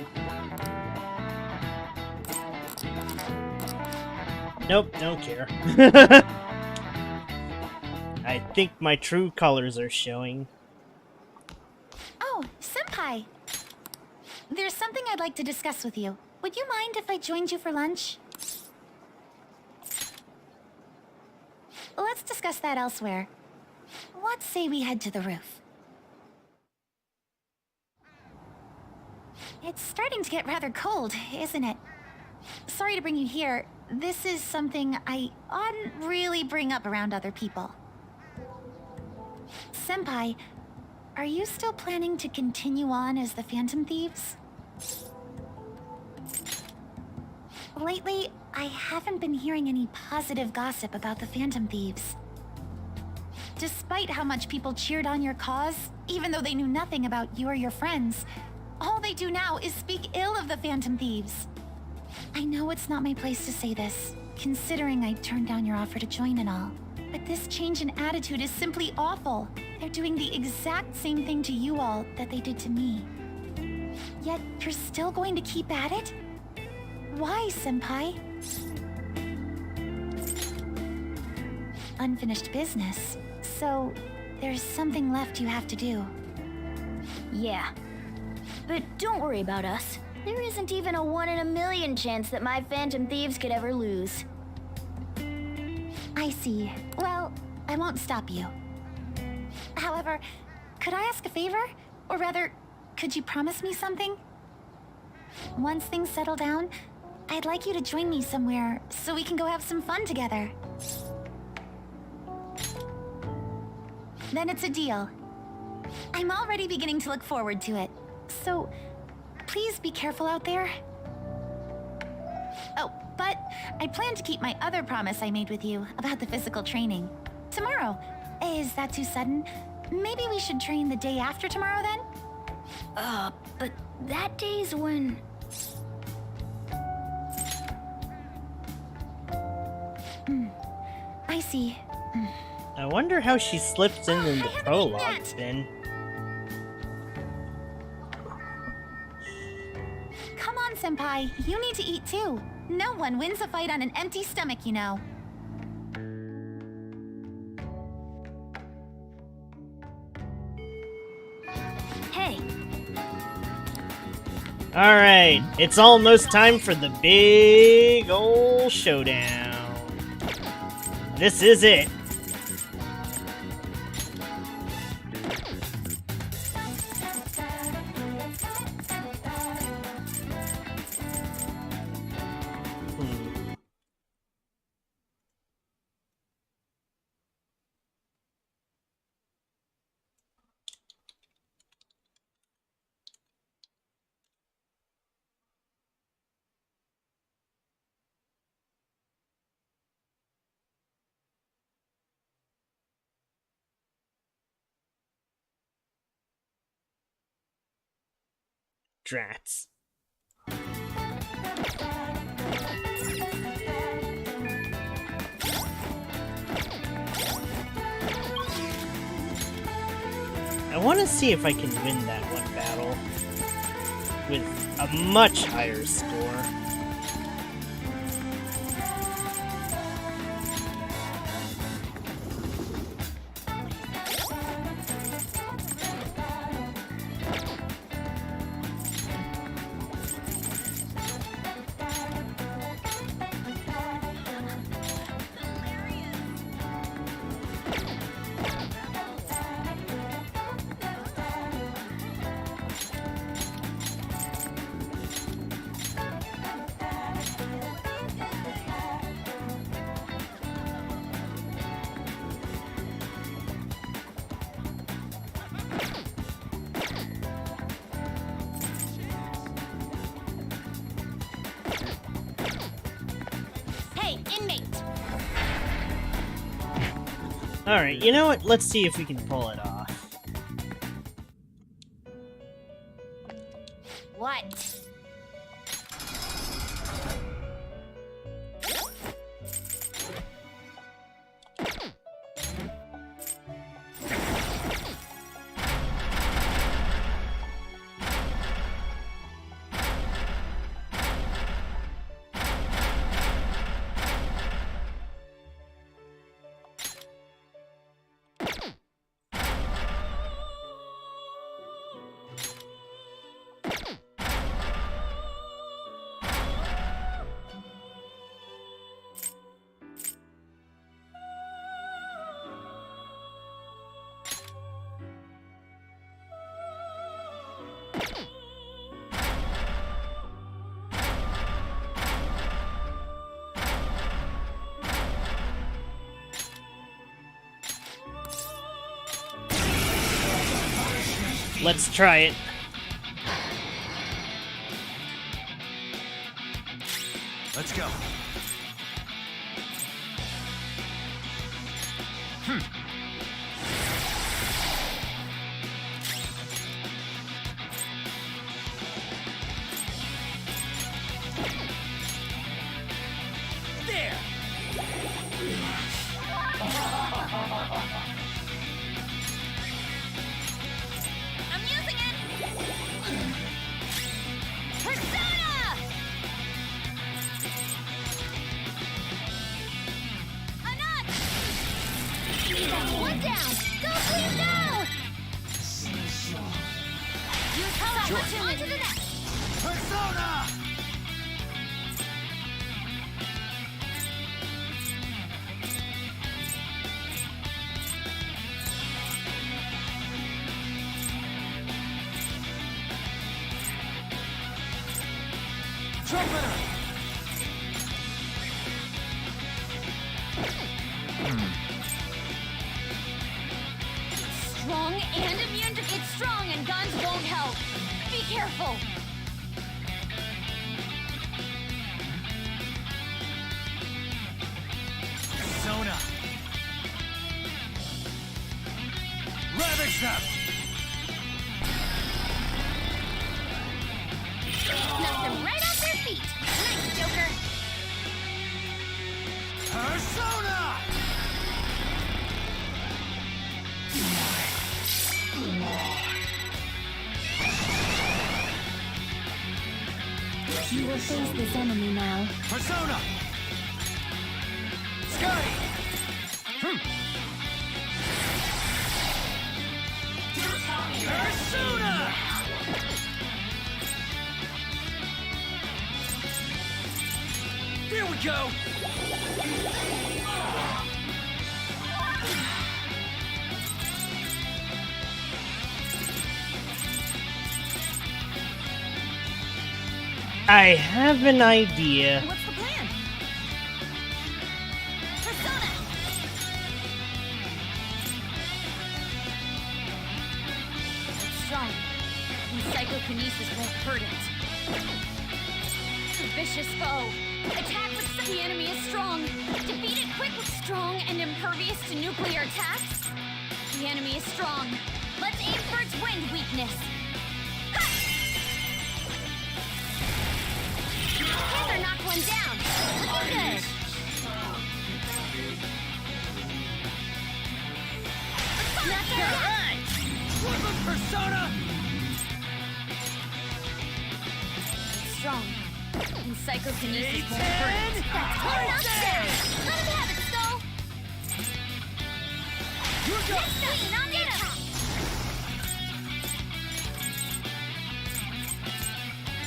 Nope, don't care. I think my true colors are showing. Oh, Senpai! There's something I'd like to discuss with you. Would you mind if I joined you for lunch? Let's discuss that elsewhere. What say we head to the roof? It's starting to get rather cold, isn't it? Sorry to bring you here. This is something I oughtn't really bring up around other people. Senpai, are you still planning to continue on as the Phantom Thieves? Lately, I haven't been hearing any positive gossip about the Phantom Thieves. Despite how much people cheered on your cause, even though they knew nothing about you or your friends, all they do now is speak ill of the Phantom Thieves. I know it's not my place to say this, considering I turned down your offer to join and all. But this change in attitude is simply awful. They're doing the exact same thing to you all that they did to me. Yet, you're still going to keep at it? Why, Senpai? Unfinished business. So, there's something left you have to do. Yeah. But don't worry about us. There isn't even a 1 in a million chance that my Phantom Thieves could ever lose. I see. Well, I won't stop you. However, could I ask a favor? Or rather, could you promise me something? Once things settle down, I'd like you to join me somewhere so we can go have some fun together. Then it's a deal. I'm already beginning to look forward to it. So, please be careful out there. Oh, but I plan to keep my other promise I made with you about the physical training. Tomorrow. Is that too sudden? Maybe we should train the day after tomorrow then? But that day's when... I see. I wonder how she slips in the prologue, Finn. Come on, Senpai. You need to eat too. No one wins a fight on an empty stomach, you know. Hey. Alright, it's almost time for the big ol' showdown. This is it. Drats. I want to see if I can win that one battle with a much higher score. Alright, you know what? Let's see if we can pull it off. What? Let's try it. Let's go. There! I'm using it! Persona! Enough! One down! Go, please, go! Use power on to the next! Persona! Strong and immune to... It's strong and guns won't help. Be careful. Persona. Ravage them. Knock them right off their feet. Nice, Joker. Persona. You will face this enemy now. Persona. Scotty. Persona. There we go. I have an idea. What's the plan? Persona! It's strong. And psychokinesis won't hurt it. A vicious foe. Attack with the enemy is strong. Defeat it quick with strong and impervious to nuclear attacks. The enemy is strong. Let's aim for its wind weakness. Panther knocked one down. Looking good. Not bad. Woodland Persona. It's strong. And psychokinesis won't hurt it. That's one knockdown. Let him have it, Skull. Next up, knock it out.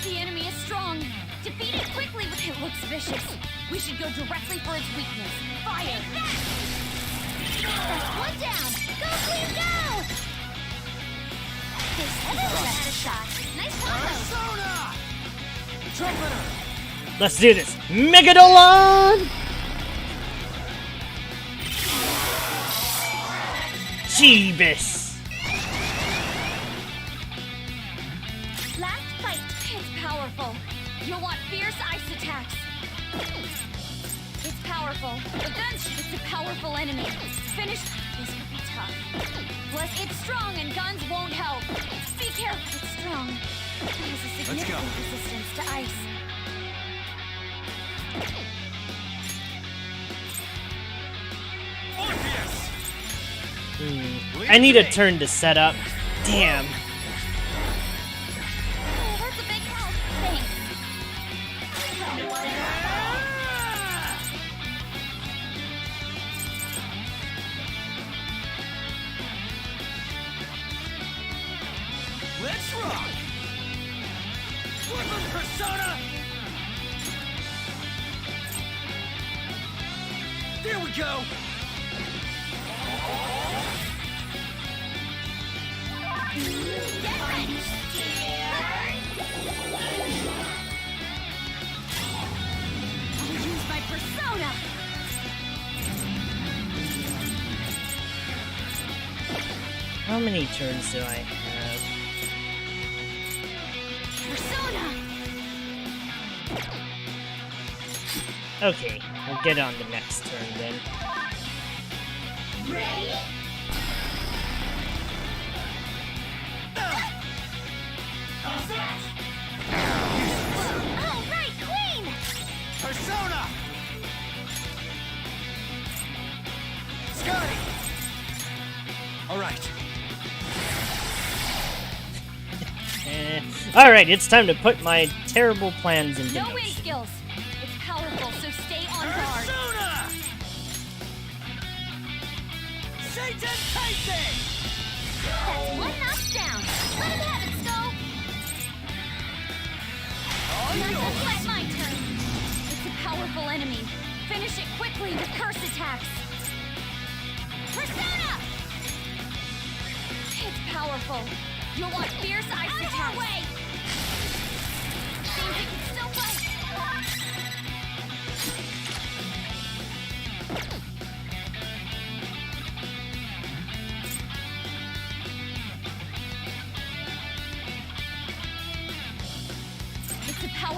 The enemy is strong. Defeat it quickly with it looks vicious. We should go directly for its weakness. Fire! That's one down! Go, Queen, go! This everyone had a shot. Nice combo! Persona. Trumpeter. Let's do this. Megadolon! Jeebus! Last fight. It's powerful. You'll want fierce ice attacks. It's powerful. The guns, it's a powerful enemy. Finish. This could be tough. Plus, it's strong and guns won't help. Be careful. It's strong. It has a significant resistance to ice. Orpheus. I need a turn to set up. Damn. Oh, that's a big help. Thanks. Let's rock. Woodland Persona. There we go. Get ready. I'll use my persona. How many turns do I have? Persona. Okay, I'll get on the next turn then. Ready? All right, Queen. Persona. Scotty. All right. Alright, it's time to put my terrible plans into No wind motion. skills. It's powerful, so stay on guard. Persona. Satan Tyson. That's one knockdown. Let him have it, Skull. That's my turn. It's a powerful enemy. Finish it quickly with curse attacks. Persona! It's powerful. You'll want fierce ice attacks. Seems it can still fight.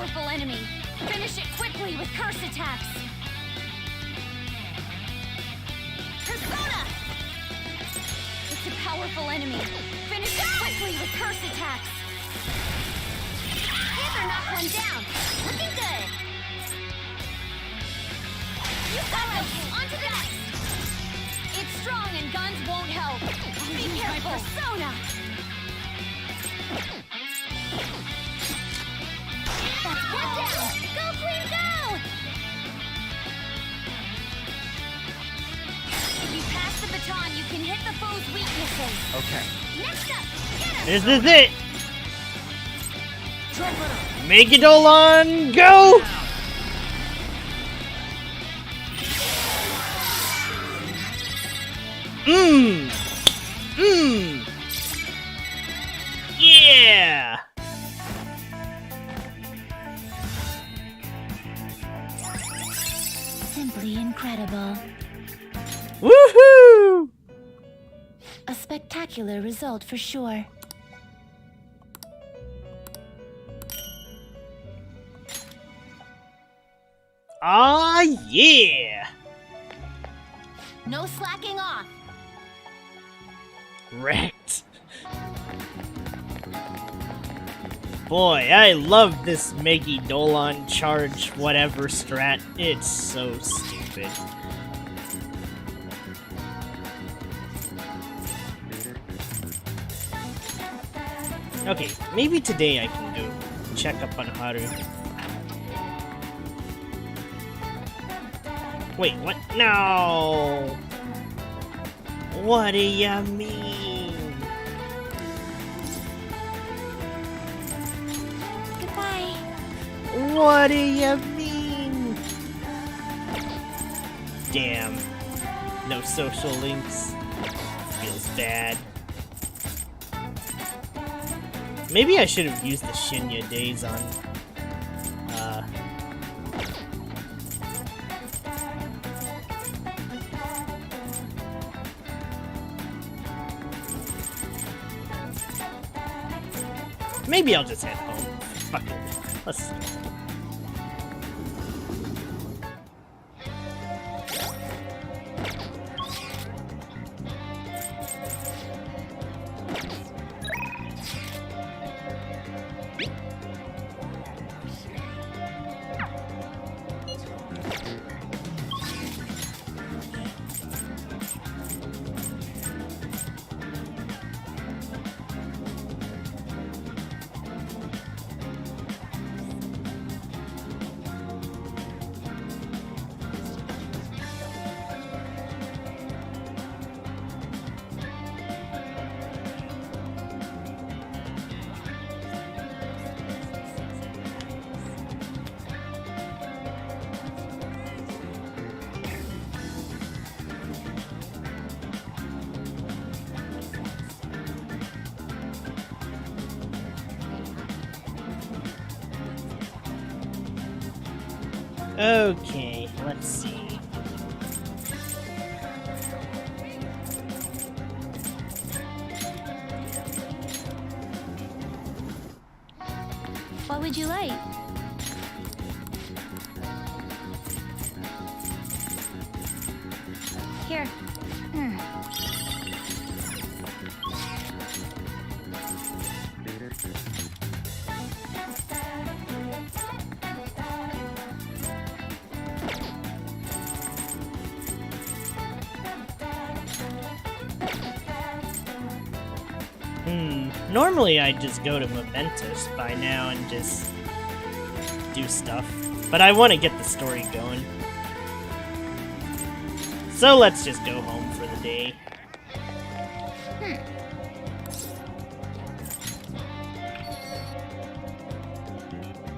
powerful enemy. Finish it quickly with curse attacks. Persona! It's a powerful enemy. Finish it quickly with curse attacks. Panther knocked one down. Looking good. You got it. On to the next. It's strong and guns won't help. Be careful. Persona! That's one down. Go, Queen, go! If you pass the baton, you can hit the foe's weaknesses. Okay. Next up, get him! This is it! Megadolon, go! Yeah! Simply incredible. Woohoo! A spectacular result for sure. Ah, yeah! No slacking off. Wrecked. Boy, I love this Megadolon charge whatever strat. It's so stupid. Okay, maybe today I can go check up on Haru. Wait, what? No! What do you mean? Goodbye. What do you mean? Damn. No social links. Feels bad. Maybe I should have used the Shinya days on, maybe I'll just head home. Fuck it. Let's see. Okay, let's see. What would you like? Here. Normally I'd just go to Momentous by now and just do stuff, but I want to get the story going. So let's just go home for the day.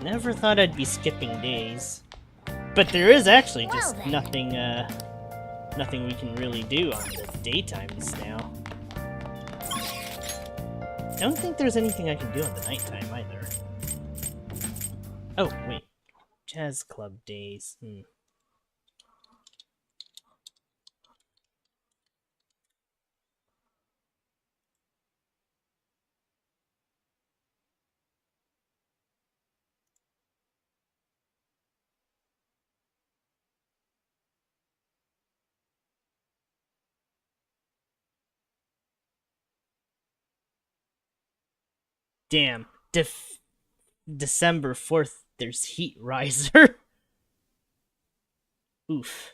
Never thought I'd be skipping days. But there is actually just nothing we can really do on the daytimes now. Don't think there's anything I can do on the nighttime either. Oh, wait. Jazz club days. Damn. December 4th, there's Heat Riser. Oof.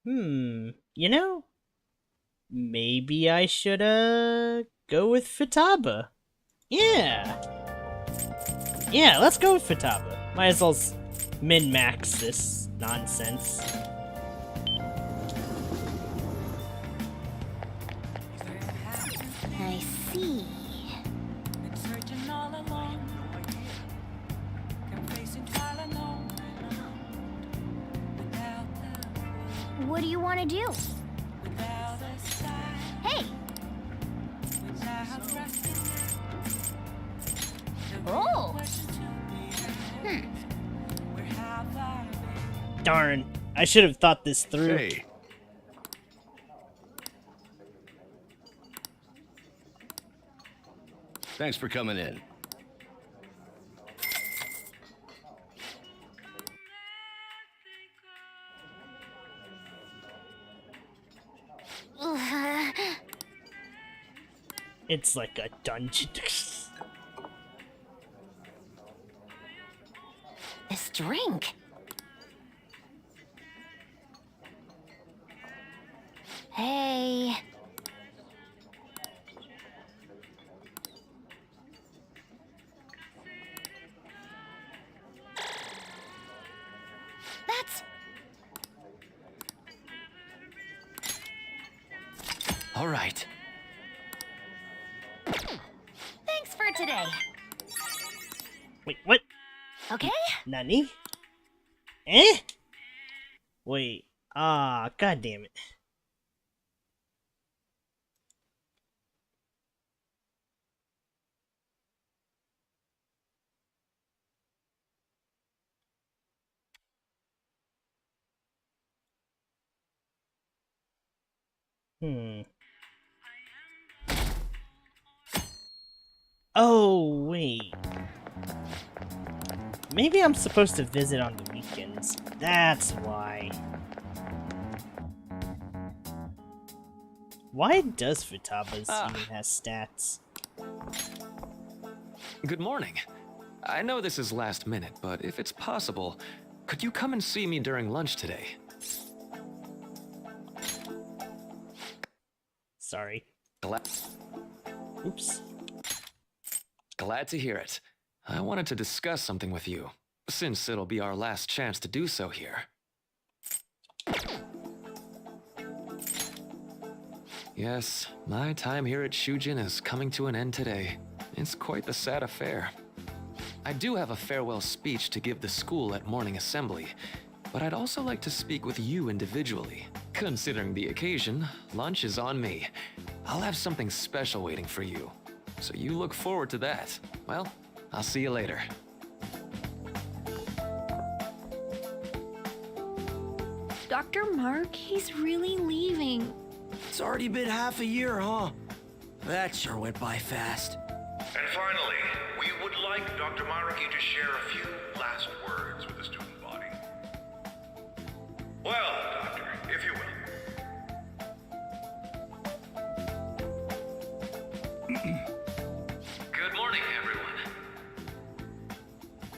You know, maybe I should, go with Futaba. Yeah. Yeah, let's go with Futaba. Might as well min-max this nonsense. I see. Been searching all along. Kept facing trial unknown. Without the What do you want to do? without a sky, Hey! without resting. Oh! Question to be asked. Where have I been? Darn. I should have thought this through. Hey. Thanks for coming in. It's like a dungeon. This drink. Hey. That's... All right. Thanks for today. Wait, what? Okay? Nani? Eh? Wait. Ah, god damn it. Oh, wait. Maybe I'm supposed to visit on the weekends. That's why. Why does Futaba's even has stats? Good morning. I know this is last minute, but if it's possible, could you come and see me during lunch today? Sorry. Oops. Glad to hear it. I wanted to discuss something with you, since it'll be our last chance to do so here. Yes, my time here at Shujin is coming to an end today. It's quite the sad affair. I do have a farewell speech to give the school at morning assembly, but I'd also like to speak with you individually. Considering the occasion, lunch is on me. I'll have something special waiting for you, so you look forward to that. Well, I'll see you later. Dr. Mark, he's really leaving. It's already been half a year, huh? That sure went by fast. And finally, we would like Dr. Maruki to share a few last words with the student body. Well, Doctor, if you will. Good morning, everyone.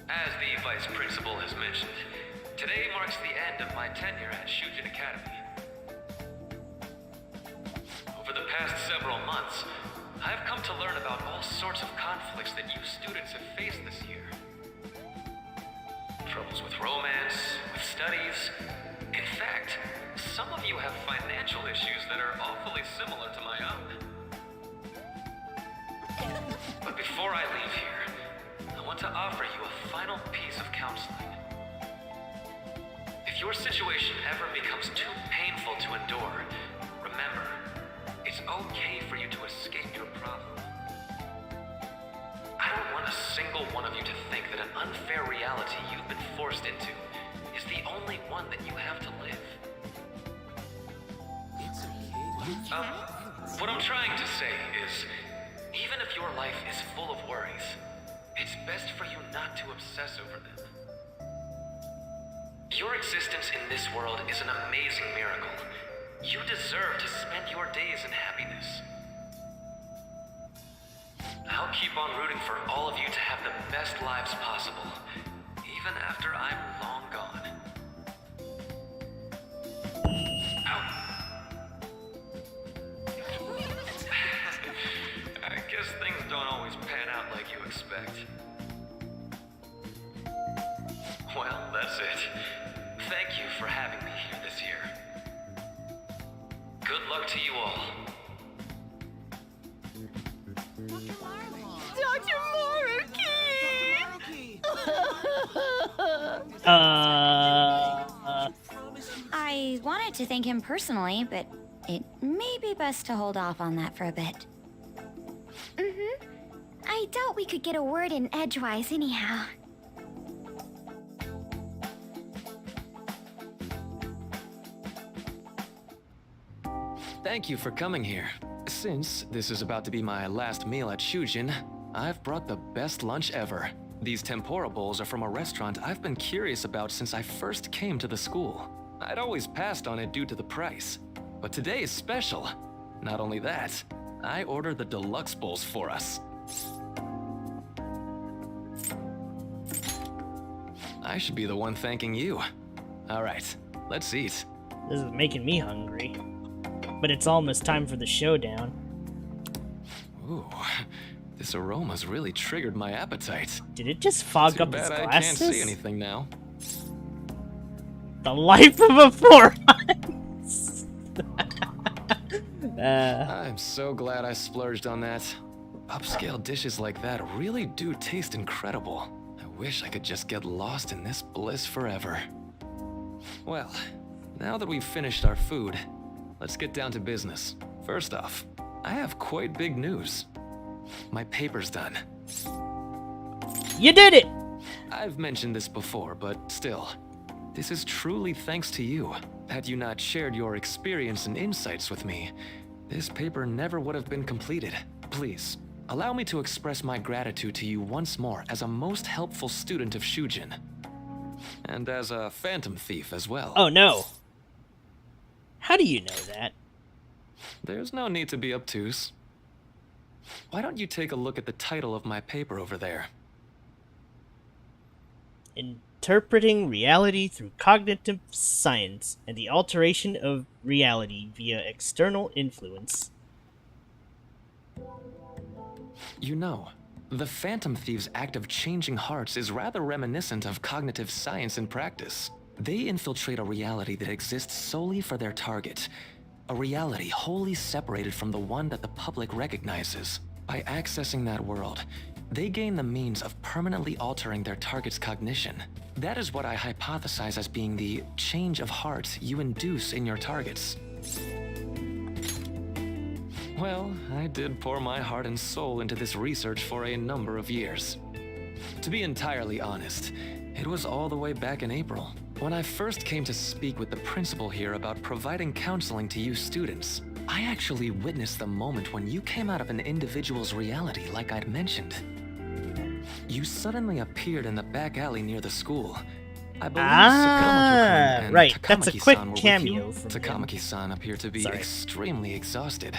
As the Vice Principal has mentioned, today marks the end of my tenure at Shujin Academy. Over the past several months, I've come to learn about all sorts of conflicts that you students have faced this year. Troubles with romance, with studies. In fact, some of you have financial issues that are awfully similar to my own. But before I leave here, I want to offer you a final piece of counseling. If your situation ever becomes too painful to endure, remember, it's okay for you to escape your problem. I don't want a single one of you to think that an unfair reality you've been forced into is the only one that you have to live. What I'm trying to say is, even if your life is full of worries, it's best for you not to obsess over them. Your existence in this world is an amazing miracle. You deserve to spend your days in happiness. I'll keep on rooting for all of you to have the best lives possible, even after I'm long gone. I guess things don't always pan out like you expect. Well, that's it. Thank you for having me here this year. Good luck to you all. Dr. I wanted to thank him personally, but it may be best to hold off on that for a bit. I doubt we could get a word in edgewise anyhow. Thank you for coming here. Since this is about to be my last meal at Shujin, I've brought the best lunch ever. These tempura bowls are from a restaurant I've been curious about since I first came to the school. I'd always passed on it due to the price. But today is special. Not only that, I ordered the deluxe bowls for us. I should be the one thanking you. All right, let's eat. This is making me hungry. But it's almost time for the showdown. Ooh, this aroma's really triggered my appetite. Did it just fog up his Too bad glasses? I can't see anything now. The life of a four eyes. I'm so glad I splurged on that. Upscale dishes like that really do taste incredible. I wish I could just get lost in this bliss forever. Well, now that we've finished our food, let's get down to business. First off, I have quite big news. My paper's done. You did it! I've mentioned this before, but still, this is truly thanks to you. Had you not shared your experience and insights with me, this paper never would have been completed. Please, allow me to express my gratitude to you once more as a most helpful student of Shujin. And as a phantom thief as well. Oh no. How do you know that? There's no need to be obtuse. Why don't you take a look at the title of my paper over there? Interpreting reality through cognitive science and the alteration of reality via external influence. You know, the Phantom Thieves' act of changing hearts is rather reminiscent of cognitive science in practice. They infiltrate a reality that exists solely for their target. A reality wholly separated from the one that the public recognizes. By accessing that world, they gain the means of permanently altering their target's cognition. That is what I hypothesize as being the change of heart you induce in your targets. Well, I did pour my heart and soul into this research for a number of years. To be entirely honest, it was all the way back in April, when I first came to speak with the principal here about providing counseling to you students. I actually witnessed the moment when you came out of an individual's reality like I'd mentioned. You suddenly appeared in the back alley near the school. I believe Sakamoto-kun and right, that's a quick Takamaki-san were cameo with you. from him. Takamaki-san appeared to be extremely exhausted.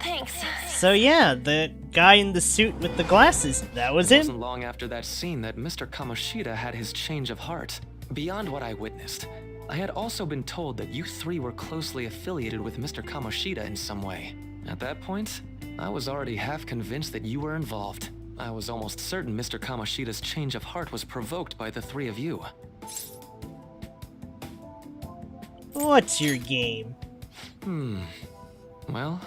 Thanks. So yeah, the guy in the suit with the glasses, that was It him? wasn't long after that scene that Mr. Kamoshida had his change of heart. Beyond what I witnessed, I had also been told that you three were closely affiliated with Mr. Kamoshida in some way. At that point, I was already half convinced that you were involved. I was almost certain Mr. Kamoshida's change of heart was provoked by the three of you. What's your game? Well,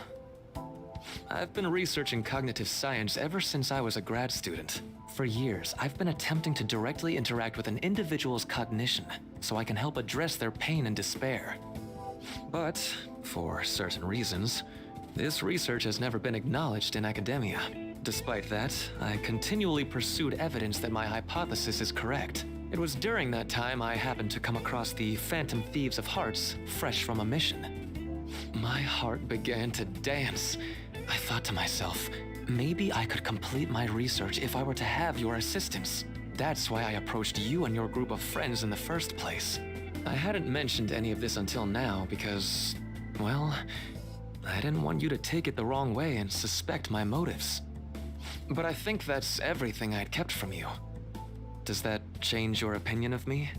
I've been researching cognitive science ever since I was a grad student. For years, I've been attempting to directly interact with an individual's cognition so I can help address their pain and despair. But, for certain reasons, this research has never been acknowledged in academia. Despite that, I continually pursued evidence that my hypothesis is correct. It was during that time I happened to come across the Phantom Thieves of Hearts, fresh from a mission. My heart began to dance. I thought to myself, maybe I could complete my research if I were to have your assistance. That's why I approached you and your group of friends in the first place. I hadn't mentioned any of this until now because, well, I didn't want you to take it the wrong way and suspect my motives. But I think that's everything I'd kept from you. Does that change your opinion of me?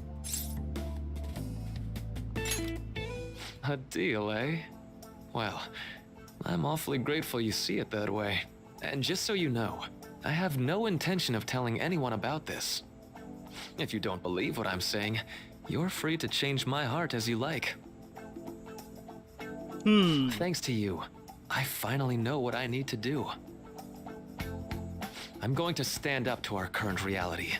A deal, eh? Well, I'm awfully grateful you see it that way. And just so you know, I have no intention of telling anyone about this. If you don't believe what I'm saying, you're free to change my heart as you like. Thanks to you, I finally know what I need to do. I'm going to stand up to our current reality.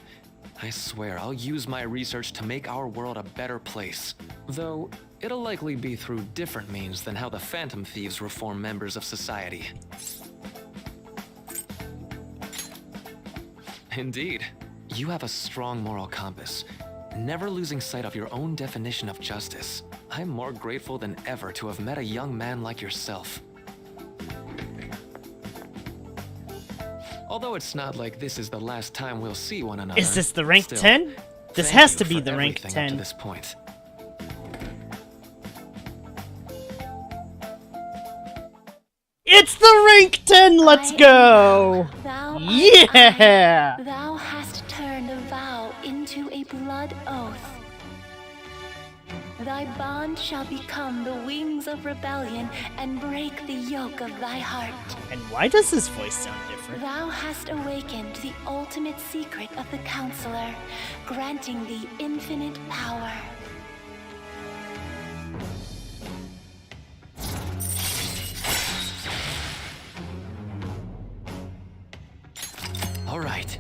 I swear I'll use my research to make our world a better place. Though, it'll likely be through different means than how the Phantom Thieves reform members of society. Indeed, you have a strong moral compass, never losing sight of your own definition of justice. I'm more grateful than ever to have met a young man like yourself. Although it's not like this is the last time we'll see one another. Is this the rank still, 10? This thank has you to be for the rank everything up 10. to this point. It's the rank 10, let's go! Yeah! Thou hast turned a vow into a blood oath. Thy bond shall become the wings of rebellion and break the yoke of thy heart. And why does his voice sound different? Thou hast awakened the ultimate secret of the Counselor, granting thee infinite power. All right.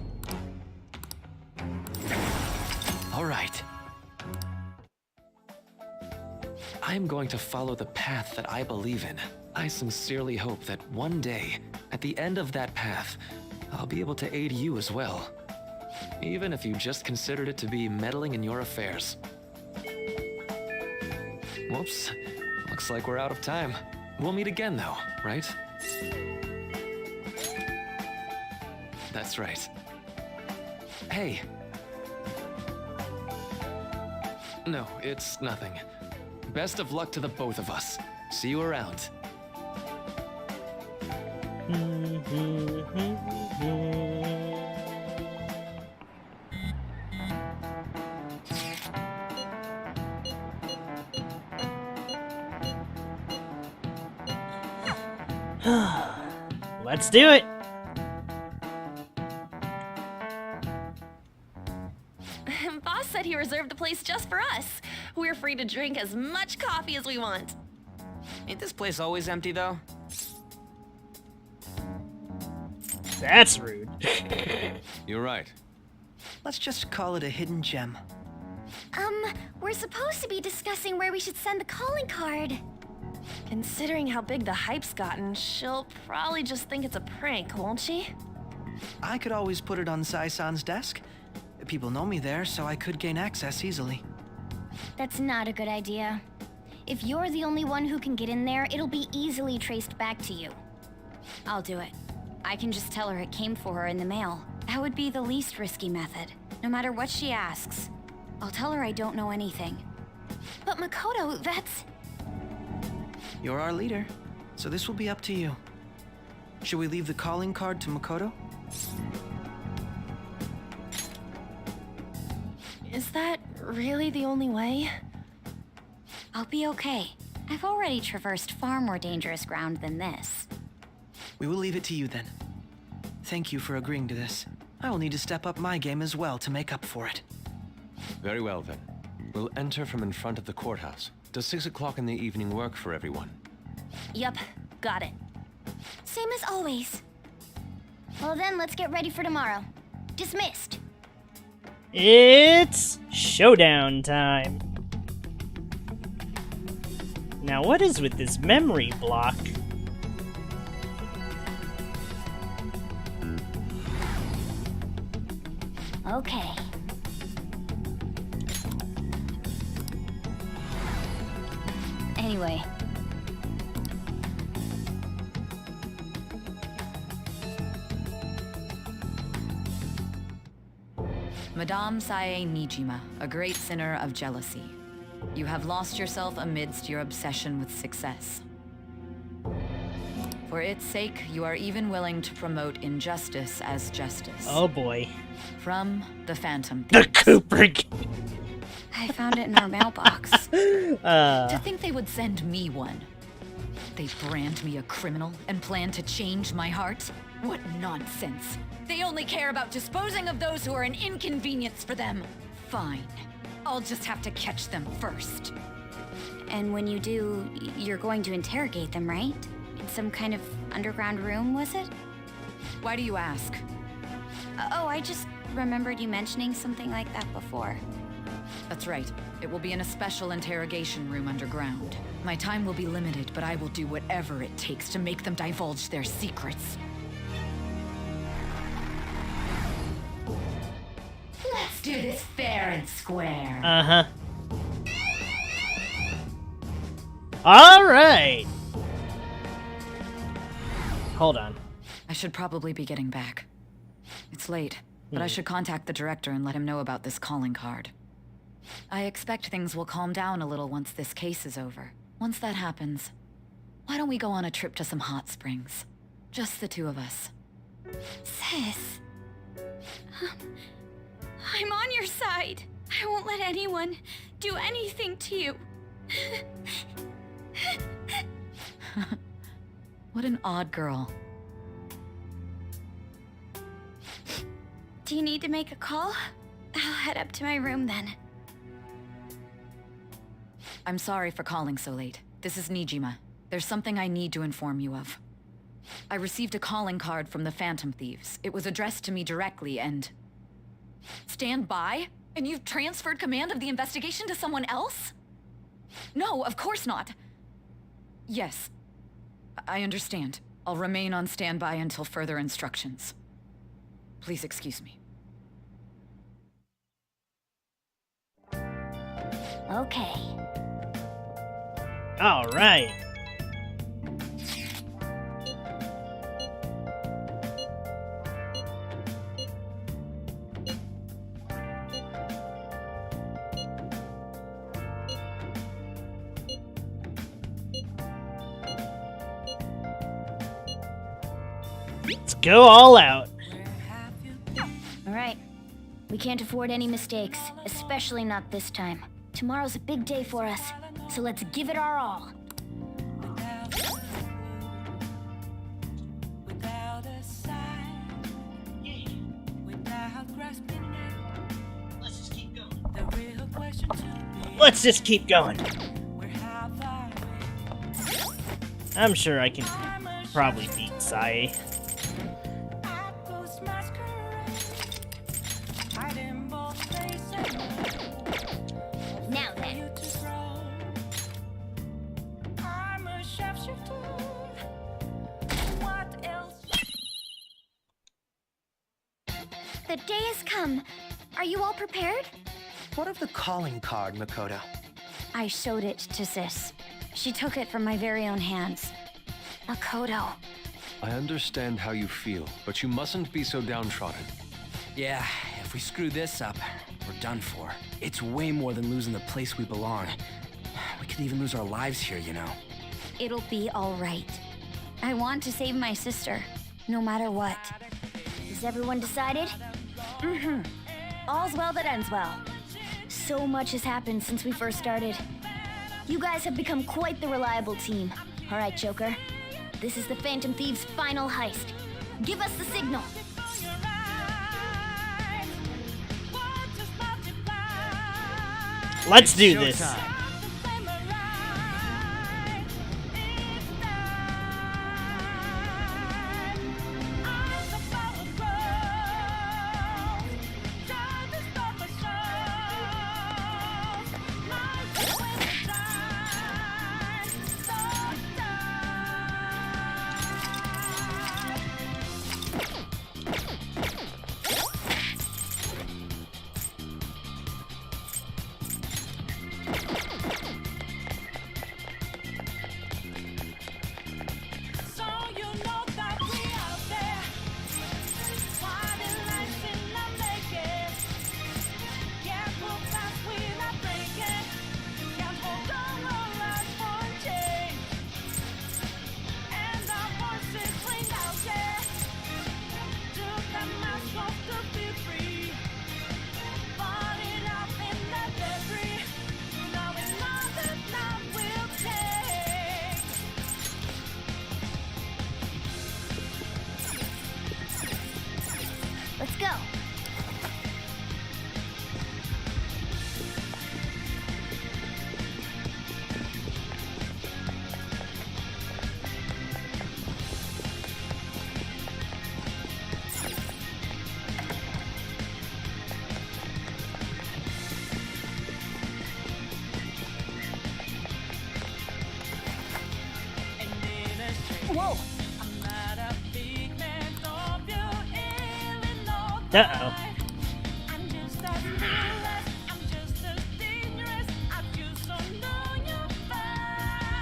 All right. I'm going to follow the path that I believe in. I sincerely hope that one day, at the end of that path, I'll be able to aid you as well. Even if you just considered it to be meddling in your affairs. Whoops. Looks like we're out of time. We'll meet again though, right? That's right. Hey. No, it's nothing. Best of luck to the both of us. See you around. Let's do it! Boss said he reserved the place just for us. We're free to drink as much coffee as we want. Ain't this place always empty, though? That's rude. You're right. Let's just call it a hidden gem. We're supposed to be discussing where we should send the calling card. Considering how big the hype's gotten, she'll probably just think it's a prank, won't she? I could always put it on Sai-san's desk. People know me there, so I could gain access easily. That's not a good idea. If you're the only one who can get in there, it'll be easily traced back to you. I'll do it. I can just tell her it came for her in the mail. That would be the least risky method, no matter what she asks. I'll tell her I don't know anything. But Makoto, that's... You're our leader, so this will be up to you. Should we leave the calling card to Makoto? Is that really the only way? I'll be okay. I've already traversed far more dangerous ground than this. We will leave it to you then. Thank you for agreeing to this. I will need to step up my game as well to make up for it. Very well then. We'll enter from in front of the courthouse. Does 6 o'clock in the evening work for everyone? Yup, got it. Same as always. Well then, let's get ready for tomorrow. Dismissed. It's showdown time. Now what is with this memory block? Okay. Anyway. Madame Sae Nijima, a great sinner of jealousy. You have lost yourself amidst your obsession with success. For its sake, you are even willing to promote injustice as justice. Oh boy. From the Phantom The Thieves. Kubrick. I found it in our mailbox. To think they would send me one. They brand me a criminal and plan to change my heart? What nonsense. They only care about disposing of those who are an inconvenience for them. Fine. I'll just have to catch them first. And when you do, you're going to interrogate them, right? In some kind of underground room, was it? Why do you ask? Oh, I just remembered you mentioning something like that before. That's right. It will be in a special interrogation room underground. My time will be limited, but I will do whatever it takes to make them divulge their secrets. Let's do this fair and square. Uh-huh. All right. Hold on. I should probably be getting back. It's late, but I should contact the director and let him know about this calling card. I expect things will calm down a little once this case is over. Once that happens, why don't we go on a trip to some hot springs? Just the two of us. Sis. I'm on your side. I won't let anyone do anything to you. What an odd girl. Do you need to make a call? I'll head up to my room then. I'm sorry for calling so late. This is Nijima. There's something I need to inform you of. I received a calling card from the Phantom Thieves. It was addressed to me directly and... Stand by? And you've transferred command of the investigation to someone else? No, of course not. Yes. I understand. I'll remain on standby until further instructions. Please excuse me. Okay. All right. Let's go all out. All right. We can't afford any mistakes, especially not this time. Tomorrow's a big day for us, so let's give it our all. Let's just keep going. I'm sure I can probably beat Sae. Now then. The day has come. Are you all prepared? What of the calling card, Makoto? I showed it to Sis. She took it from my very own hands. Makoto. I understand how you feel, but you mustn't be so downtrodden. Yeah, if we screw this up, we're done for. It's way more than losing the place we belong. We could even lose our lives here, you know. It'll be all right. I want to save my sister, no matter what. Is everyone decided? Mm-hmm. All's well that ends well. So much has happened since we first started. You guys have become quite the reliable team. All right, Joker. This is the Phantom Thieves' final heist. Give us the signal. Let's do this. go. Whoa! Uh-oh.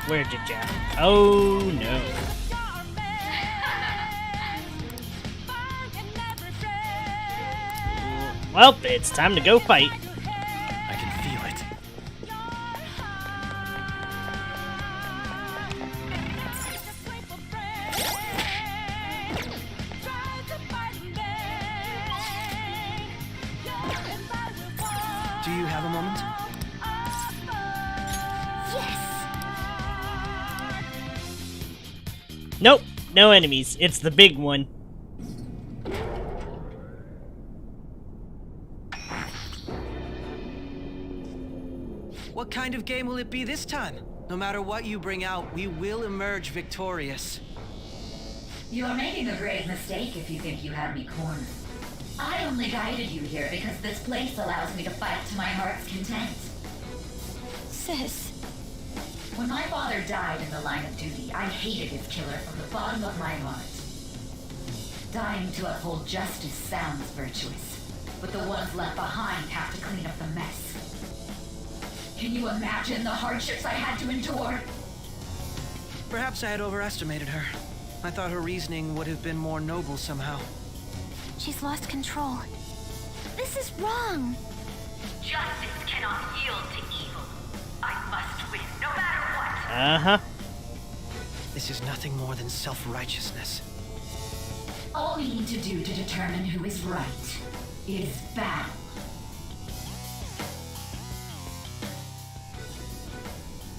Where did ya? Oh no. Well, it's time to go fight. I can feel it. Do you have a moment? Nope, no enemies. It's the big one. What kind of game will it be this time? No matter what you bring out, we will emerge victorious. You're making a grave mistake if you think you have me cornered. I only guided you here because this place allows me to fight to my heart's content. Sis. When my father died in the line of duty, I hated his killer from the bottom of my heart. Dying to uphold justice sounds virtuous, but the ones left behind have to clean up the mess. Can you imagine the hardships I had to endure? Perhaps I had overestimated her. I thought her reasoning would have been more noble somehow. She's lost control. This is wrong. Justice cannot yield to evil. I must win, no matter what. Uh-huh. This is nothing more than self-righteousness. All we need to do to determine who is right is battle.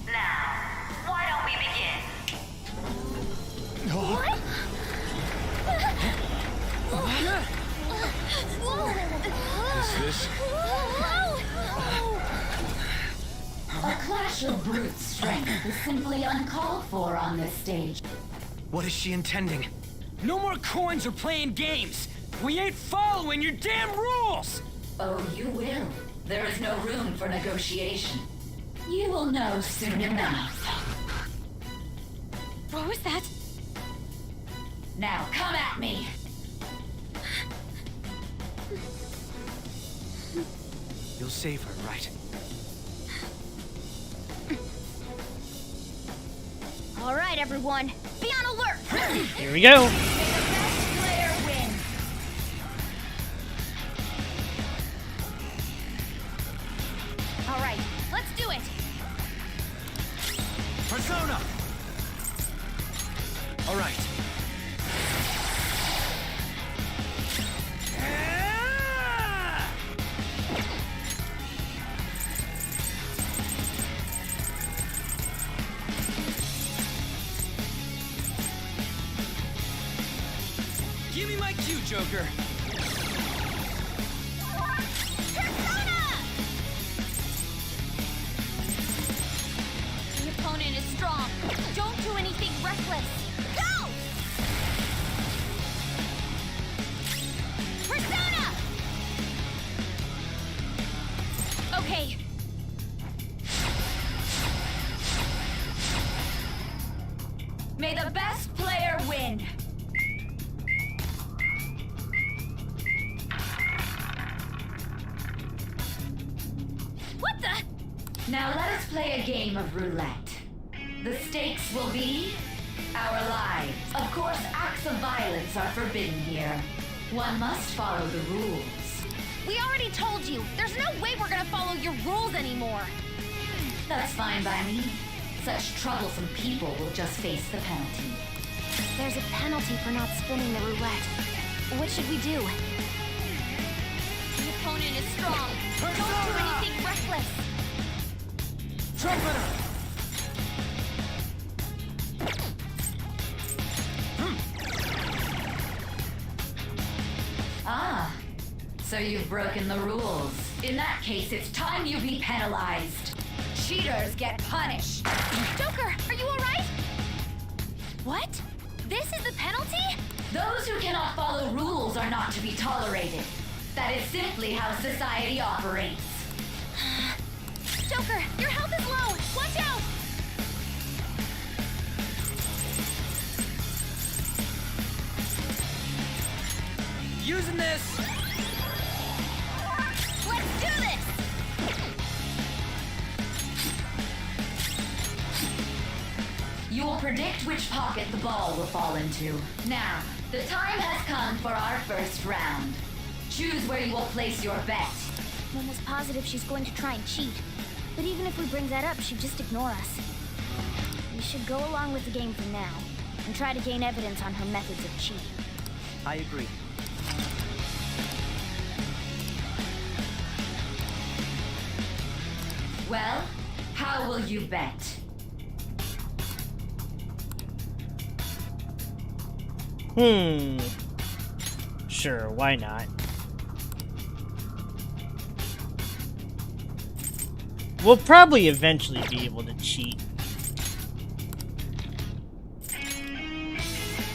Now, why don't we begin? What? Is this? A clash of brute strength is simply uncalled for on this stage. What is she intending? No more coins or playing games. We ain't following your damn rules. Oh, you will. There is no room for negotiation. You will know soon enough. What was that? Now come at me. You'll save her, right? All right, everyone. Be on alert. Here we go. Player wins. All right, let's do it. Persona! All right. Give me my cue, Joker. The opponent is strong. Don't do anything reckless. Go! Persona! Okay. May the best player win. What the? Now let us play a game of roulette. The stakes will be our lives. Of course, acts of violence are forbidden here. One must follow the rules. We already told you. There's no way we're gonna follow your rules anymore. That's fine by me. Such troublesome people will just face the penalty. There's a penalty for not spinning the roulette. What should we do? The opponent is strong. Don't do anything reckless. Trumpeter! Ah, So you've broken the rules. In that case, it's time you be penalized. Cheaters get punished. Joker, are you alright? What? This is the penalty? Those who cannot follow rules are not to be tolerated. That is simply how society operates. Joker, your health is low! Watch out! Using this! Let's do this! You will predict which pocket the ball will fall into. Now, the time has come for our first round. Choose where you will place your bet. I'm almost positive she's going to try and cheat. But even if we bring that up, she'd just ignore us. We should go along with the game for now, and try to gain evidence on her methods of cheating. I agree. Well, how will you bet? Sure, why not? We'll probably eventually be able to cheat.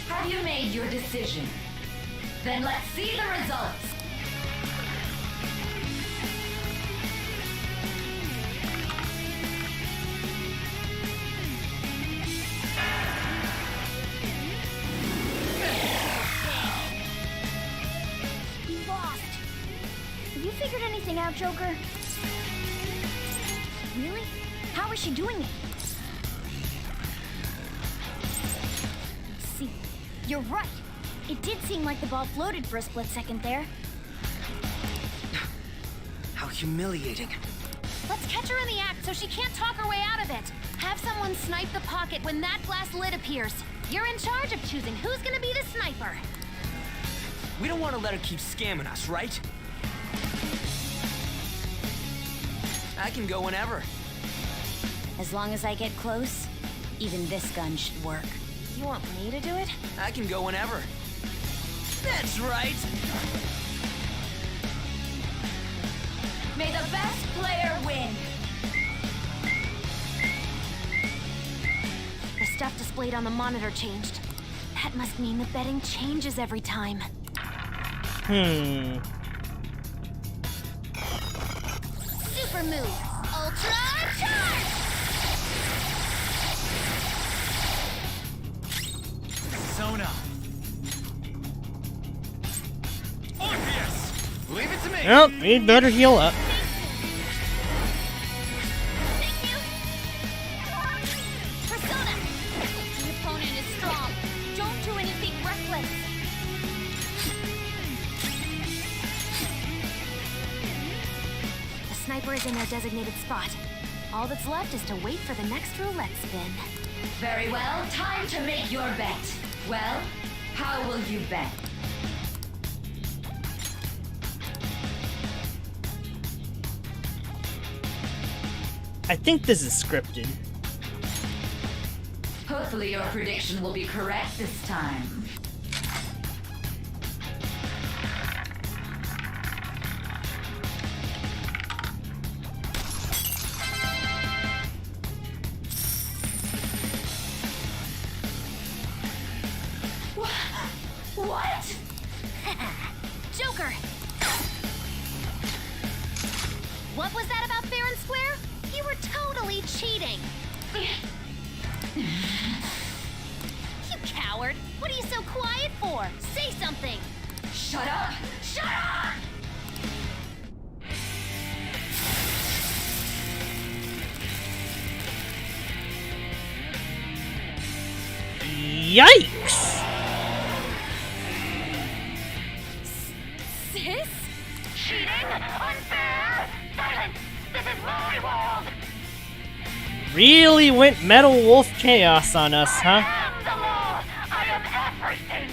Have you made your decision? Then let's see the results. You lost. Have you figured anything out, Joker? Really? How is she doing it? Let's see. You're right. It did seem like the ball floated for a split second there. How humiliating. Let's catch her in the act so she can't talk her way out of it. Have someone snipe the pocket when that glass lid appears. You're in charge of choosing who's gonna be the sniper. We don't want to let her keep scamming us, right? I can go whenever. As long as I get close, even this gun should work. You want me to do it? I can go whenever. That's right! May the best player win. The stuff displayed on the monitor changed. That must mean the betting changes every time. Super move! Ultra charge! Sona. Orpheus! Leave it to me! Well, we'd better heal up. Persona! The opponent is strong. Don't do anything reckless. The sniper is in their designated spot. All that's left is to wait for the next roulette spin. Very well, time to make your bet. Well, how will you bet? I think this is scripted. Hopefully your prediction will be correct this time. What? Joker! What was that about fair and square? You were totally cheating! You coward! What are you so quiet for? Say something! Shut up! Shut up! Yikes! Sis? Cheating? Unfair? Silence! This is my world! Really went Metal Wolf Chaos on us, huh? I am the law! I am everything!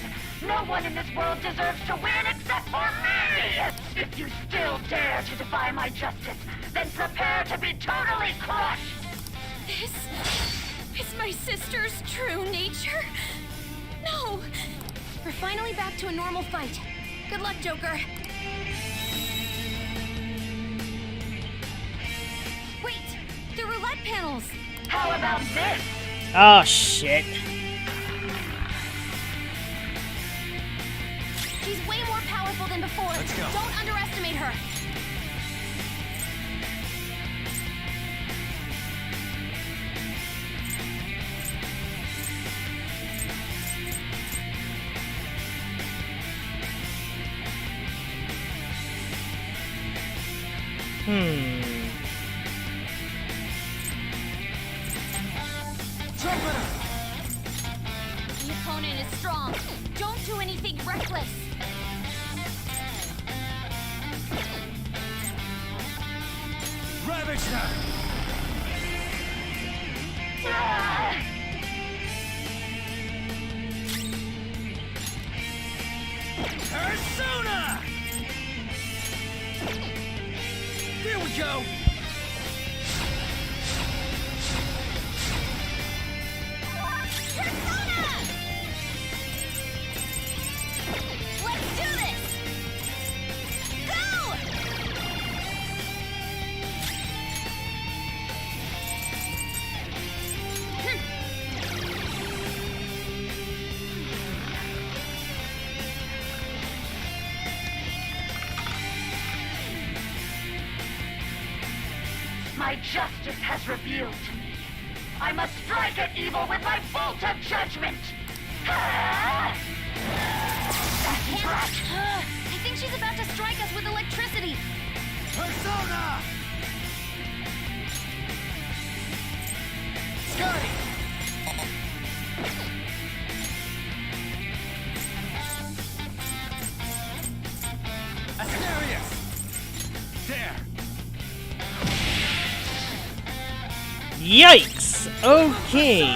No one in this world deserves to win except for me! If you still dare to defy my justice, then prepare to be totally crushed! This is my sister's true nature? No! We're finally back to a normal fight. Good luck, Joker. panels. How about this? Oh, shit. She's way more powerful than before. Let's go. Don't underestimate her. The opponent is strong. Don't do anything reckless. Ravage her! Persona! Here we go! Let's do this! Go! My justice has revealed to me. I must strike at evil with my bolt of judgment. Ah! I think she's about to strike us with electricity. Persona! Scotty! Asterius! There! Yikes! Okay.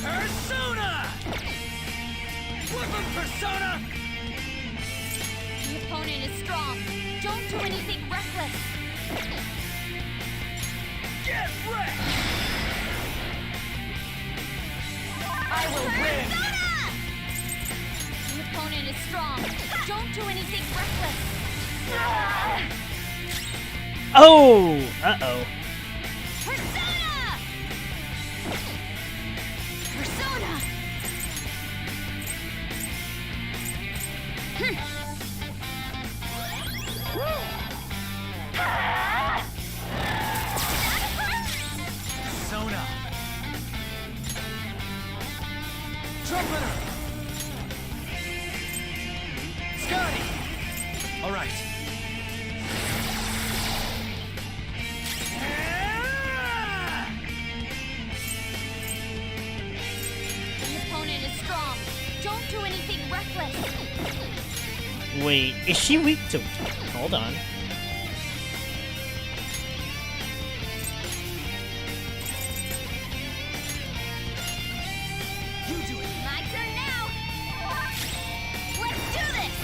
Persona! Weapon Persona! The opponent is strong. Don't do anything reckless. Get wrecked! I will win! The opponent is strong. Don't do anything reckless. Oh! Uh-oh. Persona! Persona! Persona! Trumpeter! Scotty! All right. The opponent is strong. Don't do anything reckless. Wait, is she weak to... Hold on. You do it. My turn now. Let's do this.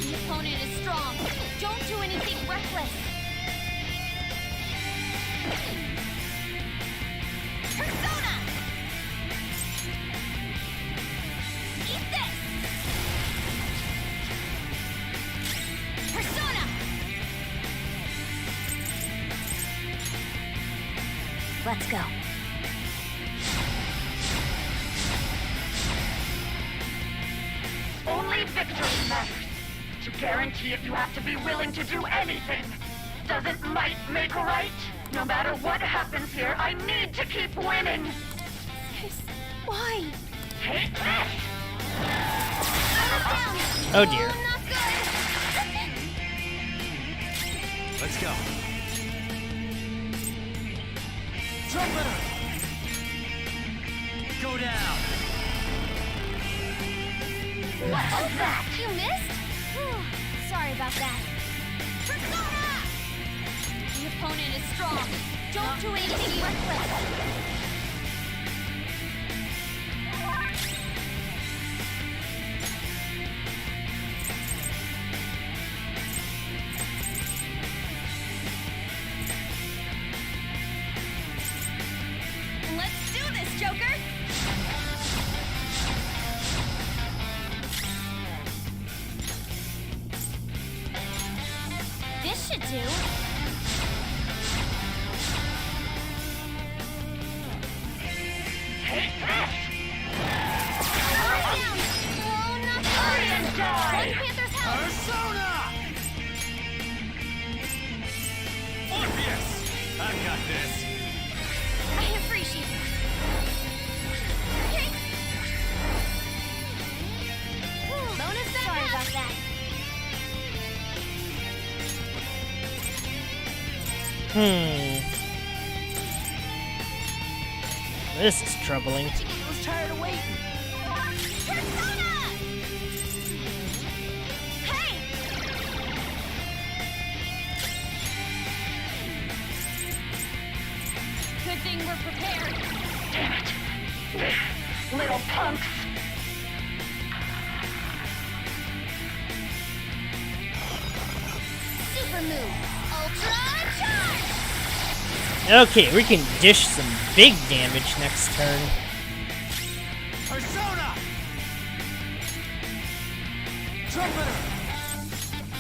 The opponent is strong. Don't do anything reckless. Persona! Eat this! Persona! Let's go. Only victory matters. To guarantee it, you have to be willing to do anything. Doesn't might make right? No matter what happens here, I need to keep winning. Why? Take this! Oh dear. Not good. Let's go. Trumpeter! Go down! What was that? You missed? Sorry about that. Persona! The opponent is strong. Don't do anything reckless. Let's do this, Joker! should do. Take this! Oh, not Hurry and die! Black Panther's help! Persona! Orpheus! I've got this. I appreciate it. Okay. Bonus back. Sorry about that. This is troubling. I was tired of waiting. Persona! Hey! Good thing we're prepared. Damn it! Little punks! Super move. Ultra charge! Okay, we can dish some big damage next turn. Persona! Trumpeter!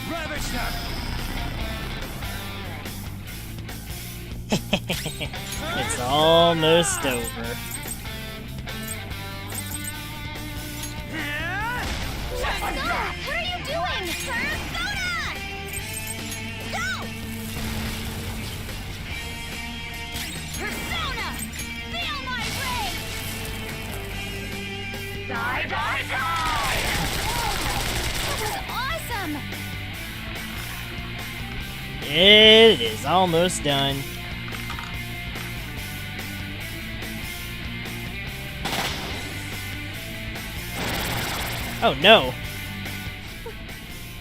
Ravage them! It's almost over. Let's go! What are you doing? Persona! Go! Persona! Feel my rage! Die, die, die! That was awesome! It is almost done. Oh no!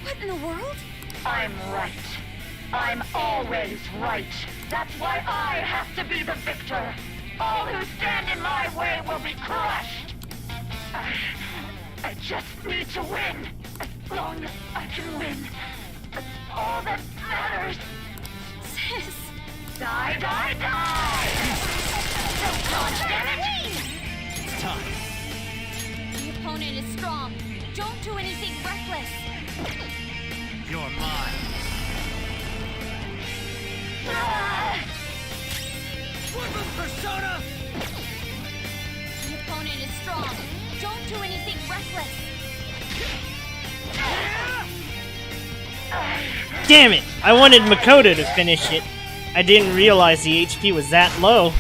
What in the world? I'm right. I'm always right. That's why I have to be the victor. All who stand in my way will be crushed. I just need to win. As long as I can win. That's all that matters. Sis! Die, die, die! Don't dodge, damn it! It's time. The opponent is strong. Don't do anything reckless. You're mine. Weapon Persona! The opponent is strong. Don't do anything reckless. Damn it! I wanted Makoto to finish it. I didn't realize the HP was that low.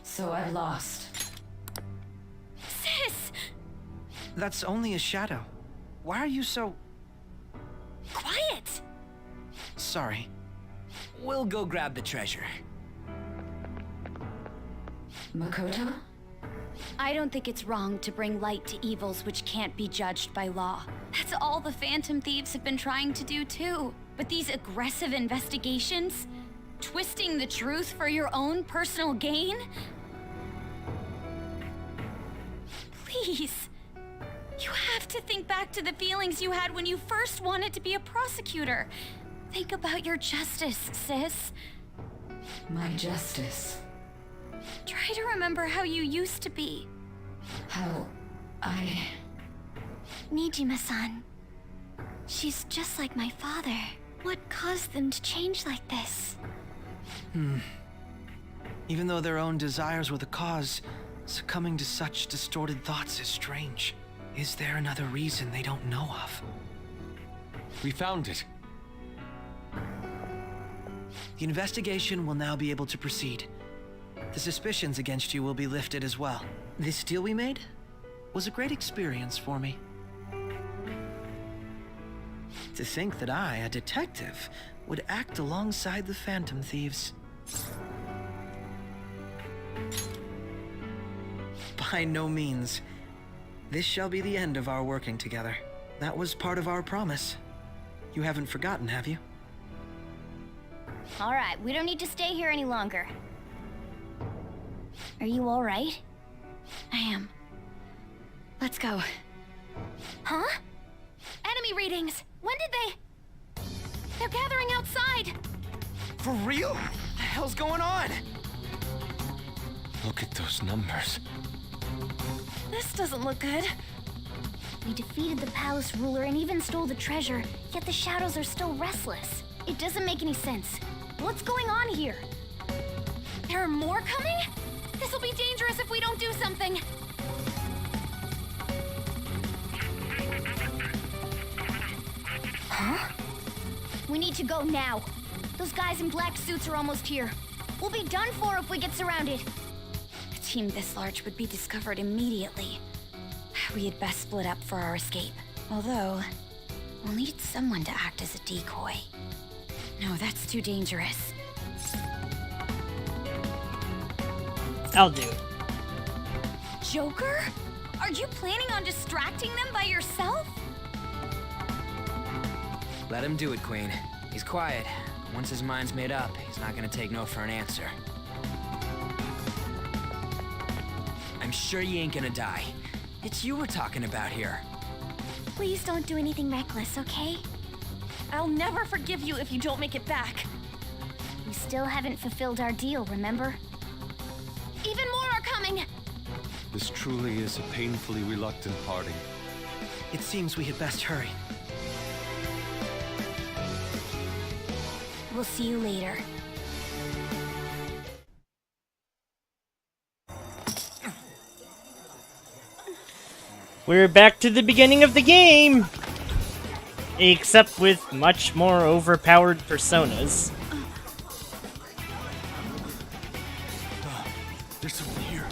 So I lost. Sis! That's only a shadow. Why are you so... Quiet! Sorry. We'll go grab the treasure. Makoto? I don't think it's wrong to bring light to evils which can't be judged by law. That's all the Phantom Thieves have been trying to do too. But these aggressive investigations? Twisting the truth for your own personal gain? Please. You have to think back to the feelings you had when you first wanted to be a prosecutor. Think about your justice, sis. My justice. Try to remember how you used to be. How I... Nijima-san. She's just like my father. What caused them to change like this? Even though their own desires were the cause, succumbing to such distorted thoughts is strange. Is there another reason they don't know of? We found it. The investigation will now be able to proceed. The suspicions against you will be lifted as well. This deal we made was a great experience for me. To think that I, a detective, would act alongside the Phantom Thieves. By no means. This shall be the end of our working together. That was part of our promise. You haven't forgotten, have you? All right, we don't need to stay here any longer. Are you all right? I am. Let's go. Huh? Enemy readings! When did they... They're gathering outside! For real? What the hell's going on? Look at those numbers. This doesn't look good. We defeated the palace ruler and even stole the treasure, yet the shadows are still restless. It doesn't make any sense. What's going on here? There are more coming? This'll be dangerous if we don't do something. Huh? We need to go now. Those guys in black suits are almost here. We'll be done for if we get surrounded. A team this large would be discovered immediately. We had best split up for our escape. Although, we'll need someone to act as a decoy. No, that's too dangerous. I'll do it. Joker? Are you planning on distracting them by yourself? Let him do it, Queen. He's quiet. Once his mind's made up, he's not gonna take no for an answer. I'm sure you ain't gonna die. It's you we're talking about here. Please don't do anything reckless, okay? I'll never forgive you if you don't make it back. We still haven't fulfilled our deal, remember? Even more are coming! This truly is a painfully reluctant parting. It seems we had best hurry. We'll see you later. We're back to the beginning of the game! Except with much more overpowered personas. There's someone here.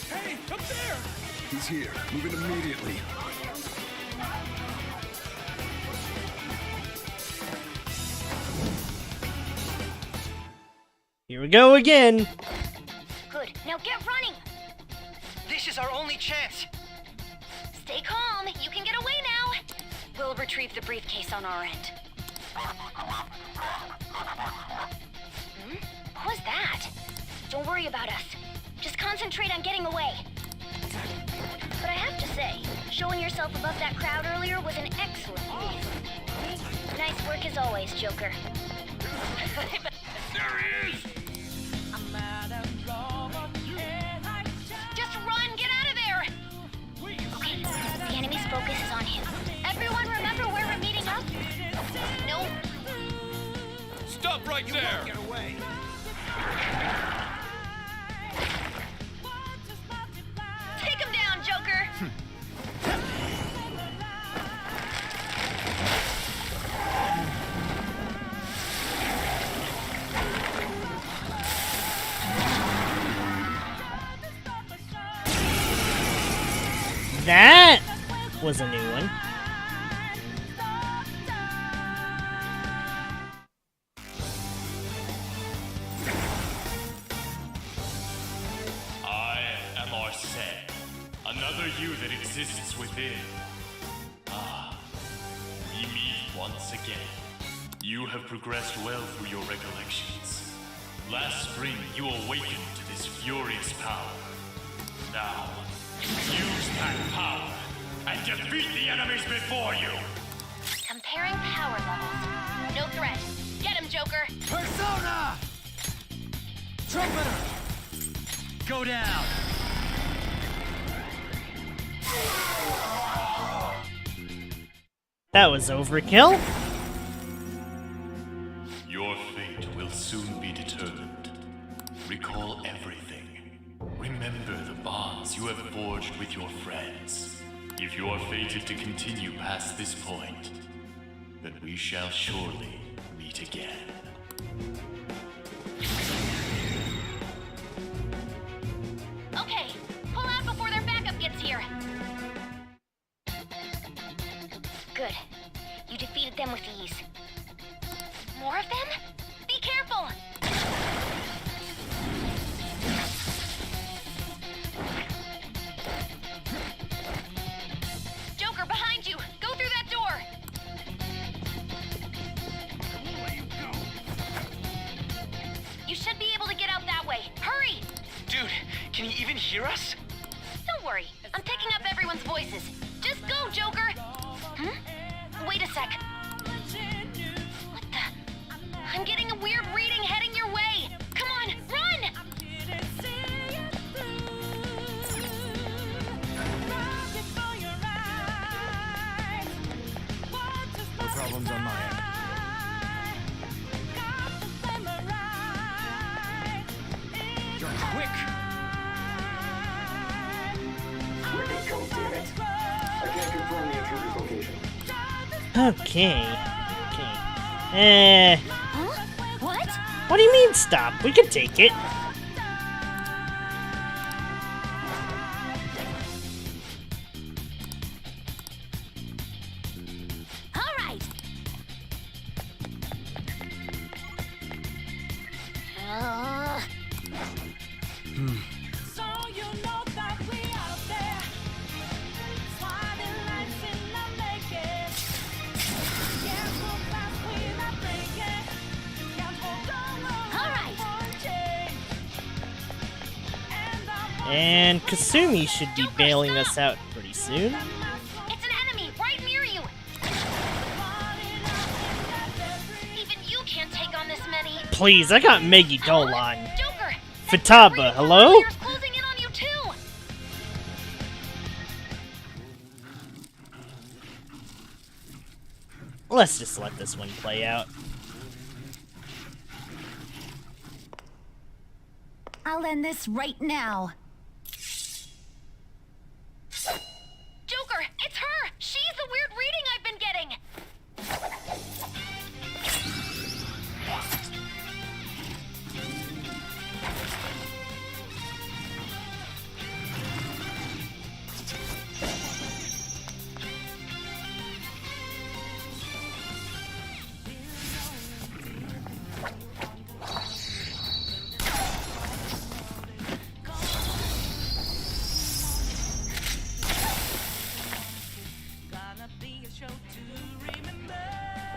Hey, up there! He's here. Moving immediately. Here we go again! Good, now get running! This is our only chance. Stay calm, you can get away now! We'll retrieve the briefcase on our end. What was that? Don't worry about us. Just concentrate on getting away. But I have to say, showing yourself above that crowd earlier was an excellent move. Nice work as always, Joker. There he is! Just run, get out of there! Okay, the enemy's focus is on him. Everyone remember where we're meeting up? No. Stop right there! Get away! Take him down, Joker! That was a new one. I am Arsene, another you that exists within. Ah, we meet once again. You have progressed well through your recollections. Last spring, you awakened to this furious power. Now, use that power and defeat the enemies before you! Comparing power levels. No threat. Get him, Joker! Persona! Trumpeter! Go down! That was overkill. Your fate will soon be determined. Recall everything. Remember the bonds you have forged with your friends. If you are fated to continue past this point, then we shall surely meet again. Okay, pull out before their backup gets here. Good. You defeated them with ease. More of them? Be careful! hear us? Don't worry, I'm picking up everyone's voices. Just go, Joker! Wait a sec. What the? I'm getting a weird reading heading your way! Come on, run! No problems on my end. You're quick! I can't confirm the intruder's location. Okay. Okay. Huh? What? What do you mean stop? We can take it. All right. So you know that we out there, sliding lights in the making. Can't go fast without thinking. Can't hold on And Kasumi should be bailing us out pretty soon. It's an enemy right near you. Even you can't take on this many. Please, I got Meggy Dolan. Joker. Futaba, hello? Warriors closing in on you too. Let's just let this one play out. I'll end this right now. Joker, it's her. She's the weird reading I've been getting.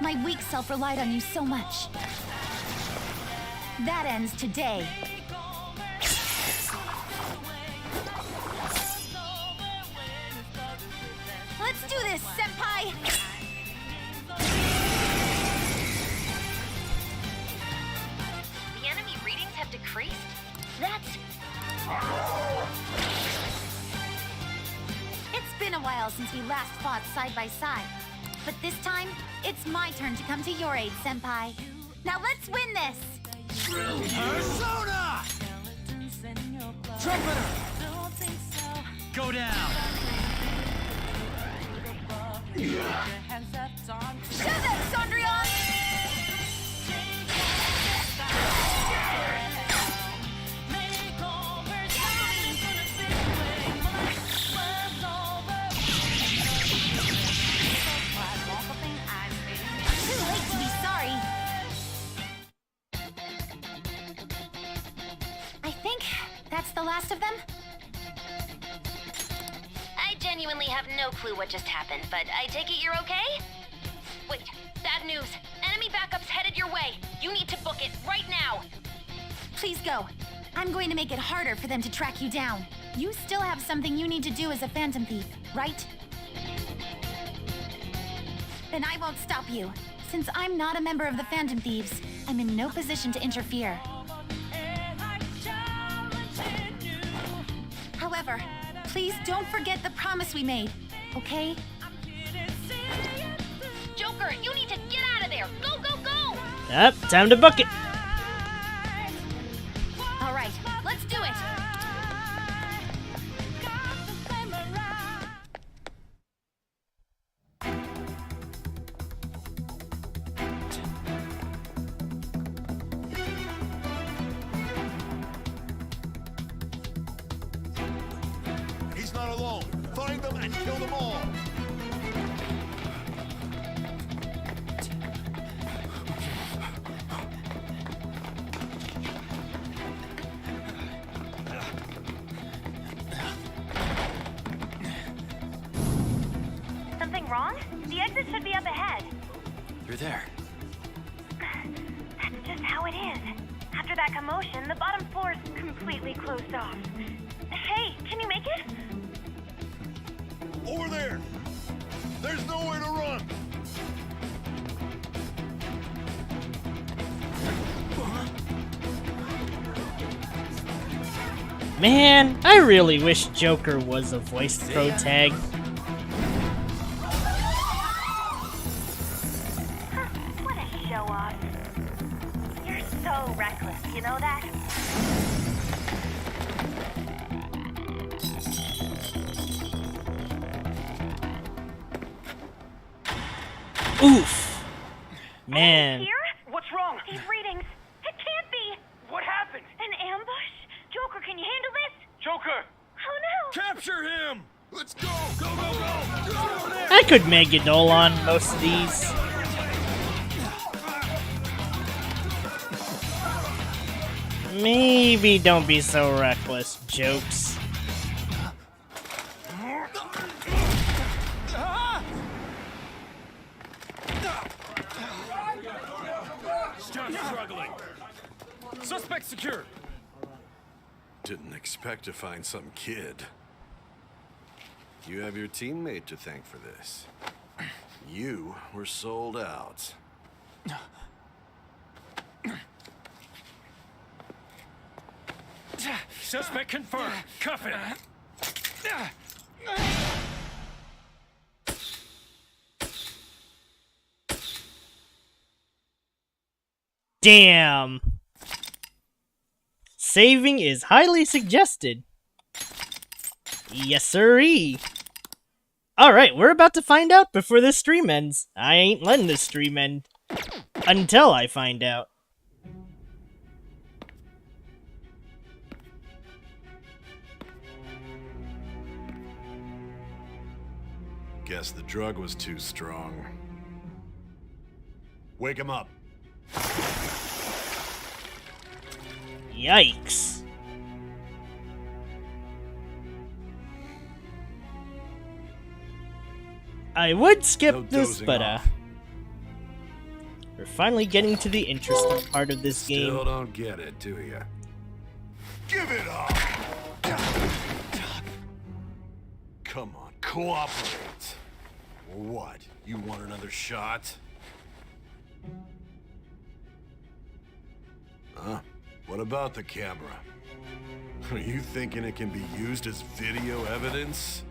My weak self relied on you so much. That ends today. Let's do this, Senpai! The enemy readings have decreased? That's... It's been a while since we last fought side by side. But this time, it's my turn to come to your aid, Senpai. Now let's win this! Persona! Trumpeter! Go down! Show them, Sondrion! Too late to be sorry. I think that's the last of them. I genuinely have no clue what just happened, but I take it you're okay? Wait, bad news. Enemy backup's headed your way. You need to book it right now. Please go. I'm going to make it harder for them to track you down. You still have something you need to do as a Phantom Thief, right? Then I won't stop you. Since I'm not a member of the Phantom Thieves, I'm in no position to interfere. However, please don't forget the promise we made, okay? Joker, you need to get out of there. Go, go, go! Yep, time to book it. All right, let's do it. He's not alone. Find them and kill them all. Something wrong? The exit should be up ahead. You're there. That's just how it is. After that commotion, the bottom floor is completely closed off. Hey, There's nowhere to run! Man, I really wish Joker was a voice pro tag. What a show off. You're so reckless, you know that? Oof. Man. Here? What's wrong? These readings. It can't be. What happened? An ambush? Joker, can you handle this? Joker! Oh no! Capture him! Let's go! Go, go, go! Go over there! I could Megadol on most of these. Maybe don't be so reckless, Jokes. Stop struggling. Suspect secure. Didn't expect to find some kid. You have your teammate to thank for this. You were sold out. Suspect confirmed. Cuff it. Damn. Saving is highly suggested. Yes, sirree. Alright, we're about to find out before this stream ends. I ain't letting this stream end until I find out. Guess the drug was too strong. Wake him up. Yikes. I would skip No this, dozing but off. we're finally getting to the interesting part of this game. Still don't get it, do ya? Give it up! Come on, cooperate. Or what? You want another shot? Huh? What about the camera? Are you thinking it can be used as video evidence?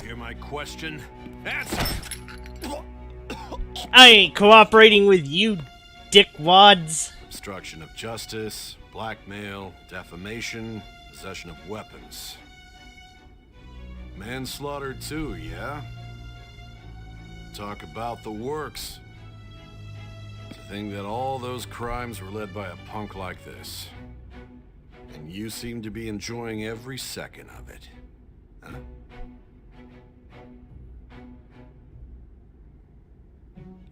Hear my question? Answer! I ain't cooperating with you, dickwads. Obstruction of justice, blackmail, defamation, possession of weapons. Manslaughter too, yeah? Talk about the works. To think that all those crimes were led by a punk like this. And you seem to be enjoying every second of it. Huh?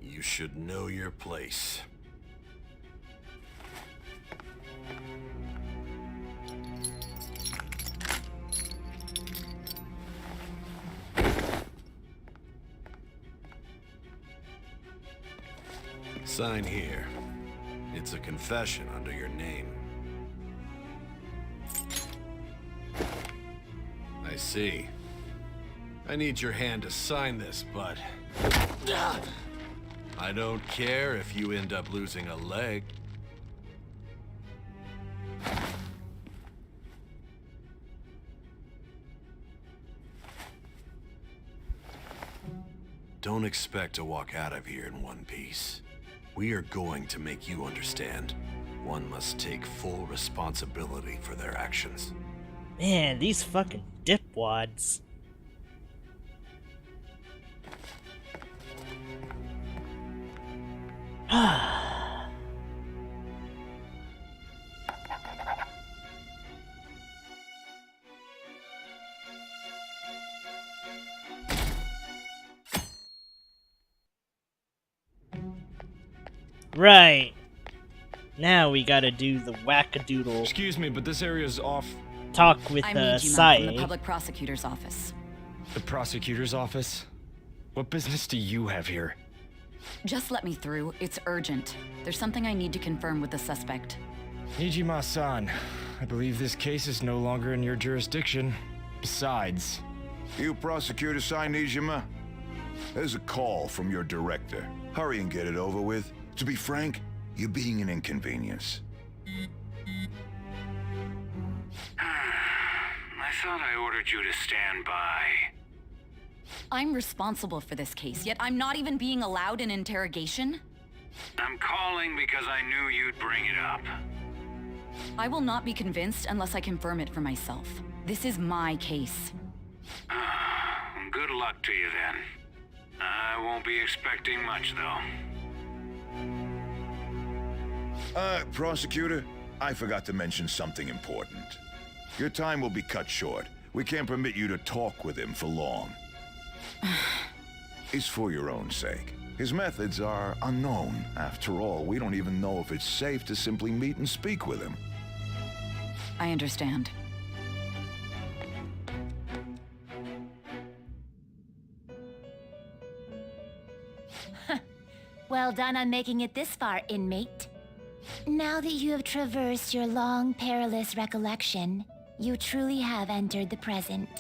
You should know your place. Sign here. It's a confession under your name. I see. I need your hand to sign this, but I don't care if you end up losing a leg. Don't expect to walk out of here in one piece. We are going to make you understand. One must take full responsibility for their actions. Man, these fucking dipwads. Right. Now we gotta do the wackadoodle. Excuse me, but this area's off. Talk with I'm Nijima from the Sae. public prosecutor's office. The prosecutor's office? What business do you have here? Just let me through. It's urgent. There's something I need to confirm with the suspect. Nijima-san, I believe this case is no longer in your jurisdiction. Besides... You prosecutor signed Nijima? There's a call from your director. Hurry and get it over with. To be frank, you're being an inconvenience. I thought I ordered you to stand by. I'm responsible for this case, yet I'm not even being allowed an interrogation? I'm calling because I knew you'd bring it up. I will not be convinced unless I confirm it for myself. This is my case. Good luck to you then. I won't be expecting much, though. Prosecutor, I forgot to mention something important. Your time will be cut short. We can't permit you to talk with him for long. It's for your own sake. His methods are unknown. After all, we don't even know if it's safe to simply meet and speak with him. I understand. Well done on making it this far, inmate. Now that you have traversed your long, perilous recollection, you truly have entered the present.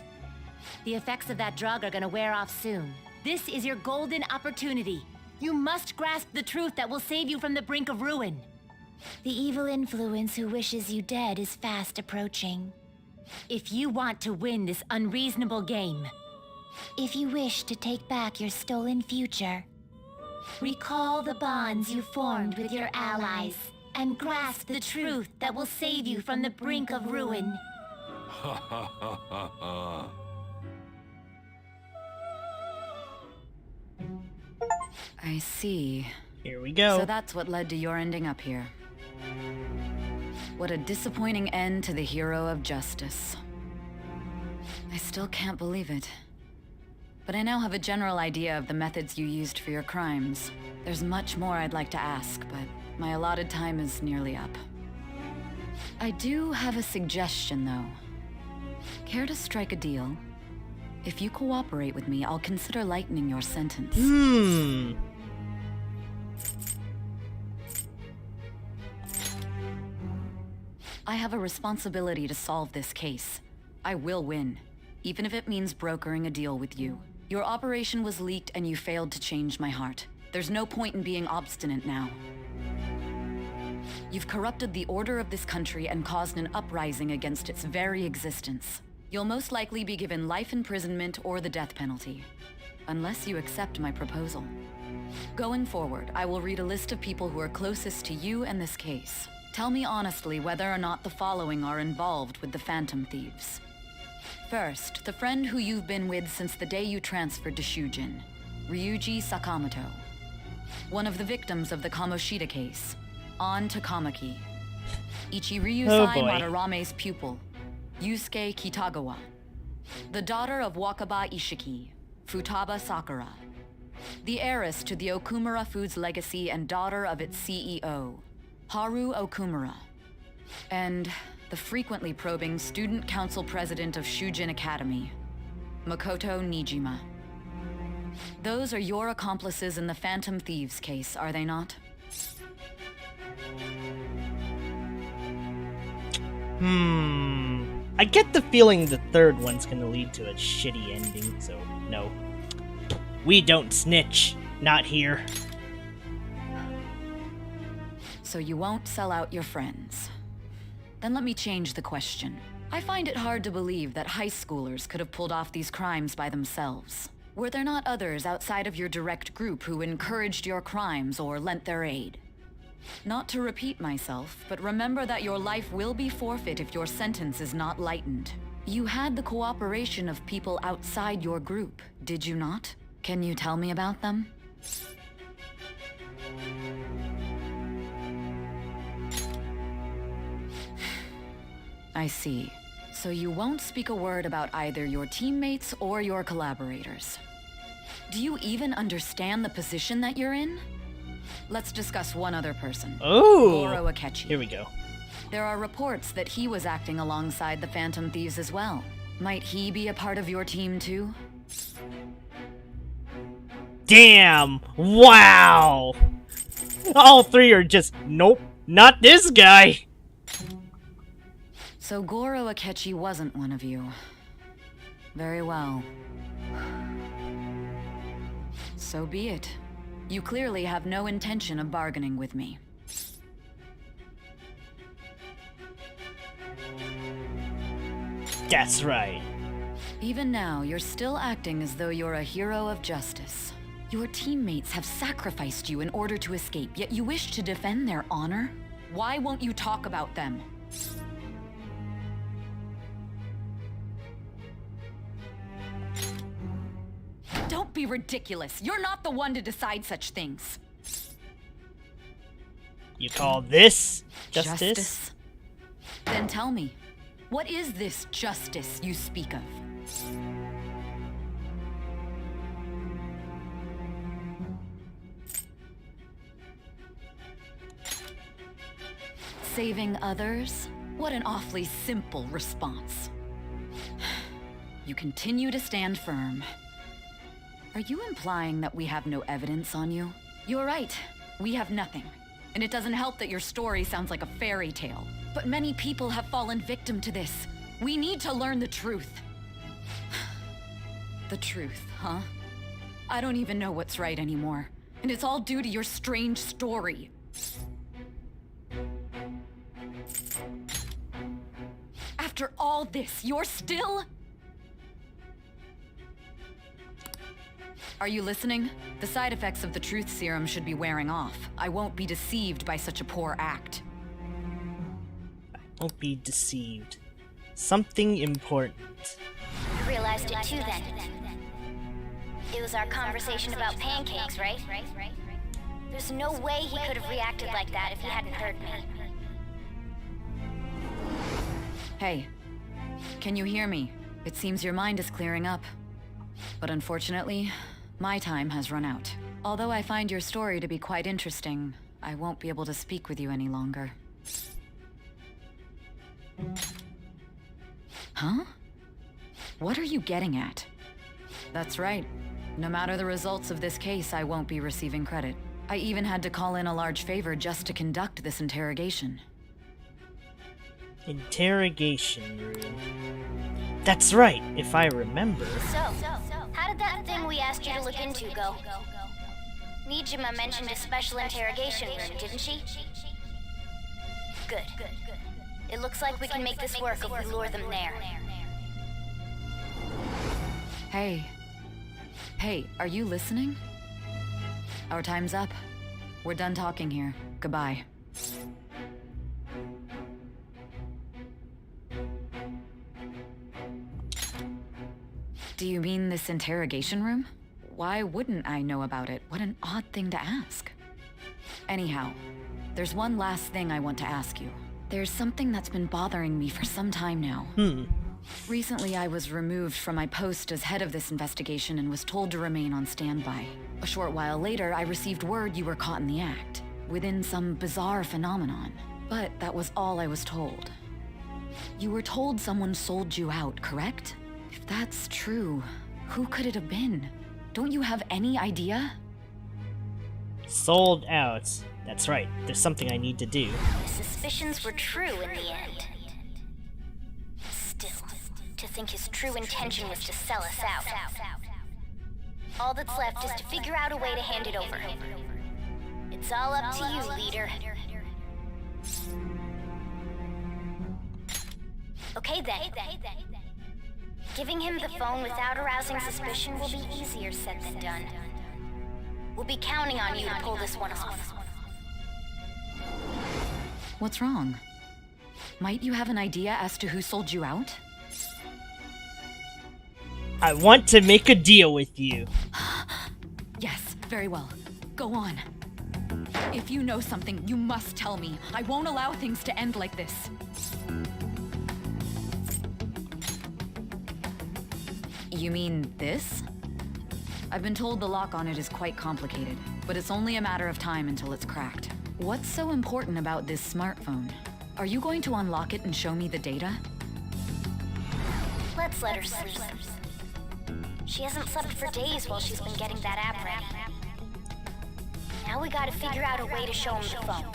The effects of that drug are gonna wear off soon. This is your golden opportunity. You must grasp the truth that will save you from the brink of ruin. The evil influence who wishes you dead is fast approaching. If you want to win this unreasonable game, if you wish to take back your stolen future, recall the bonds you formed with your allies and grasp the truth that will save you from the brink of ruin. Ha ha ha ha ha. I see. Here we go. So that's what led to your ending up here. What a disappointing end to the hero of justice. I still can't believe it. But I now have a general idea of the methods you used for your crimes. There's much more I'd like to ask, but my allotted time is nearly up. I do have a suggestion, though. Care to strike a deal? If you cooperate with me, I'll consider lightening your sentence. I have a responsibility to solve this case. I will win, even if it means brokering a deal with you. Your operation was leaked and you failed to change my heart. There's no point in being obstinate now. You've corrupted the order of this country and caused an uprising against its very existence. You'll most likely be given life imprisonment or the death penalty, unless you accept my proposal. Going forward, I will read a list of people who are closest to you and this case. Tell me honestly whether or not the following are involved with the Phantom Thieves. First, the friend who you've been with since the day you transferred to Shujin, Ryuji Sakamoto. One of the victims of the Kamoshida case, An Takamaki. Ichiryusai Madarame's pupil, Yusuke Kitagawa. The daughter of Wakaba Ishiki, Futaba Sakura. The heiress to the Okumura Foods legacy and daughter of its CEO, Haru Okumura. And the frequently probing student council president of Shujin Academy, Makoto Nijima. Those are your accomplices in the Phantom Thieves case, are they not? I get the feeling the third one's gonna lead to a shitty ending, so no. We don't snitch. Not here. So you won't sell out your friends. Then let me change the question. I find it hard to believe that high schoolers could have pulled off these crimes by themselves. Were there not others outside of your direct group who encouraged your crimes or lent their aid? Not to repeat myself, but remember that your life will be forfeit if your sentence is not lightened. You had the cooperation of people outside your group, did you not? Can you tell me about them? I see. So you won't speak a word about either your teammates or your collaborators. Do you even understand the position that you're in? Let's discuss one other person. Goro Akechi. Here we go. There are reports that he was acting alongside the Phantom Thieves as well. Might he be a part of your team too? Damn! Wow! All three are just, nope, not this guy! So Goro Akechi wasn't one of you. Very well. So be it. You clearly have no intention of bargaining with me. That's right. Even now, you're still acting as though you're a hero of justice. Your teammates have sacrificed you in order to escape, yet you wish to defend their honor? Why won't you talk about them? Don't be ridiculous. You're not the one to decide such things. You call this justice? Then tell me, what is this justice you speak of? Saving others? What an awfully simple response. You continue to stand firm. Are you implying that we have no evidence on you? You're right. We have nothing. And it doesn't help that your story sounds like a fairy tale. But many people have fallen victim to this. We need to learn the truth. The truth, huh? I don't even know what's right anymore. And it's all due to your strange story. After all this, you're still... Are you listening? The side effects of the truth serum should be wearing off. I won't be deceived by such a poor act. Won't be deceived. Something important. You realized it too then. It was our conversation about pancakes, right? There's no way he could have reacted like that if he hadn't heard me. Hey, can you hear me? It seems your mind is clearing up. But unfortunately, my time has run out. Although I find your story to be quite interesting, I won't be able to speak with you any longer. Huh? What are you getting at? That's right. No matter the results of this case, I won't be receiving credit. I even had to call in a large favor just to conduct this interrogation. Interrogation room. That's right, if I remember. So, how did that thing we asked you to look into go? Nijima mentioned a special interrogation room, didn't she? Good. It looks like we can make this work if we lure them there. Hey. Hey, are you listening? Our time's up. We're done talking here. Goodbye. Do you mean this interrogation room? Why wouldn't I know about it? What an odd thing to ask. Anyhow, there's one last thing I want to ask you. There's something that's been bothering me for some time now. Recently, I was removed from my post as head of this investigation and was told to remain on standby. A short while later, I received word you were caught in the act, within some bizarre phenomenon. But that was all I was told. You were told someone sold you out, correct? If that's true, who could it have been? Don't you have any idea? Sold out. That's right. There's something I need to do. The suspicions were true in the end. Still, to think his true intention was to sell us out. All that's left is to figure out a way to hand it over. It's all up to you, leader. Okay then. Giving him the phone without arousing suspicion will be easier said than done. We'll be counting on you to pull this one off. What's wrong? Might you have an idea as to who sold you out? I want to make a deal with you. Yes, very well. Go on. If you know something, you must tell me. I won't allow things to end like this. You mean this? I've been told the lock on it is quite complicated, but it's only a matter of time until it's cracked. What's so important about this smartphone? Are you going to unlock it and show me the data? Let's let her sleep. She hasn't slept for days while she's been getting that app ready. Now we gotta figure out a way to show him the phone.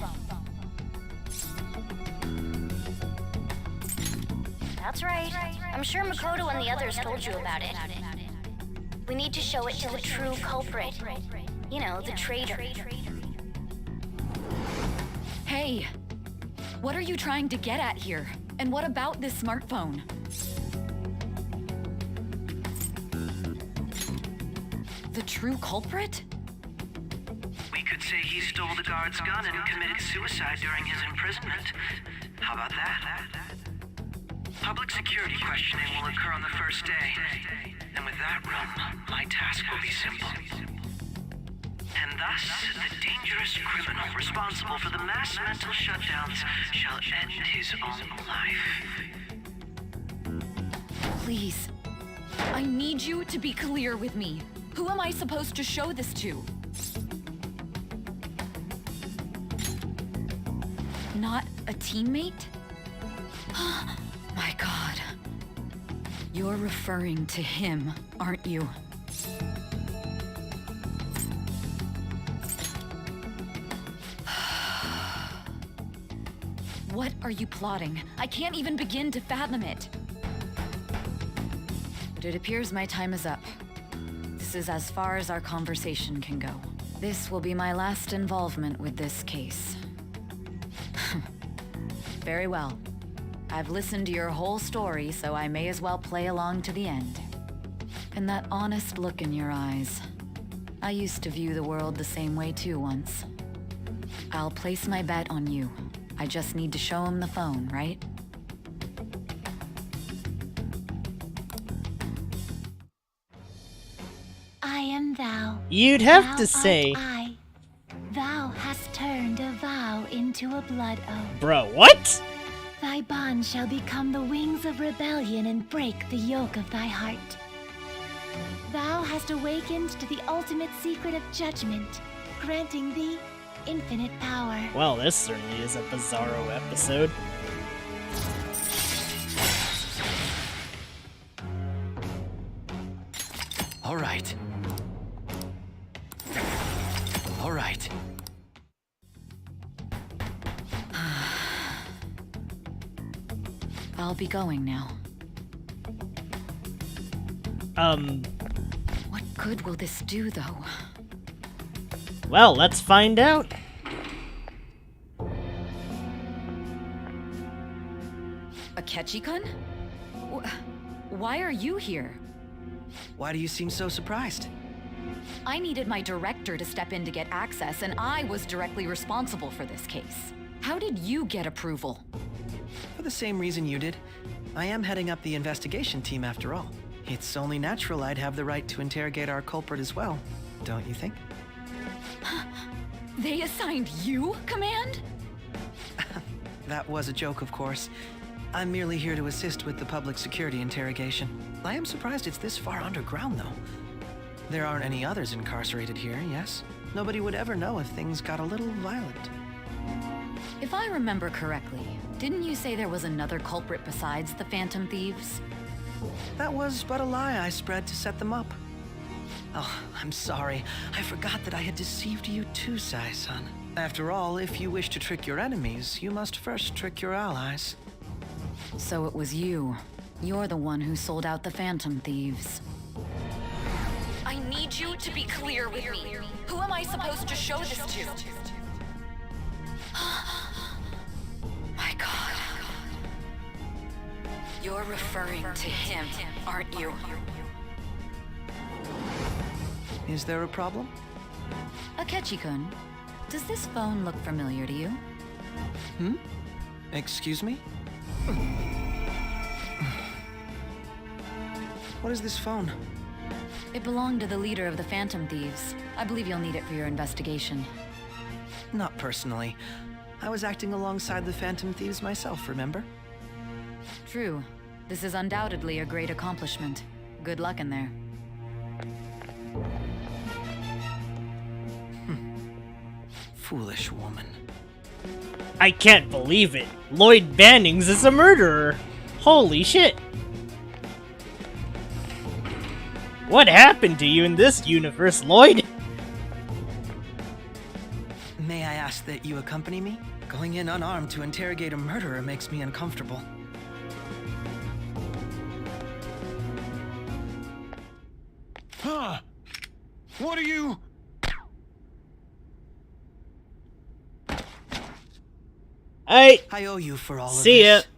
That's right. I'm sure Makoto and the others told you about it. We need to show it to the true culprit. You know, the traitor. Hey! What are you trying to get at here? And what about this smartphone? The true culprit? We could say he stole the guard's gun and committed suicide during his imprisonment. How about that? Public security questioning will occur on the first day. And with that room, my task will be simple. And thus, the dangerous criminal responsible for the mass mental shutdowns shall end his own life. Please. I need you to be clear with me. Who am I supposed to show this to? Not a teammate? My God. You're referring to him, aren't you? What are you plotting? I can't even begin to fathom it. But it appears my time is up. This is as far as our conversation can go. This will be my last involvement with this case. Very well. I've listened to your whole story, so I may as well play along to the end. And that honest look in your eyes. I used to view the world the same way too once. I'll place my bet on you. I just need to show him the phone, right? I am thou. You'd have Thou to art say... I. Thou hast turned a vow into a blood oath. Bro, what? Thy bond shall become the wings of rebellion and break the yoke of thy heart. Thou hast awakened to the ultimate secret of judgment, granting thee infinite power. Well, this certainly is a bizarro episode. All right. All right. I'll be going now. What good will this do, though? Well, let's find out. Akechi-kun? Why are you here? Why do you seem so surprised? I needed my director to step in to get access, and I was directly responsible for this case. How did you get approval? For the same reason you did. I am heading up the investigation team after all. It's only natural I'd have the right to interrogate our culprit as well, don't you think? They assigned you command? That was a joke, of course. I'm merely here to assist with the public security interrogation. I am surprised it's this far underground, though. There aren't any others incarcerated here, yes? Nobody would ever know if things got a little violent. If I remember correctly, didn't you say there was another culprit besides the Phantom Thieves? That was but a lie I spread to set them up. Oh, I'm sorry. I forgot that I had deceived you too, Sai-san. After all, if you wish to trick your enemies, you must first trick your allies. So it was you. You're the one who sold out the Phantom Thieves. I need you to be clear with me. Who am I supposed to show this to? My God. You're referring to him, aren't you? Is there a problem? Akechi-kun, does this phone look familiar to you? Excuse me? What is this phone? It belonged to the leader of the Phantom Thieves. I believe you'll need it for your investigation. Not personally. I was acting alongside the Phantom Thieves myself, remember? True. This is undoubtedly a great accomplishment. Good luck in there. Foolish woman. I can't believe it. Lloyd Bannings is a murderer. Holy shit. What happened to you in this universe, Lloyd? May I ask that you accompany me? Going in unarmed to interrogate a murderer makes me uncomfortable. What are you? I owe you for all see of this. ya.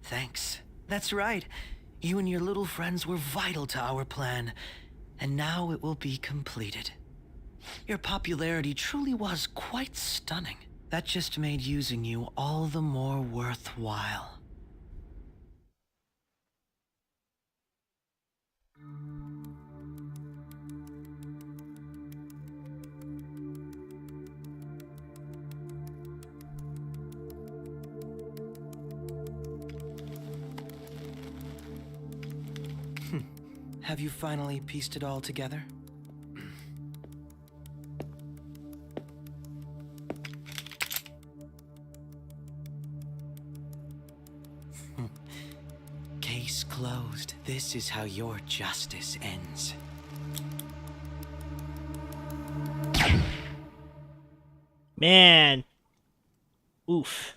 Thanks. That's right. You and your little friends were vital to our plan, and now it will be completed. Your popularity truly was quite stunning. That just made using you all the more worthwhile. Have you finally pieced it all together? Case closed. This is how your justice ends. Man. Oof.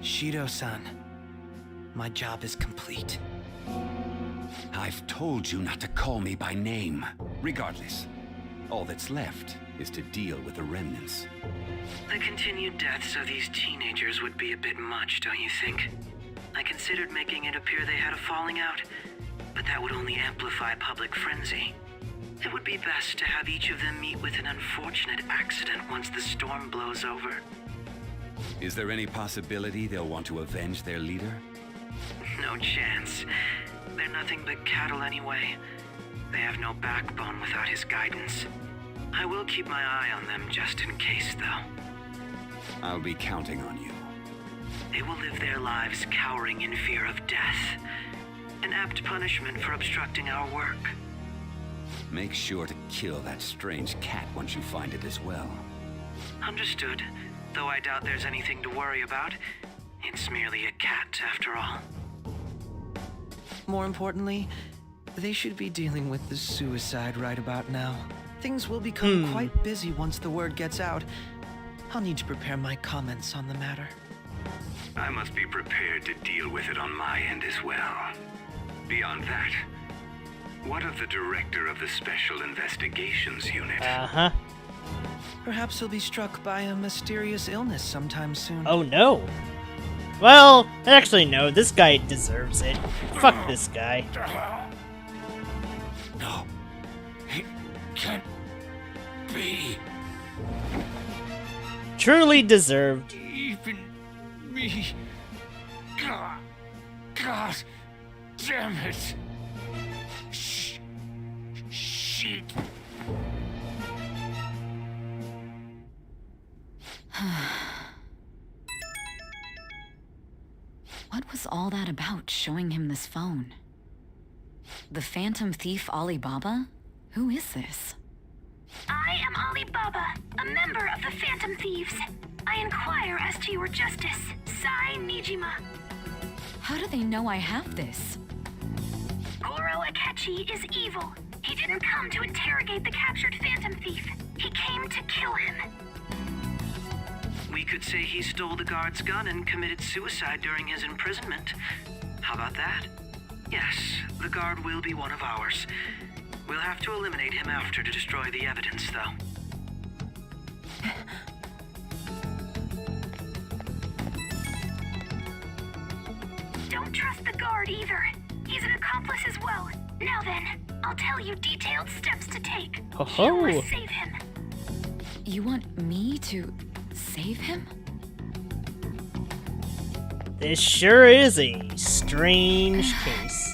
Shido-san, my job is complete. I've told you not to call me by name. Regardless, all that's left is to deal with the remnants. The continued deaths of these teenagers would be a bit much, don't you think? I considered making it appear they had a falling out, but that would only amplify public frenzy. It would be best to have each of them meet with an unfortunate accident once the storm blows over. Is there any possibility they'll want to avenge their leader? No chance. They're nothing but cattle anyway. They have no backbone without his guidance. I will keep my eye on them just in case, though. I'll be counting on you. They will live their lives cowering in fear of death. An apt punishment for obstructing our work. Make sure to kill that strange cat once you find it as well. Understood. Though I doubt there's anything to worry about. It's merely a cat, after all. More importantly, they should be dealing with the suicide right about now. Things will become quite busy once the word gets out. I'll need to prepare my comments on the matter. I must be prepared to deal with it on my end as well. Beyond that, what of the director of the Special Investigations Unit? Uh-huh. Perhaps he'll be struck by a mysterious illness sometime soon. Oh no. Well, actually no, this guy deserves it. Fuck this guy. No. It can't be. Truly deserved. Even me. God damn it. Shit. What was all that about, showing him this phone? The Phantom Thief Alibaba? Who is this? I am Alibaba, a member of the Phantom Thieves. I inquire as to your justice, Sai Nijima. How do they know I have this? Goro Akechi is evil. He didn't come to interrogate the captured Phantom Thief. He came to kill him. We could say he stole the guard's gun and committed suicide during his imprisonment. How about that? Yes, the guard will be one of ours. We'll have to eliminate him after to destroy the evidence, though. Don't trust the guard either. He's an accomplice as well. Now then, I'll tell you detailed steps to take. Ho-ho. You must save him. You want me to save him? This sure is a strange case.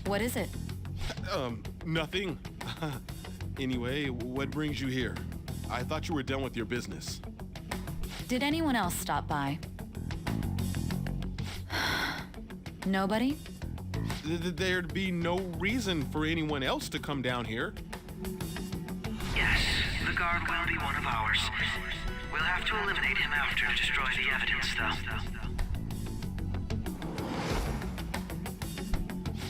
What is it? Nothing. Anyway, what brings you here? I thought you were done with your business. Did anyone else stop by? Nobody? There'd be no reason for anyone else to come down here. Yes, the guard will be one of ours. We'll have to eliminate him after to destroy the evidence, though.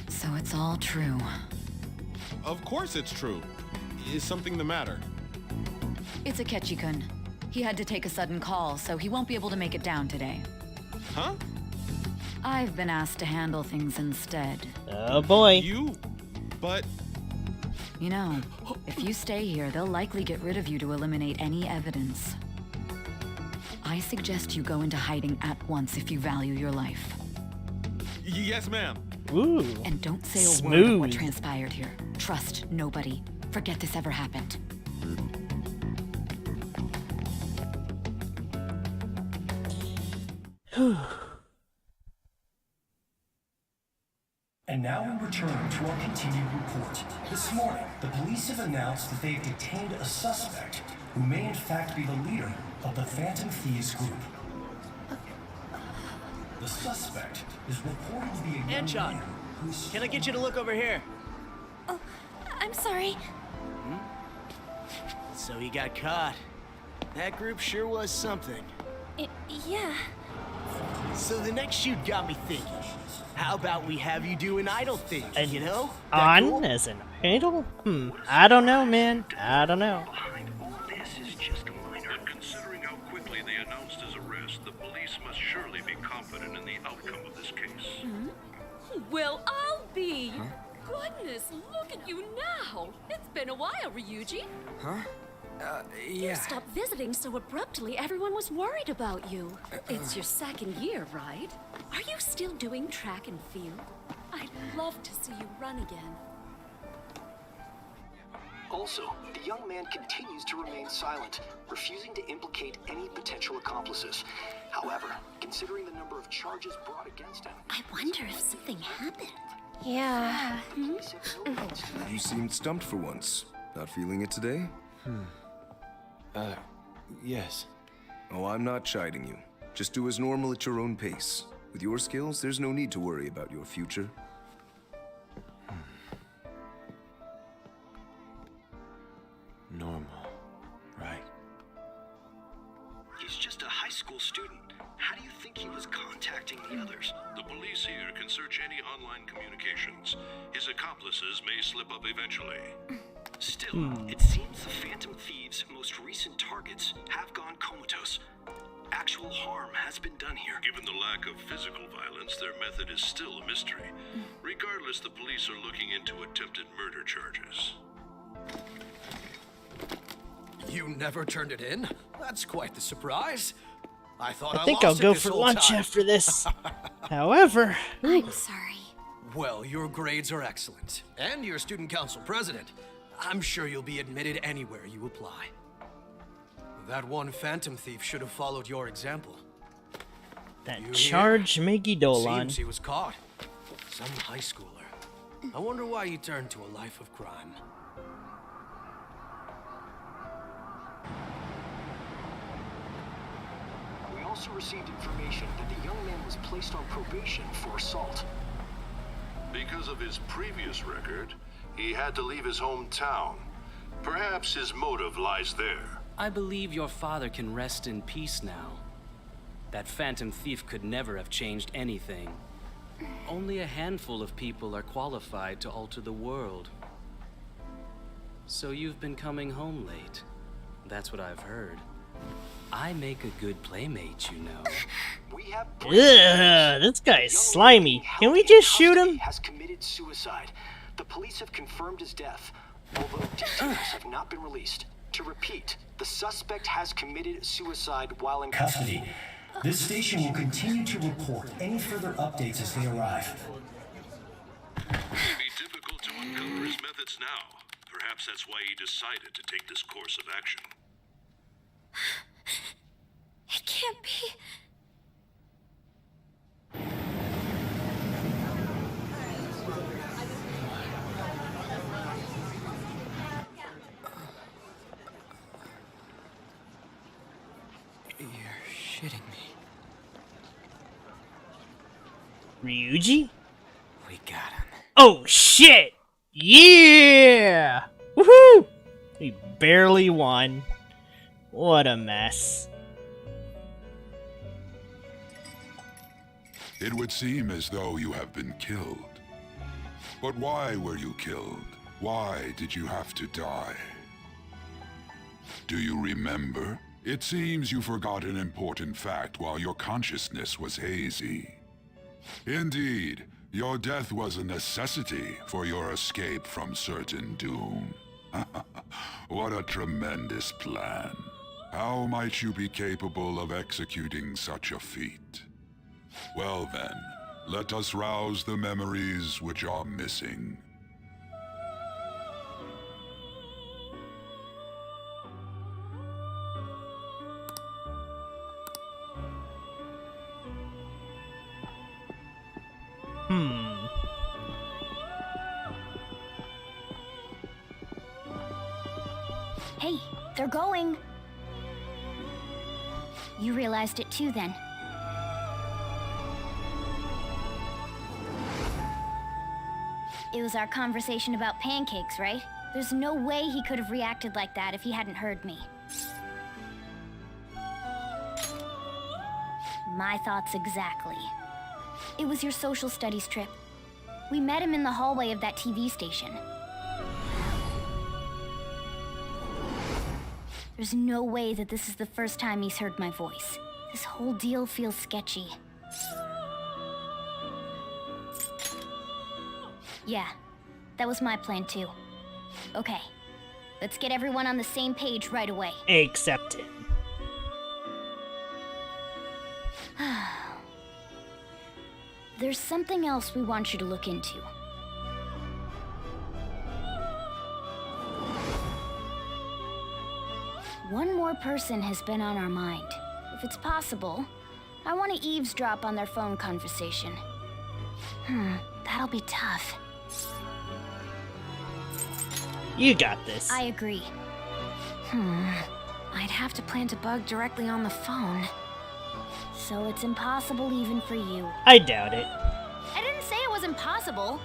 So it's all true. Of course it's true. Is something the matter? It's Akechi-kun. He had to take a sudden call, so he won't be able to make it down today. Huh? I've been asked to handle things instead. Oh boy. But... You know, if you stay here, they'll likely get rid of you to eliminate any evidence. I suggest you go into hiding at once if you value your life. Yes, ma'am. Ooh. And don't say a word of what transpired here. Trust nobody. Forget this ever happened. And now we return to our continued report. This morning, the police have announced that they have detained a suspect who may in fact be the leader of the Phantom Thieves group. The suspect is reported to be a young man who's... Can I get you to look over here? Oh, I'm sorry. So he got caught. That group sure was something. Yeah. So the next shoot got me thinking. How about we have you do an idol thing, you know? On as an idol? I don't know, man. I don't know. Considering how quickly they announced his arrest, the police must surely be confident in the outcome of this case. Well, I'll be. Goodness, look at you now. It's been a while, Ryuji. Huh? You stopped visiting so abruptly, everyone was worried about you. It's your second year, right? Are you still doing track and field? I'd love to see you run again. Also, the young man continues to remain silent, refusing to implicate any potential accomplices. However, considering the number of charges brought against him... I wonder if something happened. Yeah. You seemed stumped for once. Not feeling it today? Yes. Oh, I'm not chiding you. Just do as normal at your own pace. With your skills, there's no need to worry about your future. Normal, right? He's just a high school student. How do you think he was contacting the others? The police here can search any online communications. His accomplices may slip up eventually. Still, it seems the Phantom Thieves' most recent targets have gone comatose. Actual harm has been done here. Given the lack of physical violence, their method is still a mystery. Regardless, the police are looking into attempted murder charges. You never turned it in? That's quite the surprise. I thought I think I'll go for lunch after this. However... I'm sorry. Well, your grades are excellent. And you're student council president. I'm sure you'll be admitted anywhere you apply. That one Phantom Thief should have followed your example. That charge Megi Dolan. Seems he was caught. Some high schooler. I wonder why he turned to a life of crime. We also received information that the young man was placed on probation for assault. Because of his previous record, he had to leave his hometown. Perhaps his motive lies there. I believe your father can rest in peace now. That Phantom Thief could never have changed anything. Only a handful of people are qualified to alter the world. So you've been coming home late. That's what I've heard. I make a good playmate, you know. Ugh, this guy's slimy. Can we just shoot him? Has committed suicide. The police have confirmed his death, although details have not been released. To repeat, the suspect has committed suicide while in custody. This station will continue to report any further updates as they arrive. It would be difficult to uncover his methods now. Perhaps that's why he decided to take this course of action. It can't be. You're shitting me. Ryuji? We got him. Oh shit! Yeah! Woohoo! We barely won. What a mess. It would seem as though you have been killed. But why were you killed? Why did you have to die? Do you remember? It seems you forgot an important fact while your consciousness was hazy. Indeed, your death was a necessity for your escape from certain doom. What a tremendous plan. How might you be capable of executing such a feat? Well then, let us rouse the memories which are missing. Hey, they're going. You realized it too, then. It was our conversation about pancakes, right? There's no way he could have reacted like that if he hadn't heard me. My thoughts exactly. It was your social studies trip. We met him in the hallway of that TV station. There's no way that this is the first time he's heard my voice. This whole deal feels sketchy. Yeah, that was my plan too. Okay, let's get everyone on the same page right away. Except him. There's something else we want you to look into. One more person has been on our mind. If it's possible, I want to eavesdrop on their phone conversation. That'll be tough. You got this. I agree. I'd have to plant a bug directly on the phone. So it's impossible even for you. I doubt it. I didn't say it was impossible.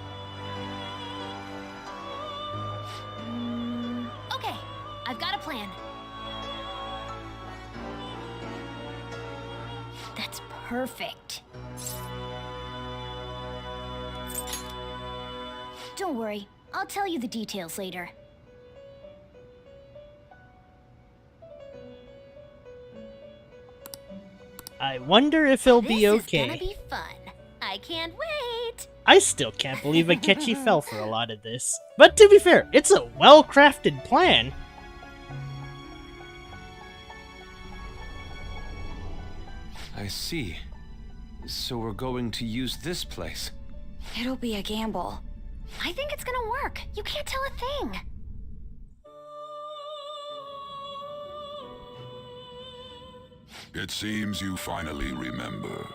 Okay, I've got a plan. That's perfect. Don't worry, I'll tell you the details later. I wonder if he'll be okay. This is gonna be fun. I can't wait. I still can't believe Akechi fell for a lot of this. But to be fair, it's a well-crafted plan. I see. So we're going to use this place. It'll be a gamble. I think it's gonna work. You can't tell a thing. It seems you finally remember.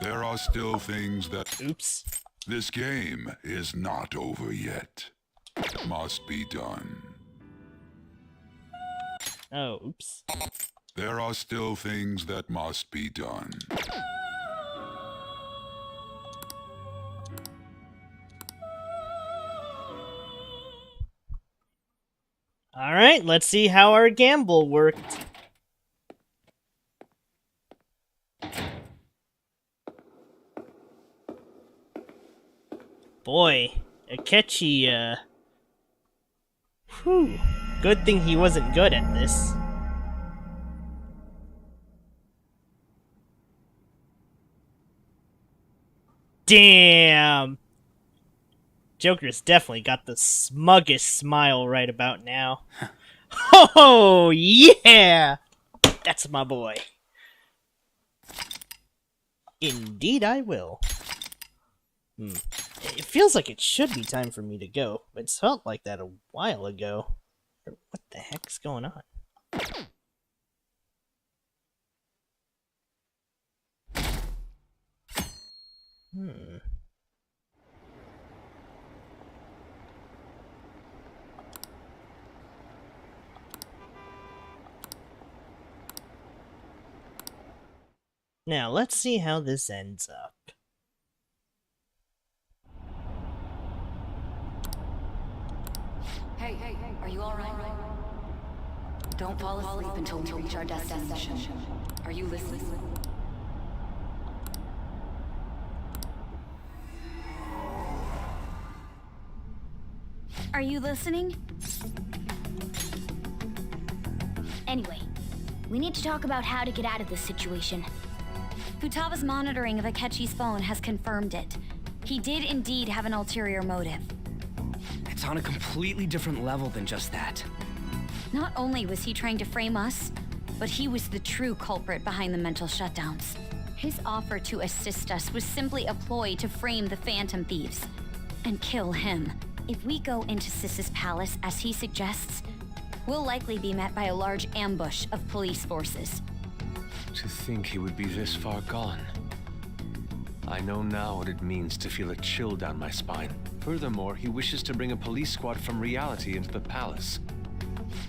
There are still things that... Oops. This game is not over yet. Must be done. Oh, oops. There are still things that must be done. Alright, let's see how our gamble worked. Boy, Akechi, whew. Good thing he wasn't good at this. Damn! Joker's definitely got the smuggest smile right about now. Oh, yeah! That's my boy. Indeed I will. It feels like it should be time for me to go, but it felt like that a while ago. What the heck's going on? Now, let's see how this ends up. Hey, are you alright? Don't fall asleep until we reach our destination. Are you listening? Are you listening? Anyway, we need to talk about how to get out of this situation. Futaba's monitoring of Akechi's phone has confirmed it. He did indeed have an ulterior motive. It's on a completely different level than just that. Not only was he trying to frame us, but he was the true culprit behind the mental shutdowns. His offer to assist us was simply a ploy to frame the Phantom Thieves and kill him. If we go into Sis's palace, as he suggests, we'll likely be met by a large ambush of police forces. To think he would be this far gone. I know now what it means to feel a chill down my spine. Furthermore, he wishes to bring a police squad from reality into the palace.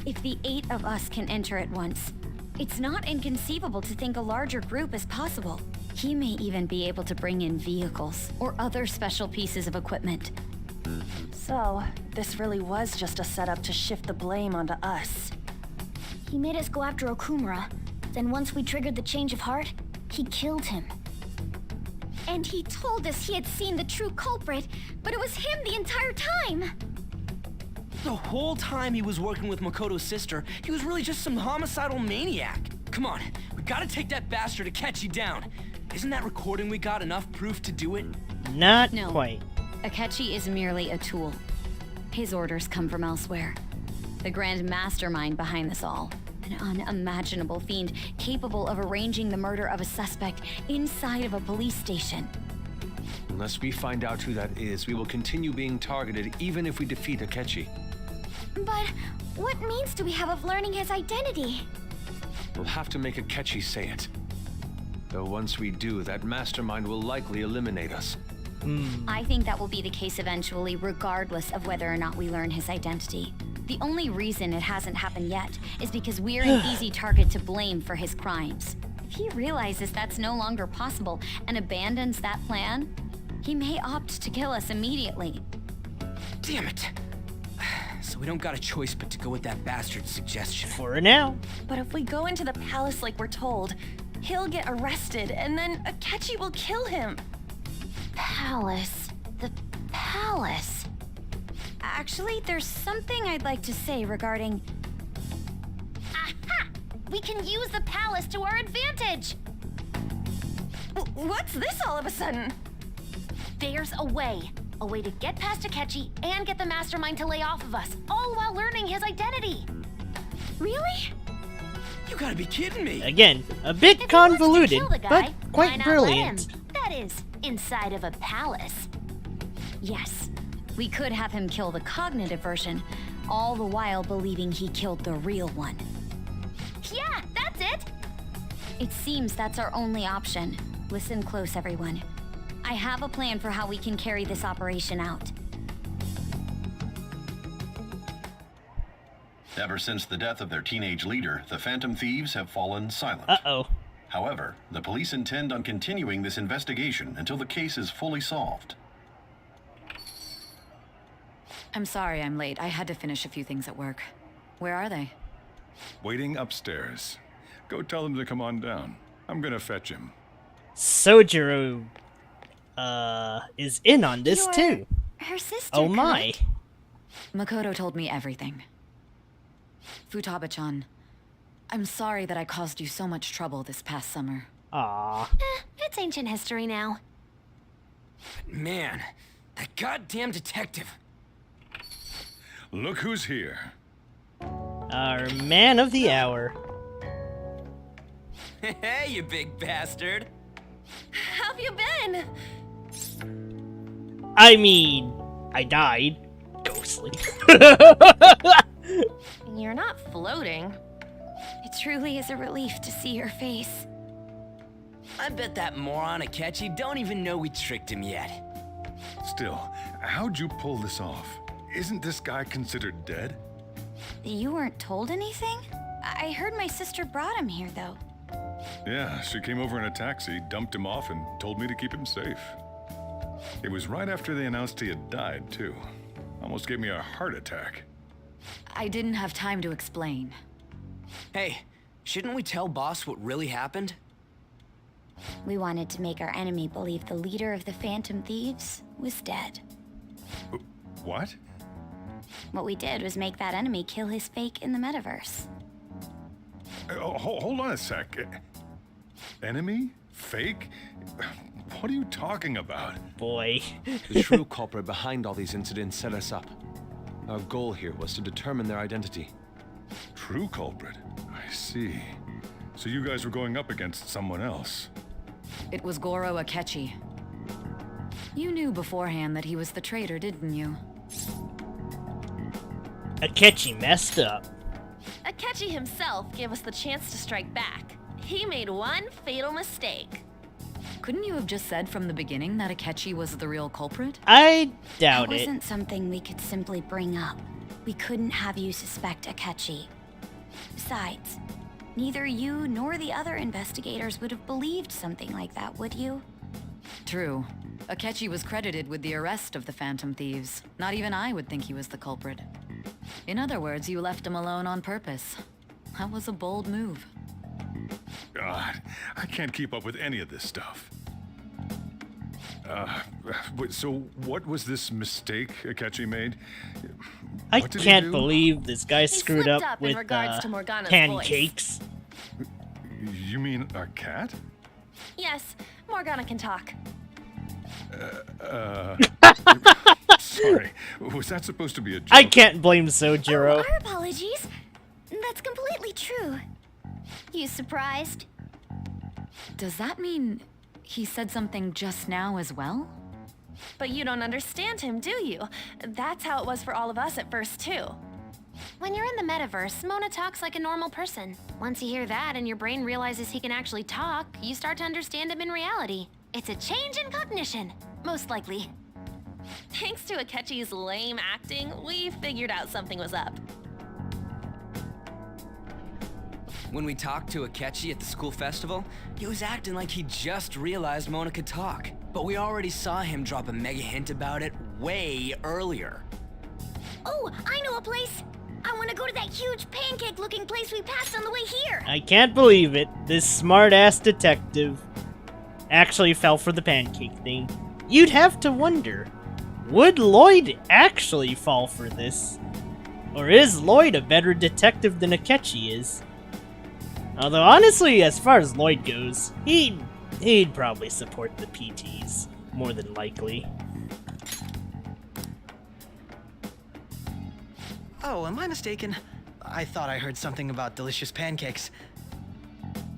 If the 8 of us can enter at once, it's not inconceivable to think a larger group is possible. He may even be able to bring in vehicles or other special pieces of equipment. So, this really was just a setup to shift the blame onto us. He made us go after Okumura. Then once we triggered the change of heart, he killed him. And he told us he had seen the true culprit, but it was him the entire time! The whole time he was working with Makoto's sister, he was really just some homicidal maniac. Come on, we gotta take that bastard Akechi down. Isn't that recording we got enough proof to do it? Not No. quite. Akechi is merely a tool. His orders come from elsewhere. The grand mastermind behind this all. An unimaginable fiend capable of arranging the murder of a suspect inside of a police station. Unless we find out who that is, we will continue being targeted even if we defeat Akechi. But what means do we have of learning his identity? We'll have to make Akechi say it. Though once we do, that mastermind will likely eliminate us. I think that will be the case eventually, regardless of whether or not we learn his identity. The only reason it hasn't happened yet is because we're an easy target to blame for his crimes. If he realizes that's no longer possible and abandons that plan, he may opt to kill us immediately. Damn it. So we don't got a choice but to go with that bastard's suggestion. For now. But if we go into the palace like we're told, he'll get arrested and then Akechi will kill him. Palace. The palace. Actually, there's something I'd like to say regarding... Aha! We can use the palace to our advantage! What's this all of a sudden? There's a way. A way to get past Akechi and get the mastermind to lay off of us, all while learning his identity. Really? You gotta be kidding me. Again, a bit convoluted, Kill the guy, but why quite not brilliant. let him? That is, inside of a palace. Yes, we could have him kill the cognitive version, all the while believing he killed the real one. Yeah, that's it! It seems that's our only option. Listen close, everyone. I have a plan for how we can carry this operation out. Ever since the death of their teenage leader, the Phantom Thieves have fallen silent. Uh-oh. However, the police intend on continuing this investigation until the case is fully solved. I'm sorry I'm late. I had to finish a few things at work. Where are they? Waiting upstairs. Go tell them to come on down. I'm gonna fetch him. Sojiro, is in on this too. Her sister, Oh my. correct? Makoto told me everything. Futaba-chan, I'm sorry that I caused you so much trouble this past summer. Aww. It's ancient history now. Man, that goddamn detective. Look who's here. Our man of the hour. Hey, you big bastard. How have you been? I mean, I died. Ghostly. You're not floating. It truly is a relief to see your face. I bet that moron Akechi don't even know we tricked him yet. Still, how'd you pull this off? Isn't this guy considered dead? You weren't told anything? I heard my sister brought him here, though. Yeah, she came over in a taxi, dumped him off, and told me to keep him safe. It was right after they announced he had died, too. Almost gave me a heart attack. I didn't have time to explain. Hey, shouldn't we tell boss what really happened? We wanted to make our enemy believe the leader of the Phantom Thieves was dead. What? What we did was make that enemy kill his fake in the metaverse. Hold on a sec. Enemy? Fake? What are you talking about? Boy. The true culprit behind all these incidents set us up. Our goal here was to determine their identity. True culprit? I see. So you guys were going up against someone else. It was Goro Akechi. You knew beforehand that he was the traitor, didn't you? Akechi messed up. Akechi himself gave us the chance to strike back. He made one fatal mistake. Couldn't you have just said from the beginning that Akechi was the real culprit? I doubt it. it. That wasn't something we could simply bring up. We couldn't have you suspect Akechi. Besides, neither you nor the other investigators would have believed something like that, would you? True. Akechi was credited with the arrest of the Phantom Thieves. Not even I would think he was the culprit. In other words, you left him alone on purpose. That was a bold move. God, I can't keep up with any of this stuff. So what was this mistake Akechi made? I can't believe this guy screwed up in with regards to Morgana's pancakes. You mean a cat? Yes, Morgana can talk. Sorry, was that supposed to be a joke? I can't blame Sojiro. Our apologies. That's completely true. You surprised? Does that mean he said something just now as well? But you don't understand him, do you? That's how it was for all of us at first, too. When you're in the metaverse, Mona talks like a normal person. Once you hear that and your brain realizes he can actually talk, you start to understand him in reality. It's a change in cognition, most likely. Thanks to Akechi's lame acting, we figured out something was up. When we talked to Akechi at the school festival, he was acting like he just realized Mona could talk. But we already saw him drop a mega hint about it way earlier. Oh, I know a place! I want to go to that huge pancake-looking place we passed on the way here! I can't believe it. This smart-ass detective actually fell for the pancake thing. You'd have to wonder, would Lloyd actually fall for this? Or is Lloyd a better detective than Akechi is? Although honestly, as far as Lloyd goes, he'd probably support the PTs, more than likely. Oh, am I mistaken? I thought I heard something about delicious pancakes.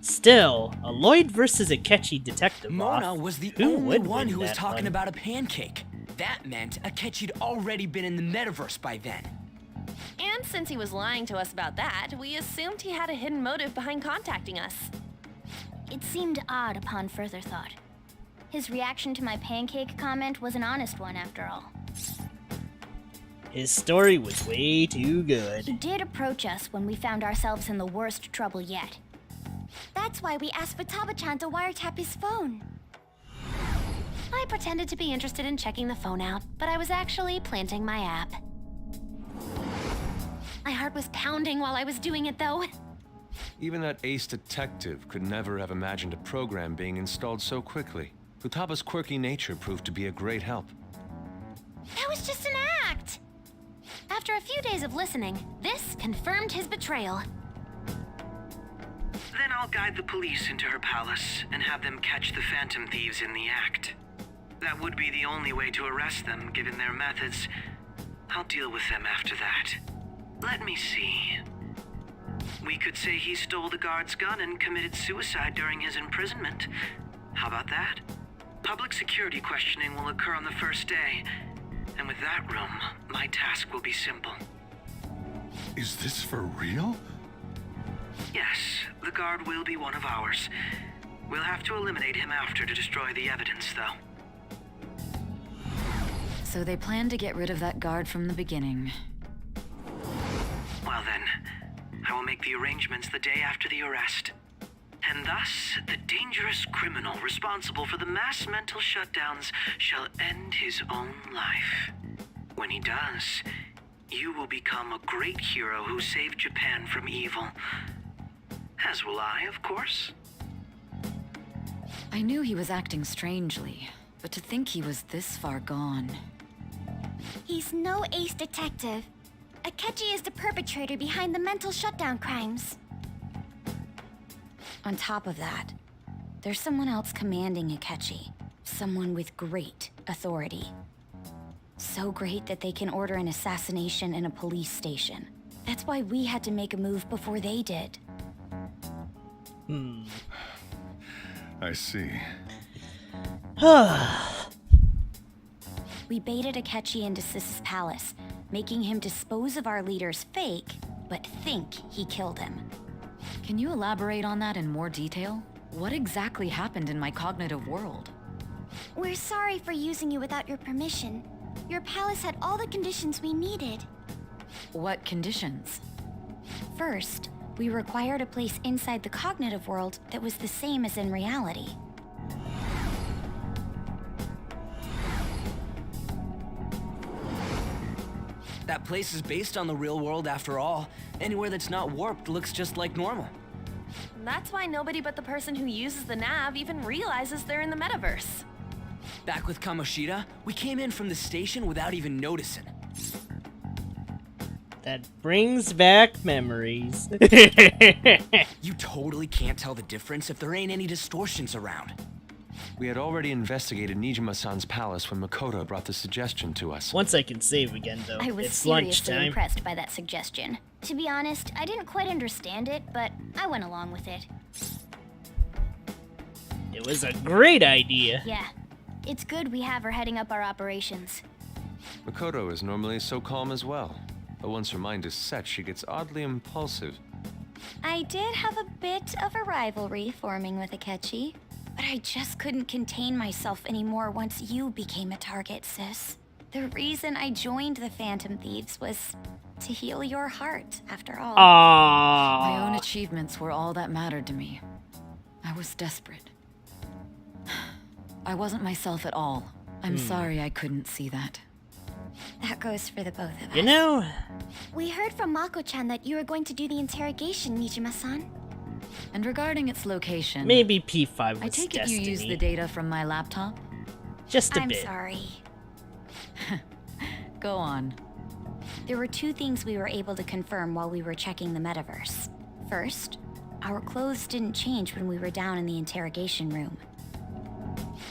Still, a Lloyd versus Akechi detective Mona off. was the Who only would one win who was that talking one? about a pancake. That meant Akechi'd already been in the metaverse by then. And since he was lying to us about that, we assumed he had a hidden motive behind contacting us. It seemed odd upon further thought. His reaction to my pancake comment was an honest one, after all. His story was way too good. He did approach us when we found ourselves in the worst trouble yet. That's why we asked Futaba-chan to wiretap his phone. I pretended to be interested in checking the phone out, but I was actually planting my app. My heart was pounding while I was doing it, though. Even that ace detective could never have imagined a program being installed so quickly. Futaba's quirky nature proved to be a great help. That was just an act! After a few days of listening, this confirmed his betrayal. Then I'll guide the police into her palace and have them catch the Phantom Thieves in the act. That would be the only way to arrest them, given their methods. I'll deal with them after that. Let me see. We could say he stole the guard's gun and committed suicide during his imprisonment. How about that? Public security questioning will occur on the first day. And with that room, my task will be simple. Is this for real? Yes, the guard will be one of ours. We'll have to eliminate him after to destroy the evidence, though. So they planned to get rid of that guard from the beginning. Well then, I will make the arrangements the day after the arrest. And thus, the dangerous criminal responsible for the mass mental shutdowns shall end his own life. When he does, you will become a great hero who saved Japan from evil. As will I, of course. I knew he was acting strangely, but to think he was this far gone. He's no ace detective. Akechi is the perpetrator behind the mental shutdown crimes. On top of that, there's someone else commanding Akechi. Someone with great authority. So great that they can order an assassination in a police station. That's why we had to make a move before they did. I see. We baited Akechi into Sis's palace, making him dispose of our leader's fake, but think he killed him. Can you elaborate on that in more detail? What exactly happened in my cognitive world? We're sorry for using you without your permission. Your palace had all the conditions we needed. What conditions? First, we required a place inside the cognitive world that was the same as in reality. That place is based on the real world after all. Anywhere that's not warped looks just like normal. That's why nobody but the person who uses the nav even realizes they're in the metaverse. Back with Kamoshida, we came in from the station without even noticing. That brings back memories. You totally can't tell the difference if there ain't any distortions around. We had already investigated Nijima-san's palace when Makoto brought the suggestion to us. Once I can save again, though. I was it's seriously lunchtime. impressed by that suggestion. To be honest, I didn't quite understand it, but I went along with it. It was a great idea. Yeah, it's good we have her heading up our operations. Makoto is normally so calm as well, but once her mind is set, she gets oddly impulsive. I did have a bit of a rivalry forming with Akechi, but I just couldn't contain myself anymore once you became a target, sis. The reason I joined the Phantom Thieves was to heal your heart, after all. Aww. My own achievements were all that mattered to me. I was desperate. I wasn't myself at all. I'm sorry I couldn't see that. That goes for the both of us. You know? We heard from Mako-chan that you were going to do the interrogation, Nijima-san. And regarding its location... Maybe P5 was I take it destiny. you used the data from my laptop? Just a I'm bit. sorry. Go on. There were two things we were able to confirm while we were checking the metaverse. First, our clothes didn't change when we were down in the interrogation room.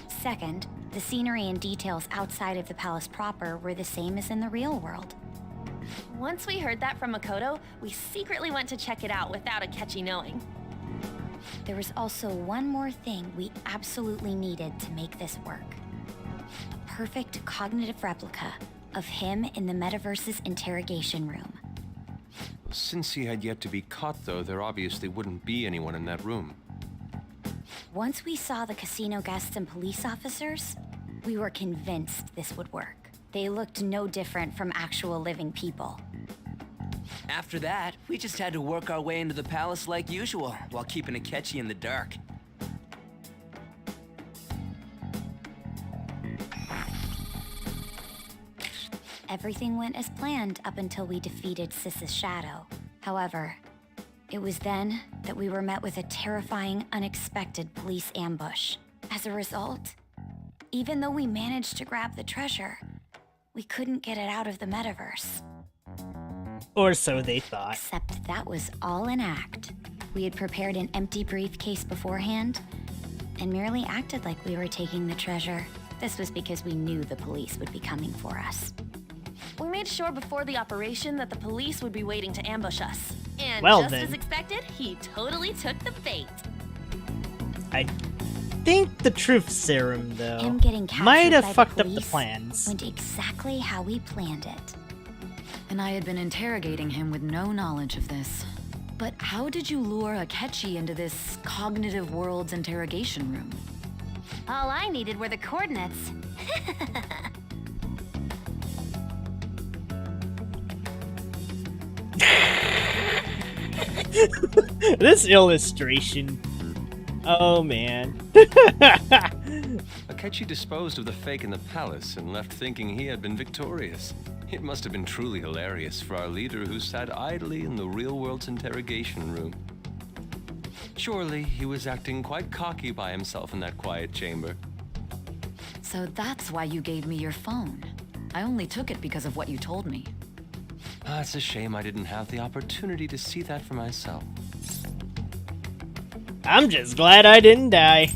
Second, the scenery and details outside of the palace proper were the same as in the real world. Once we heard that from Makoto, we secretly went to check it out without Akechi knowing. There was also one more thing we absolutely needed to make this work. A perfect cognitive replica of him in the metaverse's interrogation room. Since he had yet to be caught, though, there obviously wouldn't be anyone in that room. Once we saw the casino guests and police officers, we were convinced this would work. They looked no different from actual living people. After that, we just had to work our way into the palace like usual, while keeping Akechi in the dark. Everything went as planned up until we defeated Sis's shadow. However, it was then that we were met with a terrifying, unexpected police ambush. As a result, even though we managed to grab the treasure, we couldn't get it out of the metaverse. Or so they thought. Except that was all an act. We had prepared an empty briefcase beforehand and merely acted like we were taking the treasure. This was because we knew the police would be coming for us. We made sure before the operation that the police would be waiting to ambush us. And Well, just then. as expected, he totally took the bait. I think the truth serum, though, Him getting captured might have by the fucked up the police plans. Went exactly how we planned it. And I had been interrogating him with no knowledge of this. But how did you lure Akechi into this cognitive world's interrogation room? All I needed were the coordinates. This illustration. Oh man. Akechi disposed of the fake in the palace and left thinking he had been victorious. It must have been truly hilarious for our leader who sat idly in the real world's interrogation room. Surely he was acting quite cocky by himself in that quiet chamber. So that's why you gave me your phone. I only took it because of what you told me. It's a shame I didn't have the opportunity to see that for myself. I'm just glad I didn't die.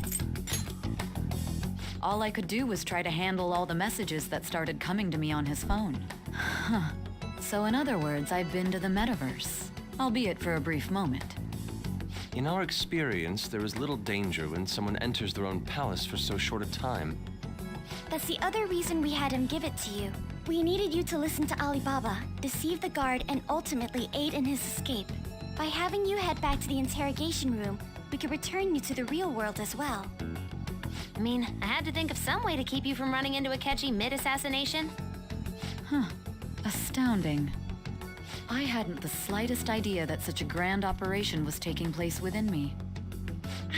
All I could do was try to handle all the messages that started coming to me on his phone. Huh. So in other words, I've been to the metaverse, albeit for a brief moment. In our experience, there is little danger when someone enters their own palace for so short a time. That's the other reason we had him give it to you. We needed you to listen to Alibaba, deceive the guard, and ultimately aid in his escape. By having you head back to the interrogation room, we could return you to the real world as well. I mean, I had to think of some way to keep you from running into Akechi mid-assassination. Huh. Astounding. I hadn't the slightest idea that such a grand operation was taking place within me.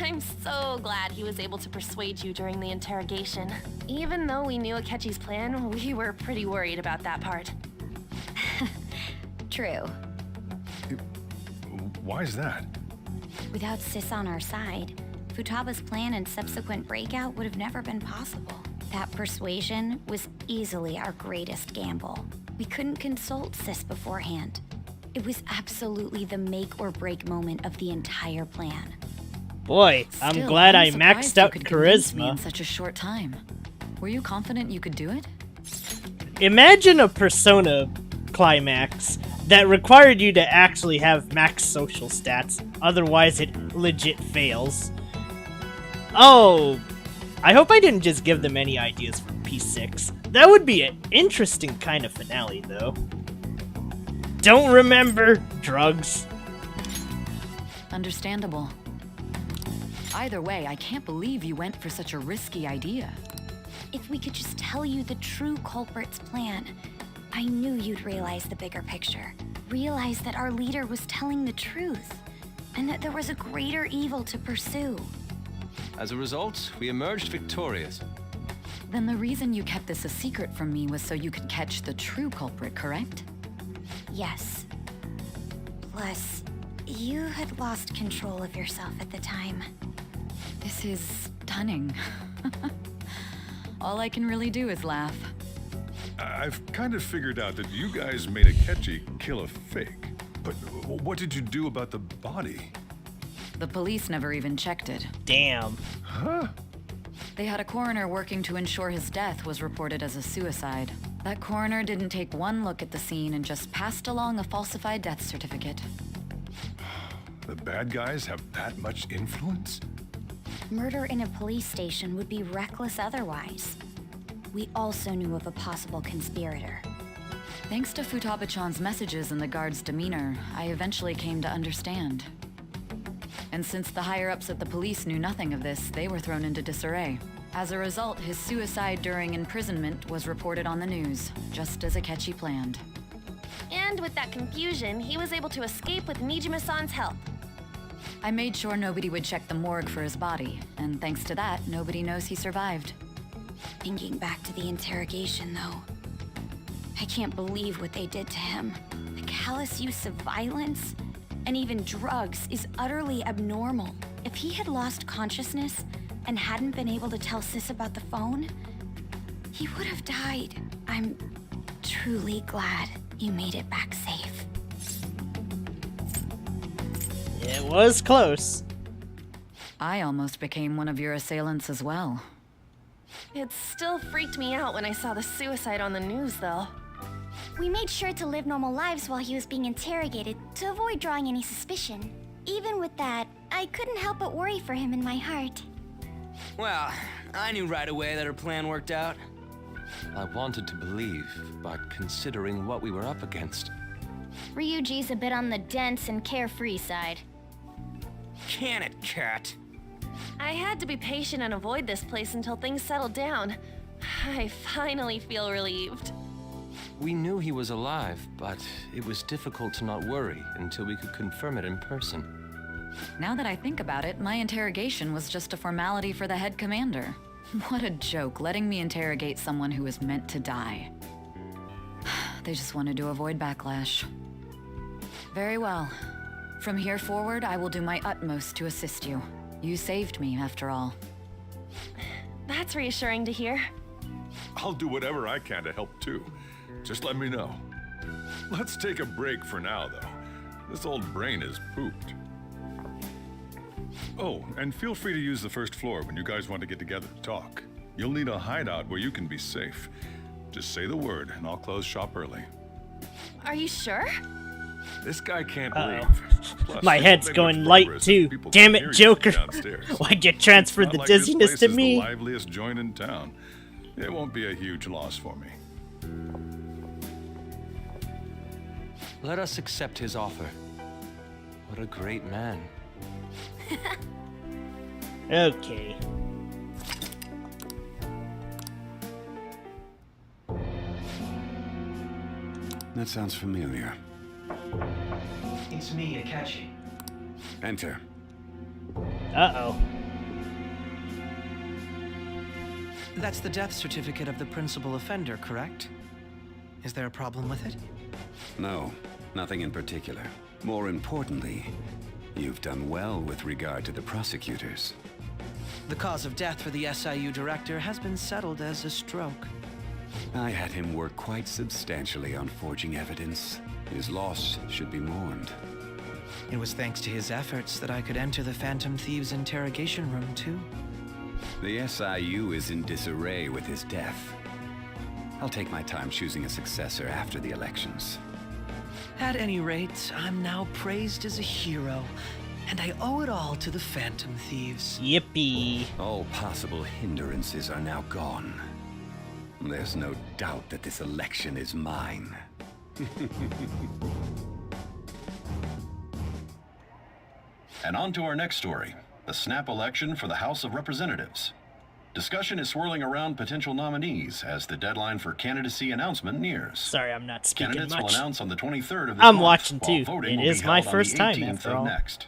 I'm so glad he was able to persuade you during the interrogation. Even though we knew Akechi's plan, we were pretty worried about that part. True. Why is that? Without Sis on our side, Futaba's plan and subsequent breakout would have never been possible. That persuasion was easily our greatest gamble. We couldn't consult Sis beforehand. It was absolutely the make or break moment of the entire plan. Boy, I'm Still, glad I surprised maxed you out could convince me charisma. in such a short time. Were you confident you could do it? Imagine a Persona climax that required you to actually have max social stats, otherwise it legit fails. Oh, I hope I didn't just give them any ideas for P6. That would be an interesting kind of finale, though. Don't remember drugs. Understandable. Either way, I can't believe you went for such a risky idea. If we could just tell you the true culprit's plan, I knew you'd realize the bigger picture. Realize that our leader was telling the truth, and that there was a greater evil to pursue. As a result, we emerged victorious. Then the reason you kept this a secret from me was so you could catch the true culprit, correct? Yes. Plus, you had lost control of yourself at the time. This is stunning. All I can really do is laugh. I've kind of figured out that you guys made Akechi kill a fake. But what did you do about the body? The police never even checked it. Damn. Huh? They had a coroner working to ensure his death was reported as a suicide. That coroner didn't take one look at the scene and just passed along a falsified death certificate. The bad guys have that much influence? Murder in a police station would be reckless otherwise. We also knew of a possible conspirator. Thanks to Futaba-chan's messages and the guard's demeanor, I eventually came to understand. And since the higher-ups at the police knew nothing of this, they were thrown into disarray. As a result, his suicide during imprisonment was reported on the news, just as Akechi planned. And with that confusion, he was able to escape with Nijima-san's help. I made sure nobody would check the morgue for his body, and thanks to that, nobody knows he survived. Thinking back to the interrogation, though, I can't believe what they did to him. The callous use of violence and even drugs is utterly abnormal. If he had lost consciousness and hadn't been able to tell Sis about the phone, he would have died. I'm truly glad you made it back safe. It was close. I almost became one of your assailants as well. It still freaked me out when I saw the suicide on the news, though. We made sure to live normal lives while he was being interrogated to avoid drawing any suspicion. Even with that, I couldn't help but worry for him in my heart. Well, I knew right away that her plan worked out. I wanted to believe, but considering what we were up against... Ryuji's a bit on the dense and carefree side. Can it, Cat? I had to be patient and avoid this place until things settled down. I finally feel relieved. We knew he was alive, but it was difficult to not worry until we could confirm it in person. Now that I think about it, my interrogation was just a formality for the head commander. What a joke, letting me interrogate someone who was meant to die. They just wanted to avoid backlash. Very well. From here forward, I will do my utmost to assist you. You saved me, after all. That's reassuring to hear. I'll do whatever I can to help too. Just let me know. Let's take a break for now, though. This old brain is pooped. Oh, and feel free to use the first floor when you guys want to get together to talk. You'll need a hideout where you can be safe. Just say the word, and I'll close shop early. Are you sure? This guy can't Uh-oh. breathe. Plus, My they head's won't make going much light progress too. if people Damn can't it, hear you Joker. downstairs. Why'd you transfer It's the not like this dizziness place to is me? the liveliest joint in town. It won't be a huge loss for me. Let us accept his offer. What a great man. Okay. That sounds familiar. It's me, Akechi. Enter. Uh-oh. That's the death certificate of the principal offender, correct? Is there a problem with it? No, nothing in particular. More importantly, you've done well with regard to the prosecutors. The cause of death for the SIU director has been settled as a stroke. I had him work quite substantially on forging evidence. His loss should be mourned. It was thanks to his efforts that I could enter the Phantom Thieves' interrogation room, too. The SIU is in disarray with his death. I'll take my time choosing a successor after the elections. At any rate, I'm now praised as a hero, and I owe it all to the Phantom Thieves. Yippee. All possible hindrances are now gone. There's no doubt that this election is mine. And on to our next story, the snap election for the House of Representatives. Discussion is swirling around potential nominees as the deadline for candidacy announcement nears. Sorry, I'm not speaking Candidates much. will announce on the 23rd of this I'm month, watching while too. voting It will is be my held on first the time 18th after of all. next.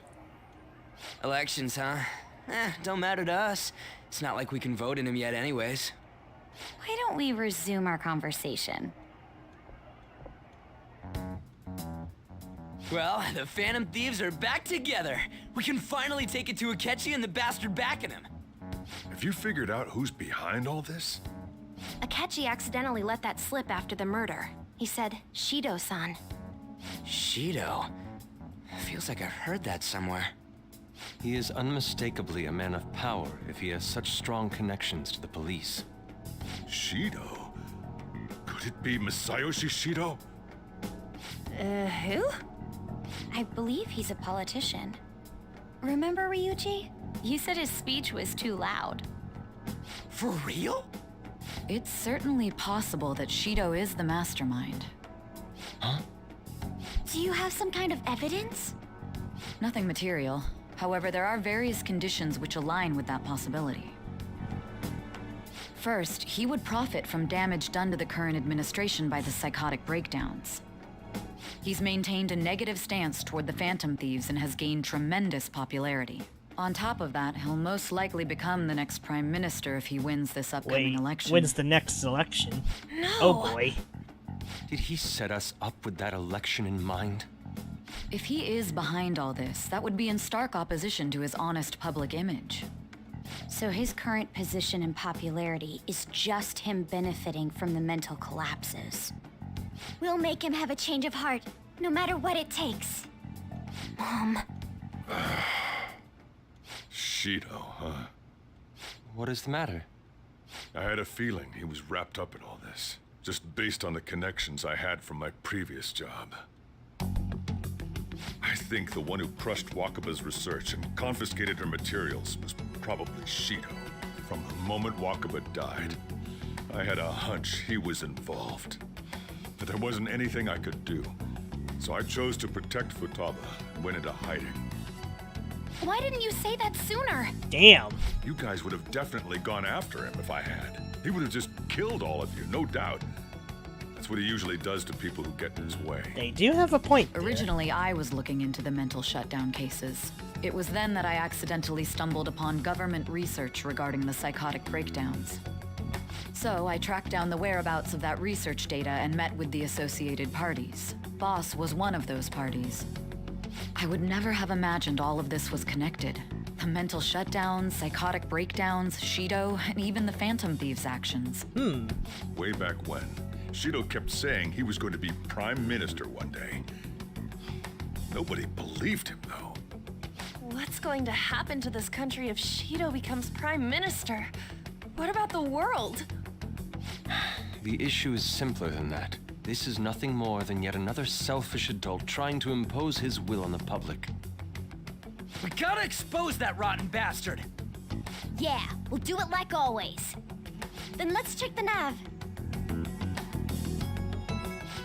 Elections, huh? Don't matter to us. It's not like we can vote in them yet anyways. Why don't we resume our conversation? Well, the Phantom Thieves are back together. We can finally take it to Akechi and the bastard backing him. Have you figured out who's behind all this? Akechi accidentally let that slip after the murder. He said, Shido-san. Shido? Feels like I've heard that somewhere. He is unmistakably a man of power if he has such strong connections to the police. Shido? Could it be Masayoshi Shido? Who? I believe he's a politician. Remember Ryuji? You said his speech was too loud. For real? It's certainly possible that Shido is the mastermind. Huh? Do you have some kind of evidence? Nothing material. However, there are various conditions which align with that possibility. First, he would profit from damage done to the current administration by the psychotic breakdowns. He's maintained a negative stance toward the Phantom Thieves and has gained tremendous popularity. On top of that, he'll most likely become the next Prime Minister if he wins this upcoming election. When's the next election? No. Oh boy. Did he set us up with that election in mind? If he is behind all this, that would be in stark opposition to his honest public image. So his current position and popularity is just him benefiting from the mental collapses. We'll make him have a change of heart, no matter what it takes. Mom. Shido, huh? What is the matter? I had a feeling he was wrapped up in all this. just based on the connections I had from my previous job. I think the one who crushed Wakaba's research and confiscated her materials was probably Shido. From the moment Wakaba died, I had a hunch he was involved. But there wasn't anything I could do, so I chose to protect Futaba and went into hiding. Why didn't you say that sooner? Damn. You guys would have definitely gone after him if I had. He would have just killed all of you, no doubt. That's what he usually does to people who get in his way. They do have a point there. Originally, I was looking into the mental shutdown cases. It was then that I accidentally stumbled upon government research regarding the psychotic breakdowns. So I tracked down the whereabouts of that research data and met with the associated parties. Boss was one of those parties. I would never have imagined all of this was connected. The mental shutdowns, psychotic breakdowns, Shido, and even the Phantom Thieves' actions. Way back when, Shido kept saying he was going to be Prime Minister one day. Nobody believed him, though. What's going to happen to this country if Shido becomes Prime Minister? What about the world? The issue is simpler than that. This is nothing more than yet another selfish adult trying to impose his will on the public. We gotta expose that rotten bastard! Yeah, we'll do it like always. Then let's check the nav.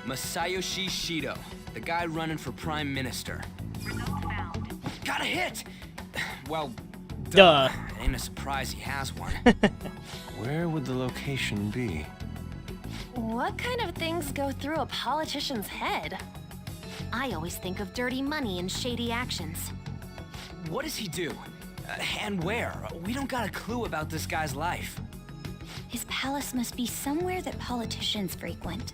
Masayoshi Shido, the guy running for Prime Minister. Got a hit! Well, duh. Ain't a surprise he has one. Where would the location be? What kind of things go through a politician's head? I always think of dirty money and shady actions. What does he do? And where? We don't got a clue about this guy's life. His palace must be somewhere that politicians frequent.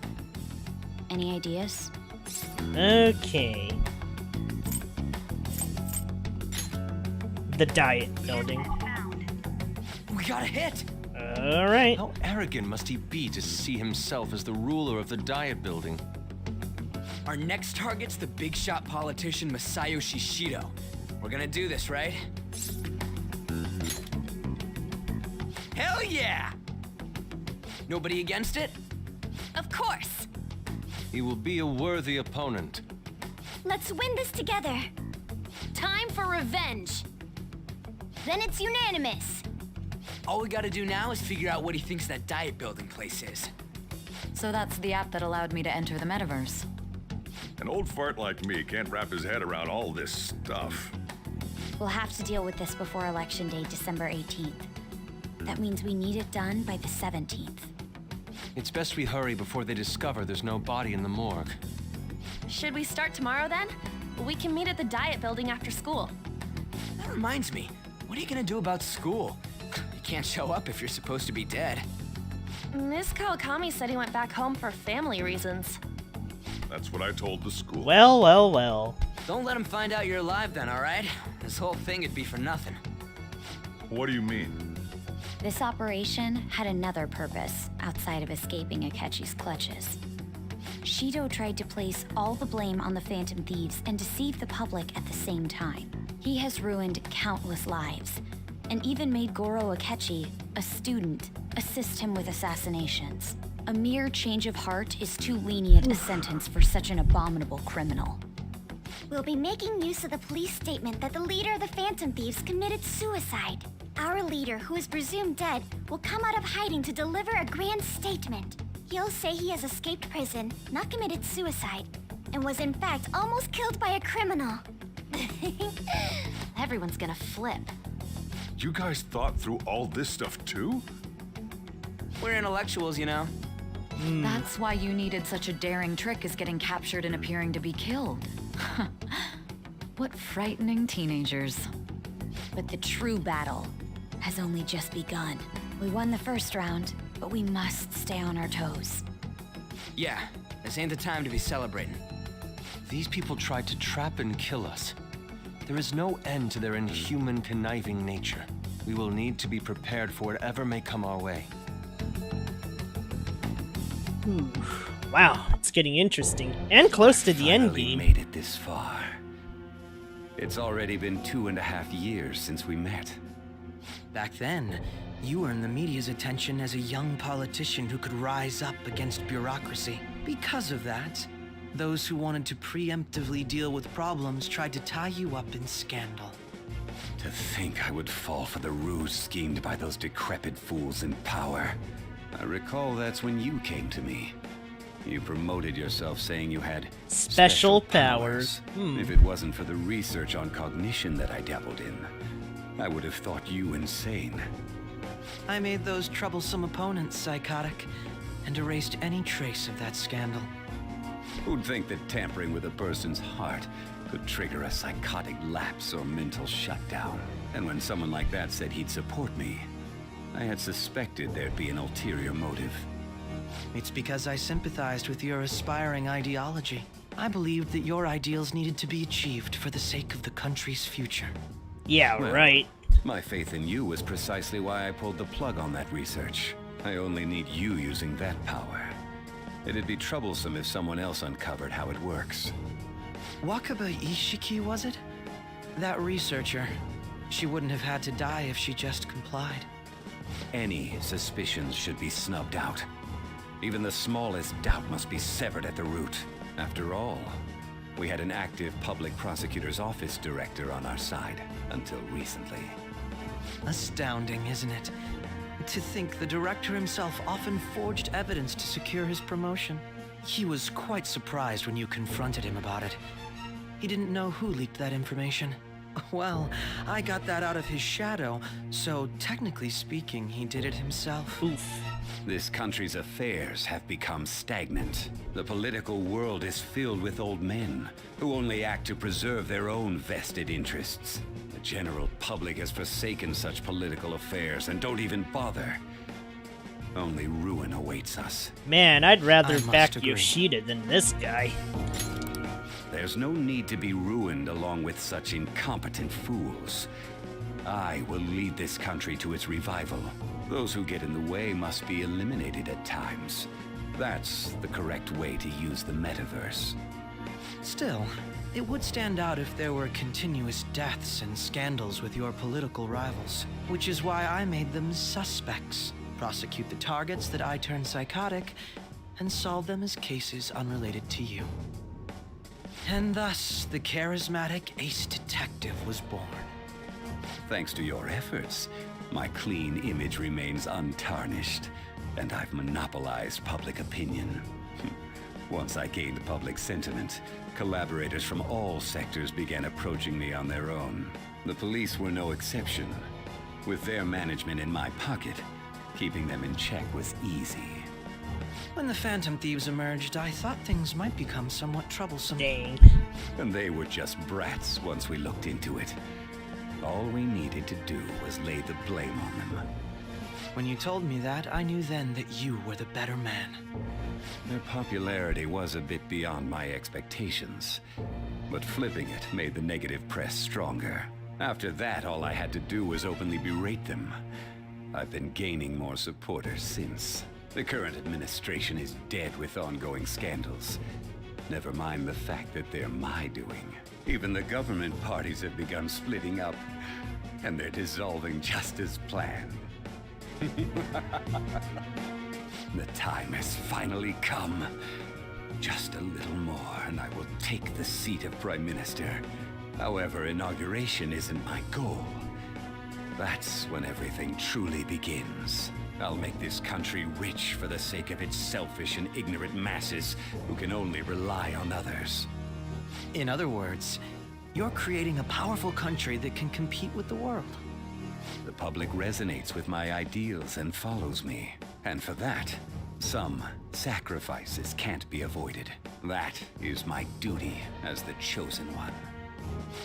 Any ideas? Okay. The Diet Building. We got a hit! Alright. How arrogant must he be to see himself as the ruler of the Diet Building? Our next target's the big shot politician Masayoshi Shido. We're gonna do this, right? Hell yeah! Nobody against it? Of course! He will be a worthy opponent. Let's win this together. Time for revenge. Then it's unanimous. All we gotta do now is figure out what he thinks that diet building place is. So that's the app that allowed me to enter the metaverse. An old fart like me can't wrap his head around all this stuff. We'll have to deal with this before Election Day, December 18th. That means we need it done by the 17th. It's best we hurry before they discover there's no body in the morgue. Should we start tomorrow then? We can meet at the Diet Building after school. That reminds me, what are you gonna do about school? You can't show up if you're supposed to be dead. Ms. Kawakami said he went back home for family reasons. That's what I told the school. Well, well, well. Don't let him find out you're alive then, alright? This whole thing would be for nothing. What do you mean? This operation had another purpose outside of escaping Akechi's clutches. Shido tried to place all the blame on the Phantom Thieves and deceive the public at the same time. He has ruined countless lives, and even made Goro Akechi, a student, assist him with assassinations. A mere change of heart is too lenient a sentence for such an abominable criminal. We'll be making use of the police statement that the leader of the Phantom Thieves committed suicide. Our leader, who is presumed dead, will come out of hiding to deliver a grand statement. He'll say he has escaped prison, not committed suicide, and was in fact almost killed by a criminal. Everyone's gonna flip. You guys thought through all this stuff too? We're intellectuals, you know. That's why you needed such a daring trick as getting captured and appearing to be killed. What frightening teenagers. But the true battle has only just begun. We won the first round, but we must stay on our toes. Yeah, this ain't the time to be celebrating. These people tried to trap and kill us. There is no end to their inhuman, conniving nature. We will need to be prepared for whatever may come our way. Wow, it's getting interesting. And close to the end game. Made it this far. It's already been 2.5 years since we met. Back then, you earned the media's attention as a young politician who could rise up against bureaucracy. Because of that, those who wanted to preemptively deal with problems tried to tie you up in scandal. To think I would fall for the ruse schemed by those decrepit fools in power. I recall that's when you came to me. You promoted yourself saying you had special powers. If it wasn't for the research on cognition that I dabbled in, I would have thought you insane. I made those troublesome opponents psychotic and erased any trace of that scandal. Who'd think that tampering with a person's heart could trigger a psychotic lapse or mental shutdown? And when someone like that said he'd support me, I had suspected there'd be an ulterior motive. It's because I sympathized with your aspiring ideology. I believed that your ideals needed to be achieved for the sake of the country's future. Yeah, well, right. My faith in you was precisely why I pulled the plug on that research. I only need you using that power. It'd be troublesome if someone else uncovered how it works. Wakaba-ishiki, was it? That researcher. She wouldn't have had to die if she just complied. Any suspicions should be snubbed out. Even the smallest doubt must be severed at the root. After all, we had an active public prosecutor's office director on our side until recently. Astounding, isn't it? To think the director himself often forged evidence to secure his promotion. He was quite surprised when you confronted him about it. He didn't know who leaked that information. Well, I got that out of his shadow, so technically speaking, he did it himself. Oof. This country's affairs have become stagnant. The political world is filled with old men who only act to preserve their own vested interests. The general public has forsaken such political affairs and don't even bother. Only ruin awaits us. Man, I'd rather back Yoshida than this guy. There's no need to be ruined along with such incompetent fools. I will lead this country to its revival. Those who get in the way must be eliminated at times. That's the correct way to use the metaverse. Still, it would stand out if there were continuous deaths and scandals with your political rivals, which is why I made them suspects. Prosecute the targets that I turn psychotic, and solve them as cases unrelated to you. And thus, the charismatic ace detective was born. Thanks to your efforts, my clean image remains untarnished, and I've monopolized public opinion. Once I gained public sentiment, collaborators from all sectors began approaching me on their own. The police were no exception. With their management in my pocket, keeping them in check was easy. When the Phantom Thieves emerged, I thought things might become somewhat troublesome. Dang. And they were just brats once we looked into it. All we needed to do was lay the blame on them. When you told me that, I knew then that you were the better man. Their popularity was a bit beyond my expectations, but flipping it made the negative press stronger. After that, all I had to do was openly berate them. I've been gaining more supporters since. The current administration is dead with ongoing scandals. Never mind the fact that they're my doing. Even the government parties have begun splitting up, and they're dissolving just as planned. The time has finally come. Just a little more, and I will take the seat of Prime Minister. However, inauguration isn't my goal. That's when everything truly begins. I'll make this country rich for the sake of its selfish and ignorant masses who can only rely on others. In other words, you're creating a powerful country that can compete with the world. The public resonates with my ideals and follows me. And for that, some sacrifices can't be avoided. That is my duty as the chosen one.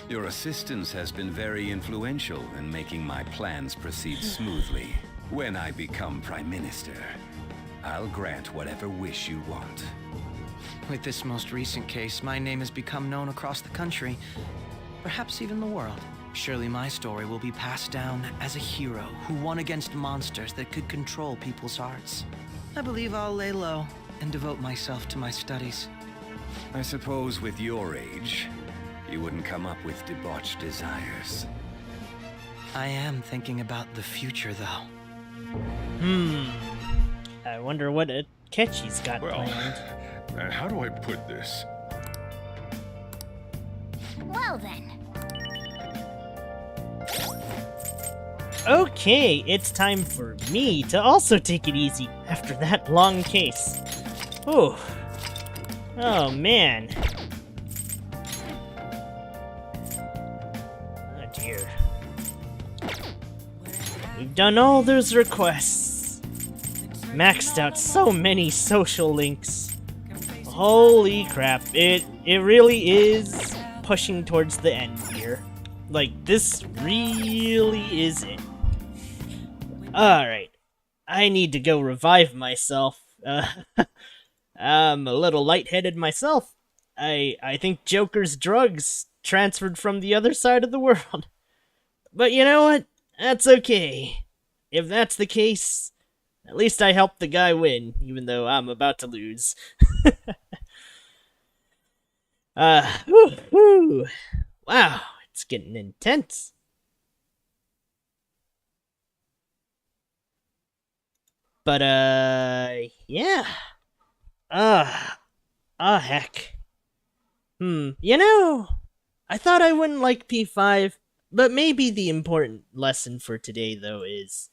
Your assistance has been very influential in making my plans proceed smoothly. When I become Prime Minister, I'll grant whatever wish you want. With this most recent case, my name has become known across the country, perhaps even the world. Surely my story will be passed down as a hero who won against monsters that could control people's hearts. I believe I'll lay low and devote myself to my studies. I suppose with your age, you wouldn't come up with debauched desires. I am thinking about the future, though. I wonder what Akechi's got planned. How do I put this? Well then. Okay, it's time for me to also take it easy after that long case. Whew. Oh man. Oh dear. We've done all those requests. Maxed out so many social links. Holy crap, it really is pushing towards the end here. Like, this really is it. Alright, I need to go revive myself. I'm a little lightheaded myself. I think Joker's drugs transferred from the other side of the world. But you know what? That's okay. If that's the case, at least I helped the guy win, even though I'm about to lose. Whew. Wow, it's getting intense. But, yeah. Heck. You know, I thought I wouldn't like P5, but maybe the important lesson for today, though, is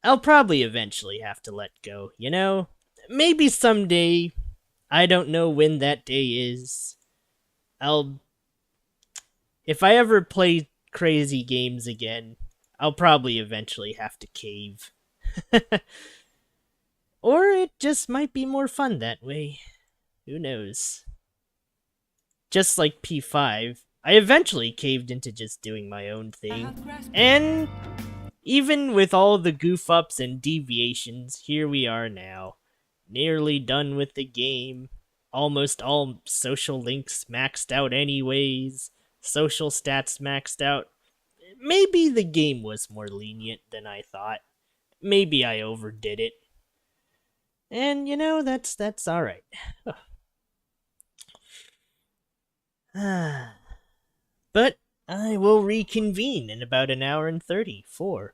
I'll probably eventually have to let go, you know? Maybe someday, I don't know when that day is, if I ever play crazy games again, I'll probably eventually have to cave. Or it just might be more fun that way. Who knows? Just like P5, I eventually caved into just doing my own thing. And even with all the goof ups and deviations, here we are now. Nearly done with the game. Almost all social links maxed out anyways. Social stats maxed out. Maybe the game was more lenient than I thought. Maybe I overdid it. And, you know, that's alright. But I will reconvene in about an hour and 30 for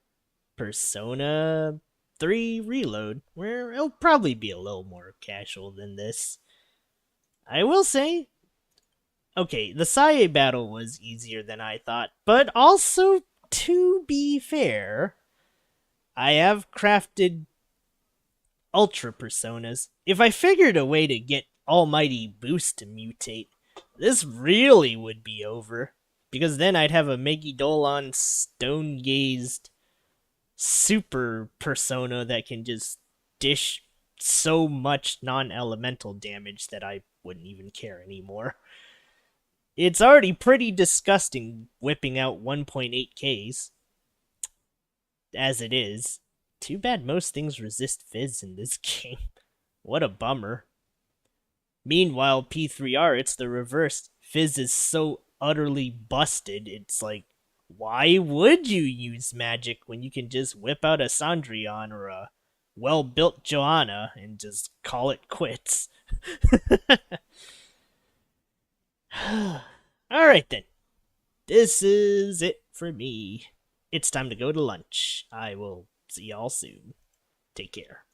Persona 3 Reload, where it'll probably be a little more casual than this. I will say, okay, the Sae battle was easier than I thought, but also, to be fair, I have crafted Ultra Personas. If I figured a way to get Almighty Boost to mutate, this really would be over. Because then I'd have a Megidolon stone-gazed super persona that can just dish so much non-elemental damage that I wouldn't even care anymore. It's already pretty disgusting whipping out 1.8Ks. As it is. Too bad most things resist Fizz in this game. What a bummer. Meanwhile, P3R, it's the reverse. Fizz is so utterly busted, it's like, why would you use magic when you can just whip out a Cendrillon or a well-built Joanna and just call it quits? Alright then. This is it for me. It's time to go to lunch. I will see y'all soon. Take care.